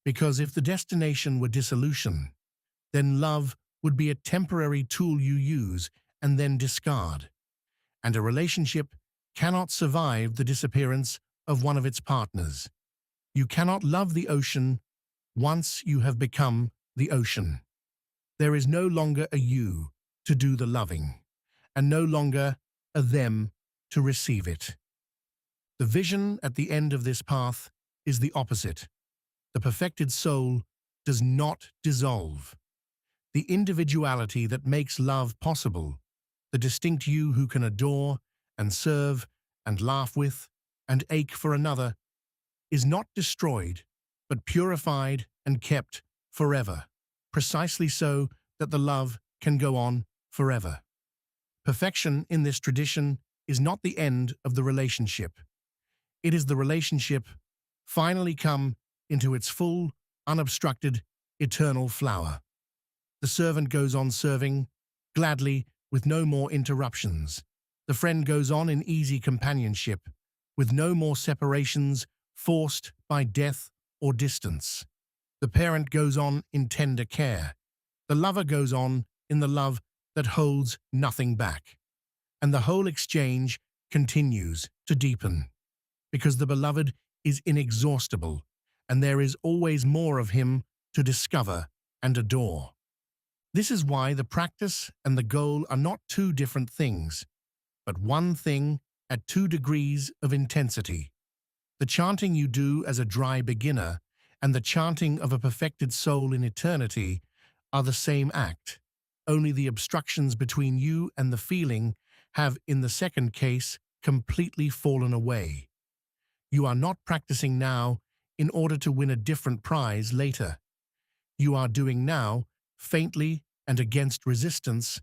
because if the destination were dissolution, then love would be a temporary tool you use and then discard, and a relationship cannot survive the disappearance of one of its partners. You cannot love the ocean once you have become the ocean. There is no longer a you to do the loving, and no longer a them to receive it. The vision at the end of this path is the opposite. The perfected soul does not dissolve. The individuality that makes love possible, the distinct you who can adore and serve and laugh with and ache for another, is not destroyed, but purified and kept forever, precisely so that the love can go on forever. Perfection in this tradition is not the end of the relationship. It is the relationship finally come into its full, unobstructed, eternal flower. The servant goes on serving, gladly, with no more interruptions. The friend goes on in easy companionship, with no more separations forced by death or distance. The parent goes on in tender care. The lover goes on in the love that holds nothing back. And the whole exchange continues to deepen, because the beloved is inexhaustible, and there is always more of him to discover and adore. This is why the practice and the goal are not 2 different things, but one thing at 2 degrees of intensity. The chanting you do as a dry beginner and the chanting of a perfected soul in eternity are the same act. Only the obstructions between you and the feeling have, in the second case, completely fallen away. You are not practicing now in order to win a different prize later. You are doing now, faintly and against resistance,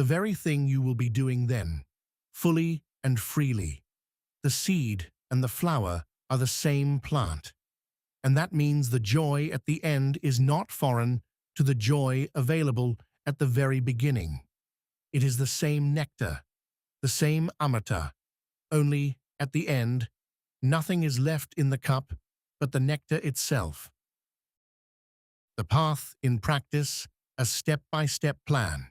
the very thing you will be doing then, fully and freely. The seed and the flower are the same plant, and that means the joy at the end is not foreign to the joy available at the very beginning. It is the same nectar, the same amrita, only at the end, nothing is left in the cup but the nectar itself. The path in practice, a step-by-step plan.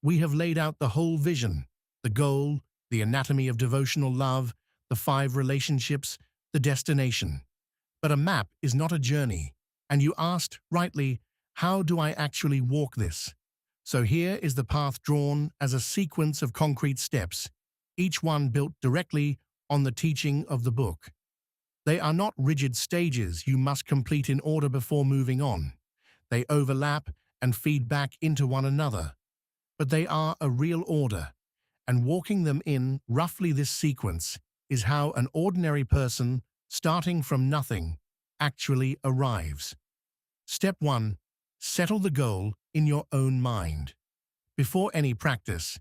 We have laid out the whole vision, the goal, the anatomy of devotional love, the 5 relationships, the destination. But a map is not a journey, and you asked, rightly, how do I actually walk this? So here is the path drawn as a sequence of concrete steps, each one built directly on the teaching of the book. They are not rigid stages you must complete in order before moving on. They overlap and feed back into one another. But they are a real order, and walking them in roughly this sequence is how an ordinary person, starting from nothing, actually arrives. Step 1. Settle the goal in your own mind. Before any practice,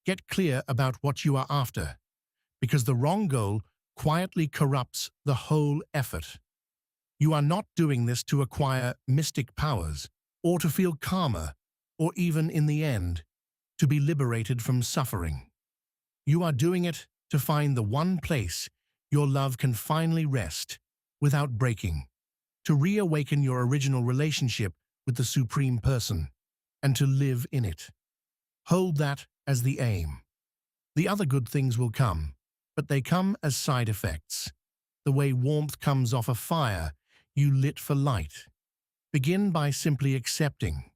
get clear about what you are after, because the wrong goal quietly corrupts the whole effort. You are not doing this to acquire mystic powers, or to feel calmer, or even, in the end, to be liberated from suffering. You are doing it to find the one place your love can finally rest without breaking, to reawaken your original relationship with the Supreme Person, and to live in it. Hold that as the aim. The other good things will come, but they come as side effects. The way warmth comes off a fire you lit for light. Begin by simply accepting,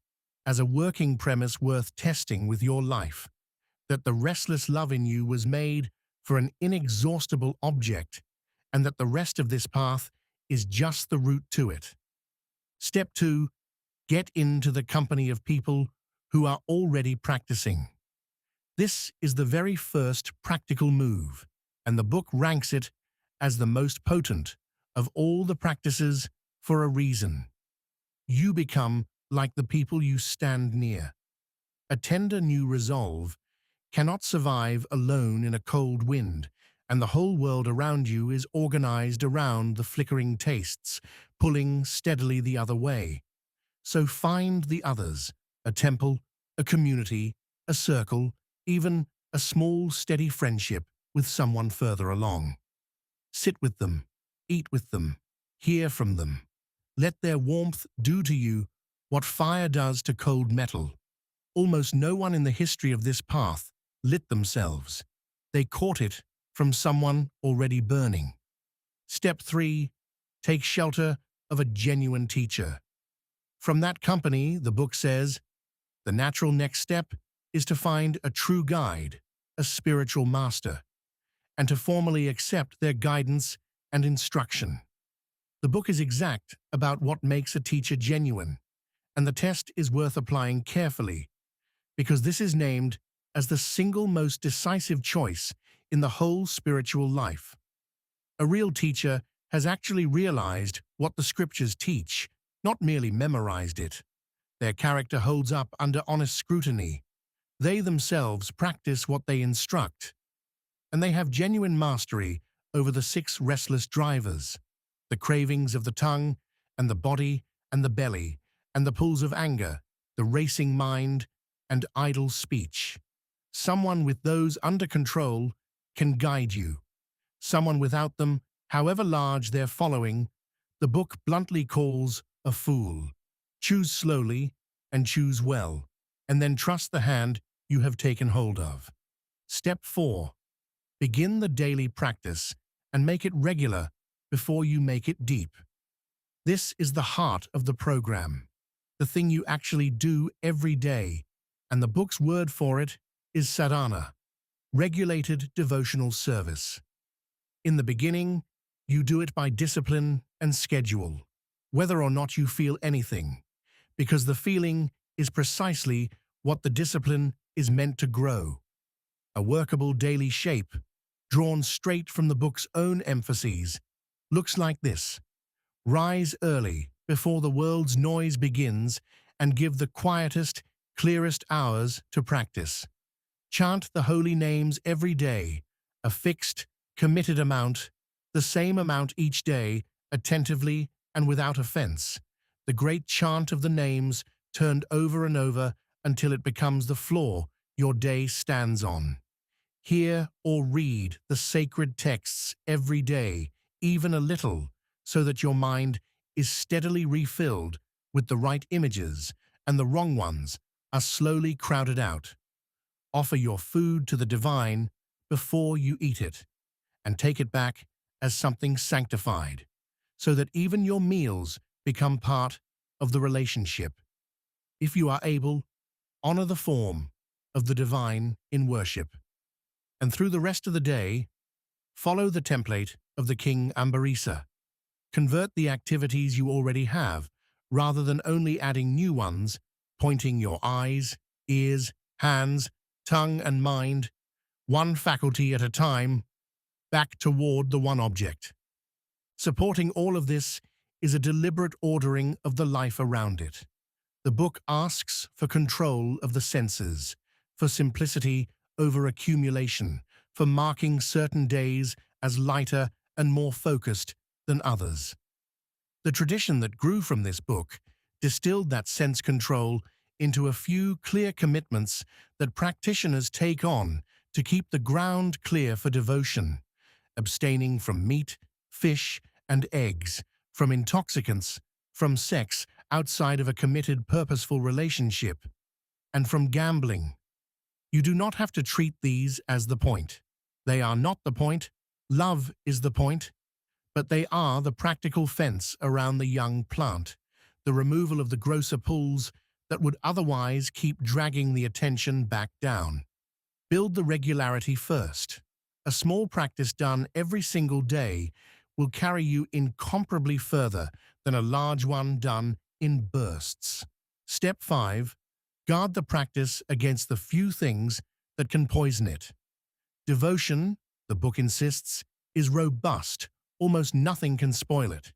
as a working premise worth testing with your life, that the restless love in you was made for an inexhaustible object, and that the rest of this path is just the route to it. Step 2. Get into the company of people who are already practicing. This is the very first practical move, and the book ranks it as the most potent of all the practices for a reason. You become like the people you stand near. A tender new resolve cannot survive alone in a cold wind, and the whole world around you is organized around the flickering tastes, pulling steadily the other way. So find the others, a temple, a community, a circle, even a small, steady friendship with someone further along. Sit with them, eat with them, hear from them. Let their warmth do to you what fire does to cold metal. Almost no one in the history of this path lit themselves. They caught it from someone already burning. Step 3. Take shelter of a genuine teacher. From that company, the book says, the natural next step is to find a true guide, a spiritual master, and to formally accept their guidance and instruction. The book is exact about what makes a teacher genuine, and the test is worth applying carefully, because this is named as the single most decisive choice in the whole spiritual life. A real teacher has actually realized what the scriptures teach, not merely memorized it. Their character holds up under honest scrutiny. They themselves practice what they instruct, and they have genuine mastery over the 6 restless drivers, the cravings of the tongue and the body and the belly, and the pulls of anger, the racing mind, and idle speech. Someone with those under control can guide you. Someone without them, however large their following, the book bluntly calls a fool. Choose slowly and choose well, and then trust the hand you have taken hold of. Step 4. Begin the daily practice and make it regular before you make it deep. This is the heart of the program, the thing you actually do every day, and the book's word for it is sadhana, regulated devotional service. In the beginning, you do it by discipline and schedule, whether or not you feel anything, because the feeling is precisely what the discipline is meant to grow. A workable daily shape, drawn straight from the book's own emphases, looks like this. Rise early, before the world's noise begins, and give the quietest clearest hours to practice. Chant the holy names every day, a fixed, committed amount, the same amount each day, attentively and without offense. The great chant of the names turned over and over until it becomes the floor your day stands on. Hear or read the sacred texts every day, even a little, so that your mind is steadily refilled with the right images and the wrong ones are slowly crowded out. Offer your food to the divine before you eat it, and take it back as something sanctified, so that even your meals become part of the relationship. If you are able, honor the form of the divine in worship. And through the rest of the day, follow the template of the King Ambarisa. Convert the activities you already have, rather than only adding new ones, pointing your eyes, ears, hands, tongue and mind, one faculty at a time, back toward the one object. Supporting all of this is a deliberate ordering of the life around it. The book asks for control of the senses, for simplicity over accumulation, for marking certain days as lighter and more focused than others. The tradition that grew from this book distilled that sense control into a few clear commitments that practitioners take on to keep the ground clear for devotion, abstaining from meat, fish, and eggs, from intoxicants, from sex outside of a committed, purposeful relationship, and from gambling. You do not have to treat these as the point. They are not the point. Love is the point. But they are the practical fence around the young plant, the removal of the grosser pulls that would otherwise keep dragging the attention back down. Build the regularity first. A small practice done every single day will carry you incomparably further than a large one done in bursts. Step 5. Guard the practice against the few things that can poison it. Devotion, the book insists, is robust. Almost nothing can spoil it,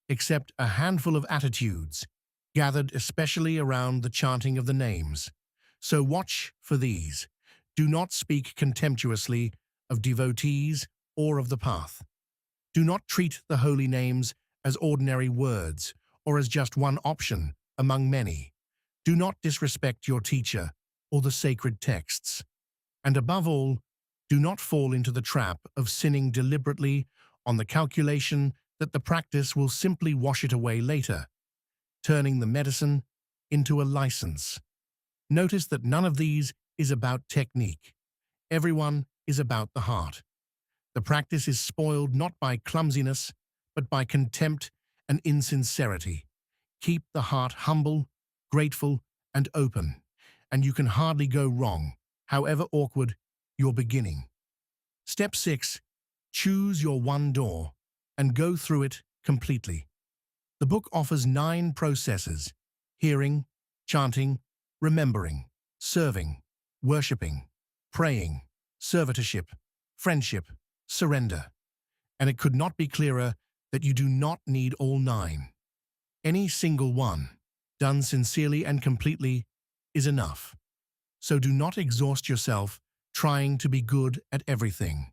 except a handful of attitudes, gathered especially around the chanting of the names. So watch for these. Do not speak contemptuously of devotees or of the path. Do not treat the holy names as ordinary words or as just one option among many. Do not disrespect your teacher or the sacred texts. And above all, do not fall into the trap of sinning deliberately on the calculation that the practice will simply wash it away later, turning the medicine into a license. Notice that none of these is about technique. Everyone is about the heart. The practice is spoiled not by clumsiness, but by contempt and insincerity. Keep the heart humble, grateful, and open, and you can hardly go wrong, however awkward your beginning. Step 6. Choose your one door and go through it completely. The book offers 9 processes: hearing, chanting, remembering, serving, worshipping, praying, servitorship, friendship, surrender. And it could not be clearer that you do not need all 9. Any single one, done sincerely and completely, is enough. So do not exhaust yourself trying to be good at everything.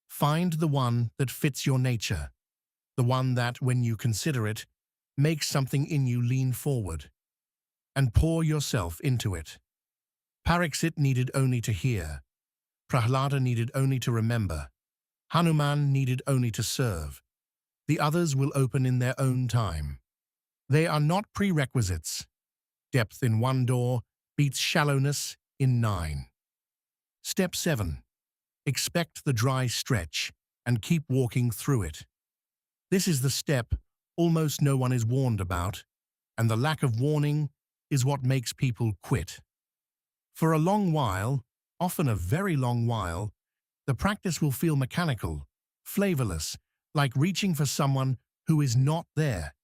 Find the one that fits your nature, the one that, when you consider it, makes something in you lean forward, and pour yourself into it. Pariksit needed only to hear. Prahlada needed only to remember. Hanuman needed only to serve. The others will open in their own time. They are not prerequisites. Depth in one door beats shallowness in 9. Step 7. Expect the dry stretch and keep walking through it. This is the step almost no one is warned about, and the lack of warning is what makes people quit. For a long while, often a very long while, the practice will feel mechanical, flavorless, like reaching for someone who is not there.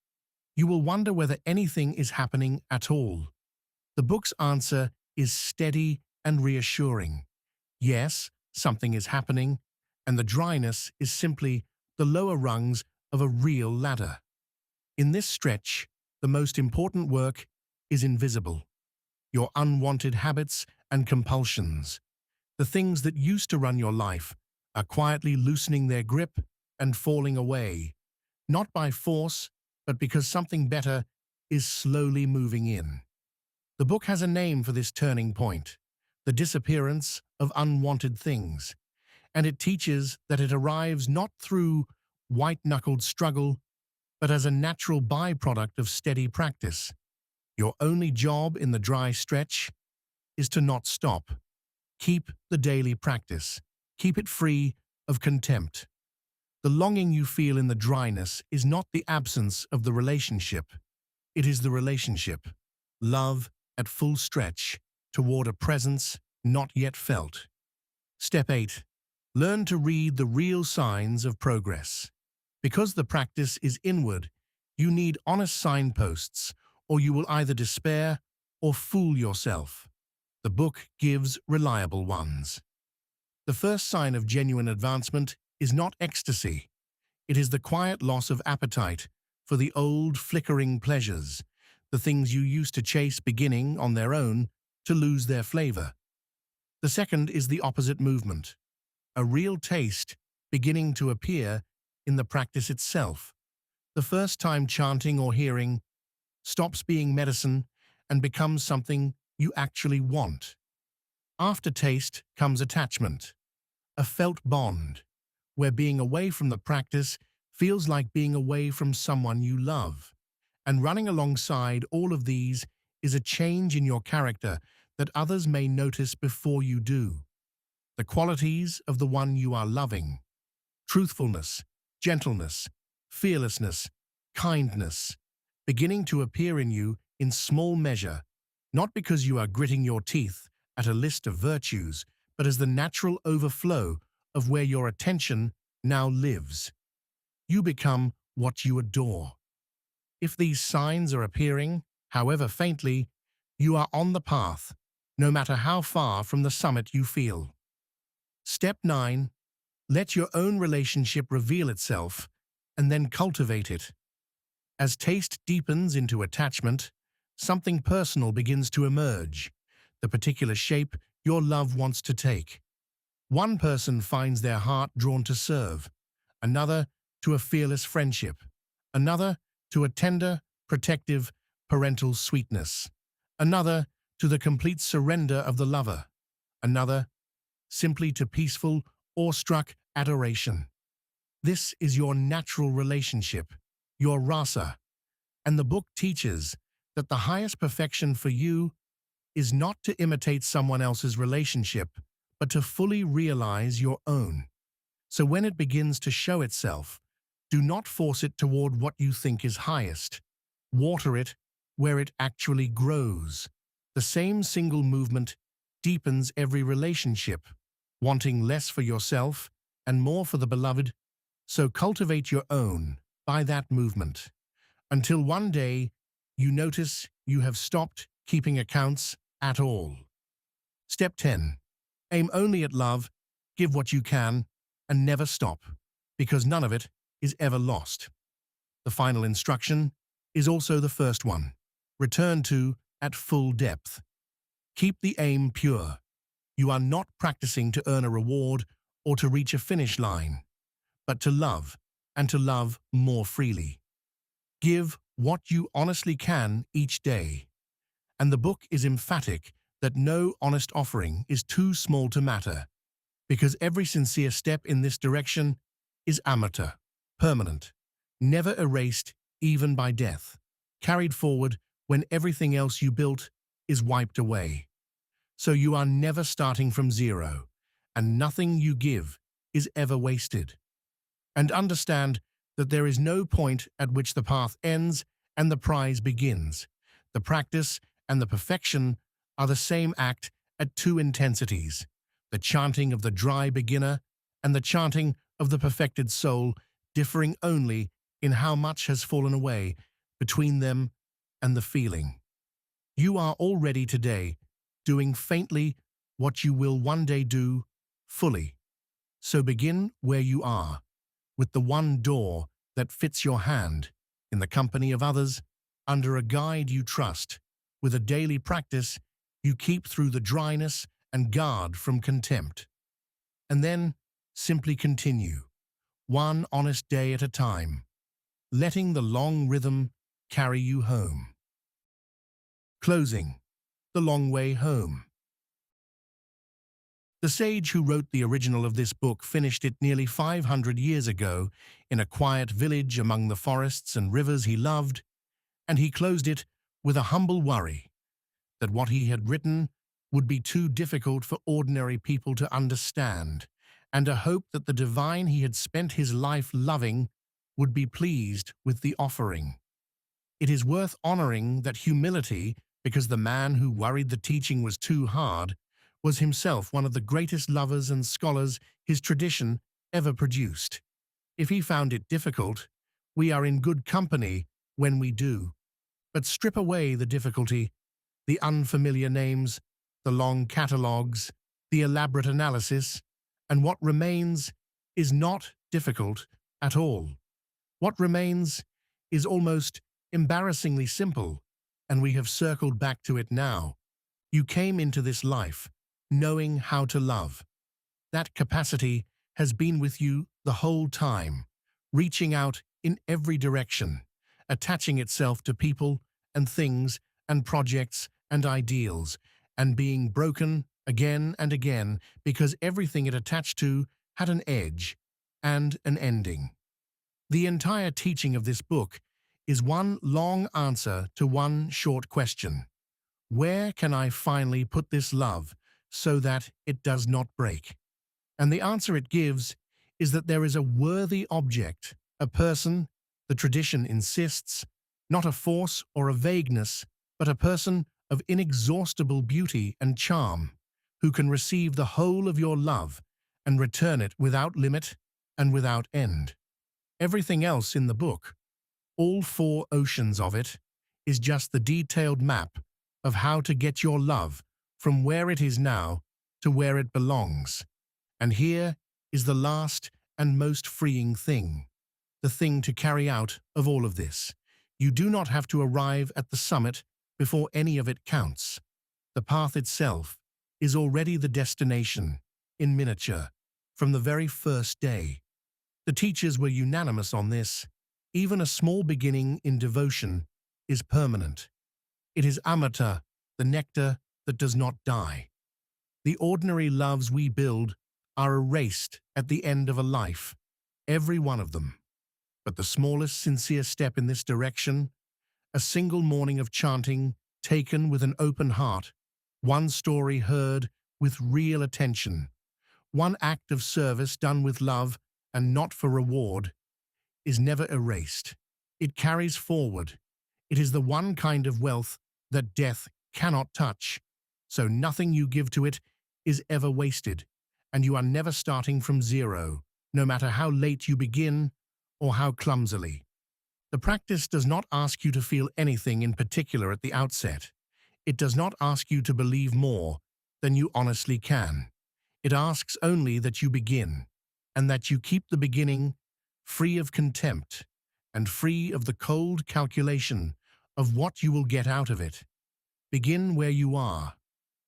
You will wonder whether anything is happening at all. The book's answer is steady and reassuring. Yes, something is happening, and the dryness is simply the lower rungs of a real ladder. In this stretch, the most important work is invisible. your unwanted habits and compulsions. The things that used to run your life are quietly loosening their grip and falling away, not by force, but because something better is slowly moving in. The book has a name for this turning point, the disappearance of unwanted things, and it teaches that it arrives not through white-knuckled struggle, but as a natural byproduct of steady practice. Your only job in the dry stretch is to not stop. Keep the daily practice. Keep it free of contempt. The longing you feel in the dryness is not the absence of the relationship. It is the relationship. Love at full stretch toward a presence not yet felt. Step 8. Learn to read the real signs of progress. Because the practice is inward, you need honest signposts, or you will either despair or fool yourself. The book gives reliable ones. The first sign of genuine advancement is not ecstasy. It is the quiet loss of appetite for the old flickering pleasures, the things you used to chase beginning on their own to lose their flavor. The second is the opposite movement, a real taste beginning to appear in the practice itself. The first time chanting or hearing stops being medicine and becomes something you actually want. After taste comes attachment, a felt bond, where being away from the practice feels like being away from someone you love. And running alongside all of these is a change in your character that others may notice before you do. The qualities of the one you are loving: truthfulness, gentleness, fearlessness, kindness, beginning to appear in you in small measure, not because you are gritting your teeth at a list of virtues, but as the natural overflow of where your attention now lives. You become what you adore. If these signs are appearing, however faintly, you are on the path, no matter how far from the summit you feel. Step 9. Let your own relationship reveal itself, and then cultivate it. As taste deepens into attachment, something personal begins to emerge, the particular shape your love wants to take. One person finds their heart drawn to serve, another to a fearless friendship, another to a tender, protective, parental sweetness, another to the complete surrender of the lover, another simply to peaceful, awestruck adoration. This is your natural relationship, your rasa, and the book teaches that the highest perfection for you is not to imitate someone else's relationship, but to fully realize your own. So when it begins to show itself, do not force it toward what you think is highest. Water it where it actually grows. The same single movement deepens every relationship, wanting less for yourself and more for the beloved. So cultivate your own by that movement, until one day you notice you have stopped keeping accounts at all. Step 10. Aim only at love, give what you can, and never stop, because none of it is ever lost. The final instruction is also the first one. Return to at full depth. Keep the aim pure. You are not practicing to earn a reward or to reach a finish line, but to love, and to love more freely. Give what you honestly can each day. And the book is emphatic that no honest offering is too small to matter, because every sincere step in this direction is amata, permanent, never erased even by death, carried forward when everything else you built is wiped away. So you are never starting from zero, and nothing you give is ever wasted. And understand that there is no point at which the path ends and the prize begins. The practice and the perfection are the same act at two intensities, the chanting of the dry beginner and the chanting of the perfected soul, differing only in how much has fallen away between them and the feeling. You are already today doing faintly what you will one day do fully. So begin where you are, with the one door that fits your hand, in the company of others, under a guide you trust, with a daily practice you keep through the dryness and guard from contempt. And then simply continue, one honest day at a time, letting the long rhythm carry you home. Closing, the long way home. The sage who wrote the original of this book finished it nearly 500 years ago in a quiet village among the forests and rivers he loved, and he closed it with a humble worry that what he had written would be too difficult for ordinary people to understand, and a hope that the divine he had spent his life loving would be pleased with the offering. It is worth honoring that humility, because the man who worried the teaching was too hard, was himself one of the greatest lovers and scholars his tradition ever produced. If he found it difficult, we are in good company when we do. But strip away the difficulty, the unfamiliar names, the long catalogues, the elaborate analysis, and what remains is not difficult at all. What remains is almost embarrassingly simple, and we have circled back to it now. You came into this life knowing how to love. That capacity has been with you the whole time, reaching out in every direction, attaching itself to people and things and projects and ideals, and being broken again and again because everything it attached to had an edge and an ending. The entire teaching of this book is one long answer to one short question. Where can I finally put this love so that it does not break? And the answer it gives is that there is a worthy object, a person, the tradition insists, not a force or a vagueness, but a person of inexhaustible beauty and charm, who can receive the whole of your love and return it without limit and without end. Everything else in the book, all 4 oceans of it, is just the detailed map of how to get your love from where it is now to where it belongs. And here is the last and most freeing thing, the thing to carry out of all of this. You do not have to arrive at the summit before any of it counts. The path itself is already the destination, in miniature, from the very first day. The teachers were unanimous on this. Even a small beginning in devotion is permanent. It is amrita, the nectar that does not die. The ordinary loves we build are erased at the end of a life, every one of them. But the smallest sincere step in this direction, a single morning of chanting taken with an open heart, one story heard with real attention, one act of service done with love and not for reward, is never erased. It carries forward. It is the one kind of wealth that death cannot touch, so nothing you give to it is ever wasted, and you are never starting from zero, no matter how late you begin or how clumsily. The practice does not ask you to feel anything in particular at the outset. It does not ask you to believe more than you honestly can. It asks only that you begin, and that you keep the beginning free of contempt and free of the cold calculation of what you will get out of it. Begin where you are,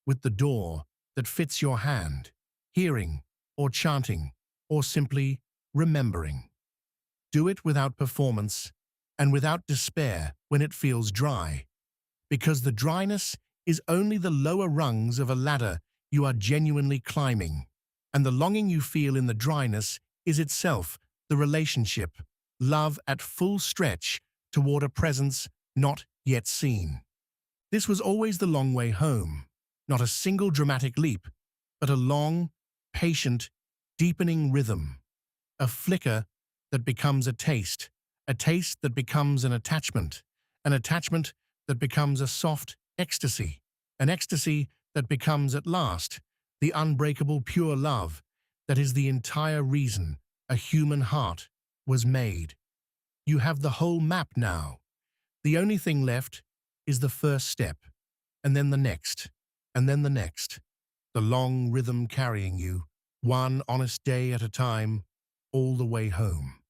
with the door that fits your hand, hearing or chanting or simply remembering. Do it without performance and without despair when it feels dry, because the dryness is only the lower rungs of a ladder you are genuinely climbing, and the longing you feel in the dryness is itself the relationship, love at full stretch toward a presence not yet seen. This was always the long way home, not a single dramatic leap, but a long, patient, deepening rhythm, a flicker that becomes a taste that becomes an attachment that becomes a soft ecstasy, an ecstasy that becomes at last the unbreakable pure love that is the entire reason a human heart was made. You have the whole map now. The only thing left is the first step, and then the next, and then the next, the long rhythm carrying you, one honest day at a time, all the way home.